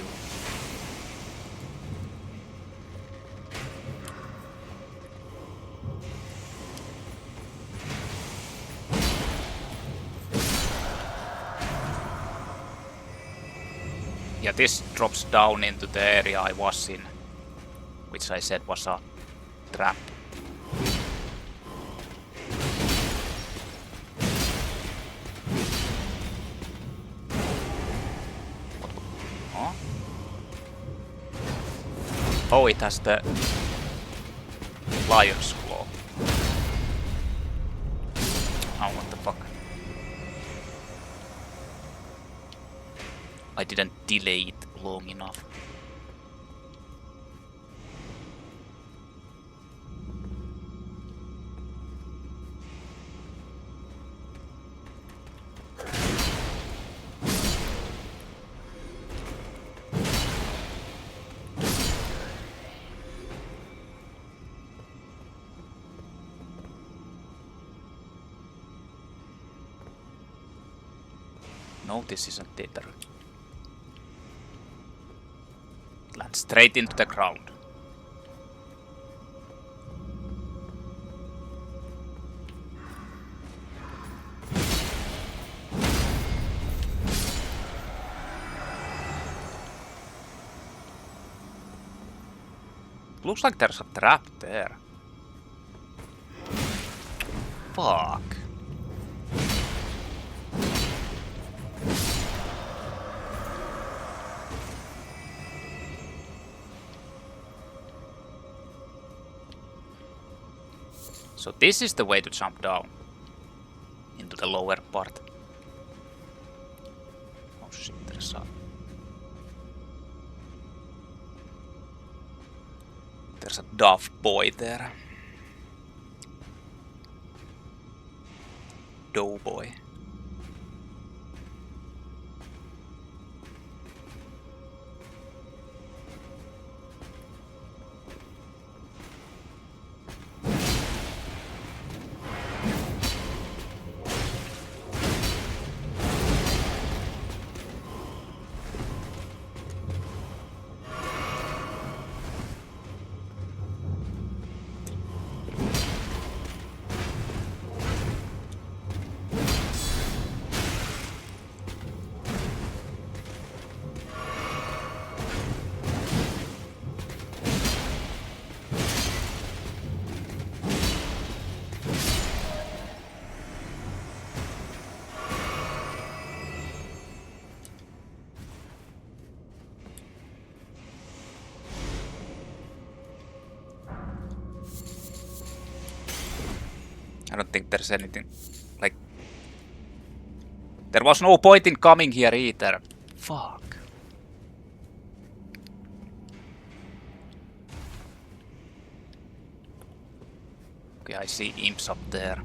Yeah, this drops down into the area I was in, which I said was a trap. Oh, it has the lion's claw. Oh, what the fuck? I didn't delay it long enough. No, this isn't Tether. Land straight into the ground. Looks like there's a trap there. Fuck. So this is the way to jump down into the lower part. Oh shit, there's a dove boy there. Doughboy. I don't think there's anything, like... There was no point in coming here either. Fuck. Okay, I see imps up there.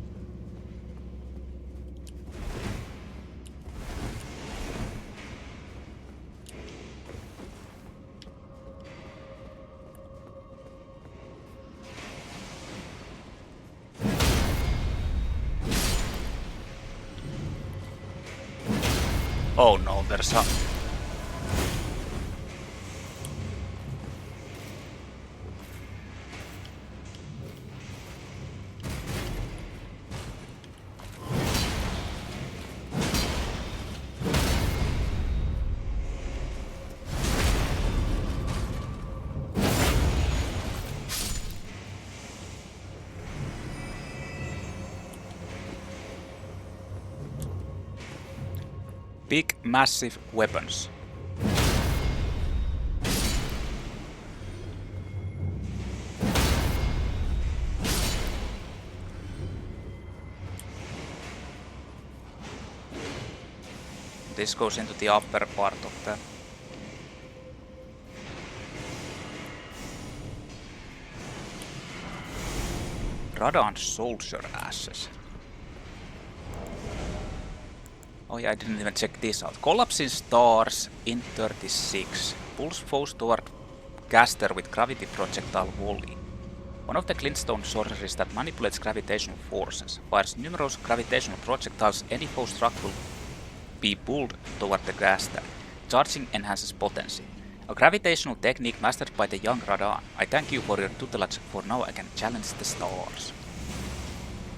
Oh no, there's a... big, massive weapons. This goes into the upper part of the... Radahn soldier ashes. Oh yeah, I didn't even check this out. Collapsing stars in 36. Pulls foes toward caster with gravity projectile volley. One of the Glintstone sorceries that manipulates gravitational forces. Fires numerous gravitational projectiles. Any foe struck will be pulled toward the caster. Charging enhances potency. A gravitational technique mastered by the young Radahn. I thank you for your tutelage, for now I can challenge the stars.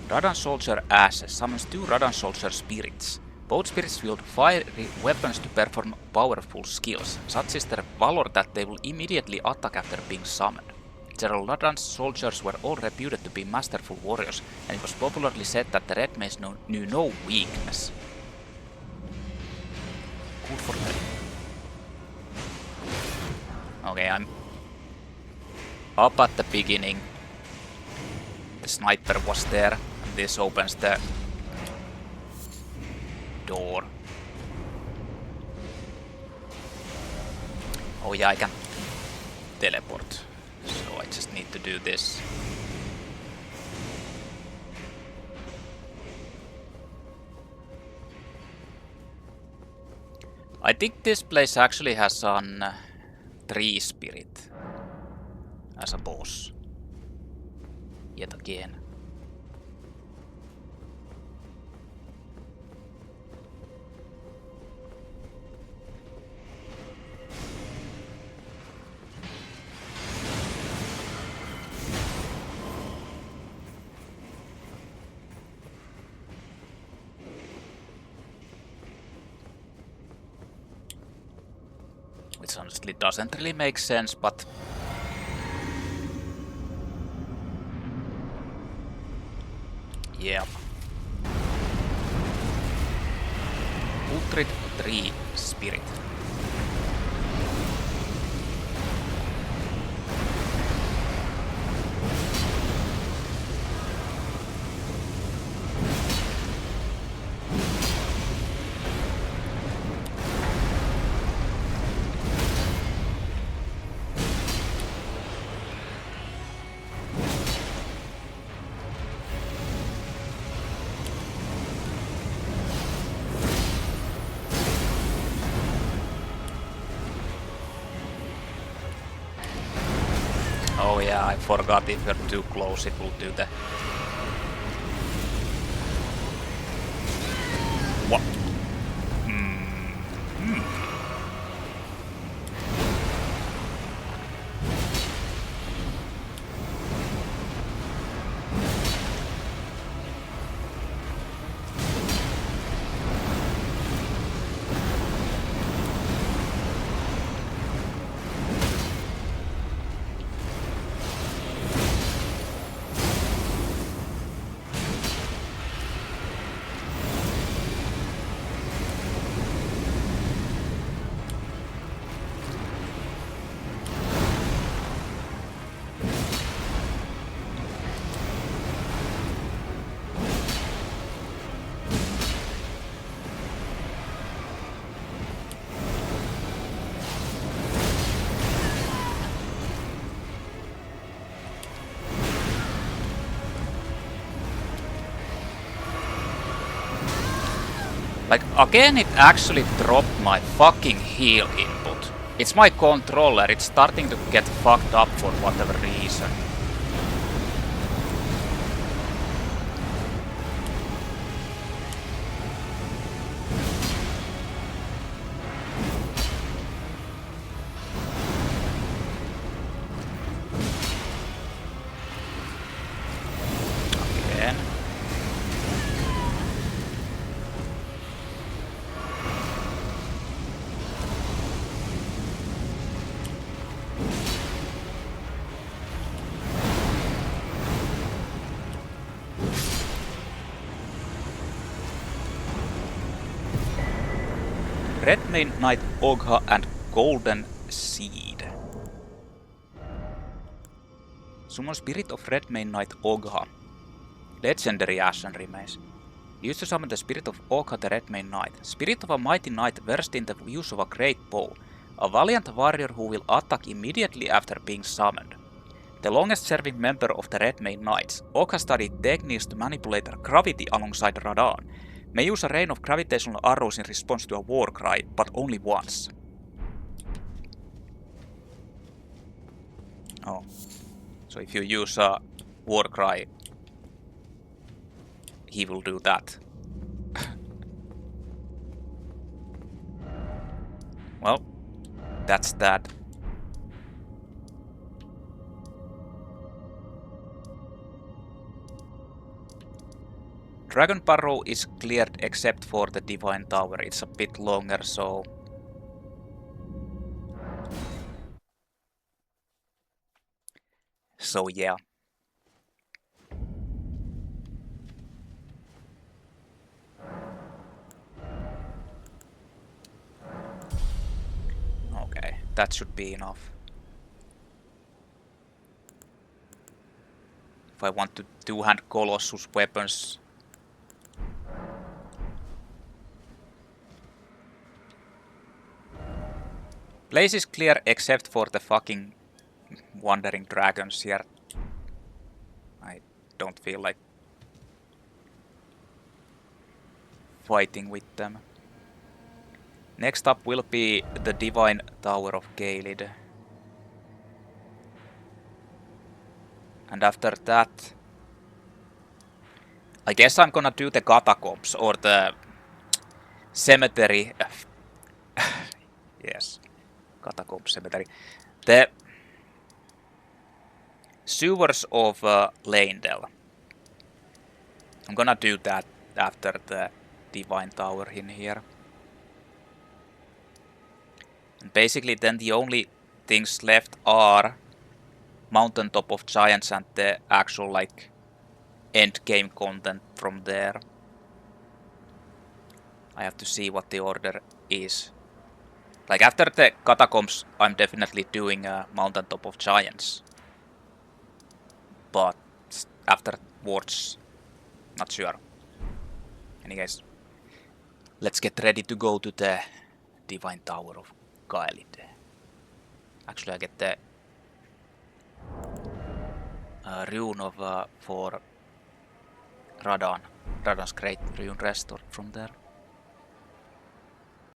Radahn soldier ashes summons 2 Radahn soldier spirits. Both spirits wield fiery weapons to perform powerful skills, such is their valor that they will immediately attack after being summoned. General Radahn's soldiers were all reputed to be masterful warriors, and it was popularly said that the Redmanes knew no weakness. Good for them. Okay, I'm up at the beginning. The sniper was there, and this opens the door. Oh yeah, I can teleport, so I just need to do this. I think this place actually has an tree spirit as a boss. Yet again. Which honestly doesn't really make sense, but Yeah. Putrid 3 Spirit. Oh yeah, I forgot if you're too close it will do the... What? Like, again it actually dropped my fucking heal input. It's my controller, it's starting to get fucked up for whatever reason. Again. Redmane Knight Ogha and Golden Seed. Summon Spirit of Redmane Knight Ogha. Legendary action remains. Used to summon the Spirit of Ogha the Redmane Knight. Spirit of a mighty knight versed in the use of a great bow. A valiant warrior who will attack immediately after being summoned. The longest serving member of the Redmane Knights, Ogha studied techniques to manipulate gravity alongside Radahn. May use a rain of gravitational arrows in response to a war cry, but only once. Oh. So if you use a war cry, he will do that. Well, that's that. Dragonbarrow is cleared except for the Divine Tower. It's a bit longer, so... So yeah. Okay, that should be enough. If I want to two-hand Colossus weapons... Place is clear except for the fucking wandering dragons here. I don't feel like fighting with them. Next up will be the Divine Tower of Caelid. And after that, I guess I'm gonna do the catacombs or the cemetery. Yes, catacomb cemetery. The sewers of Leyndell. I'm gonna do that after the Divine Tower in here. And basically then the only things left are Mountaintop of Giants and the actual like end game content from there. I have to see what the order is. Like after the catacombs, I'm definitely doing a Mountaintop of Giants. But afterwards, not sure. Anyways, let's get ready to go to the Divine Tower of Gaelid. Actually, I get the rune of for Radahn. Radahn's great rune restored from there.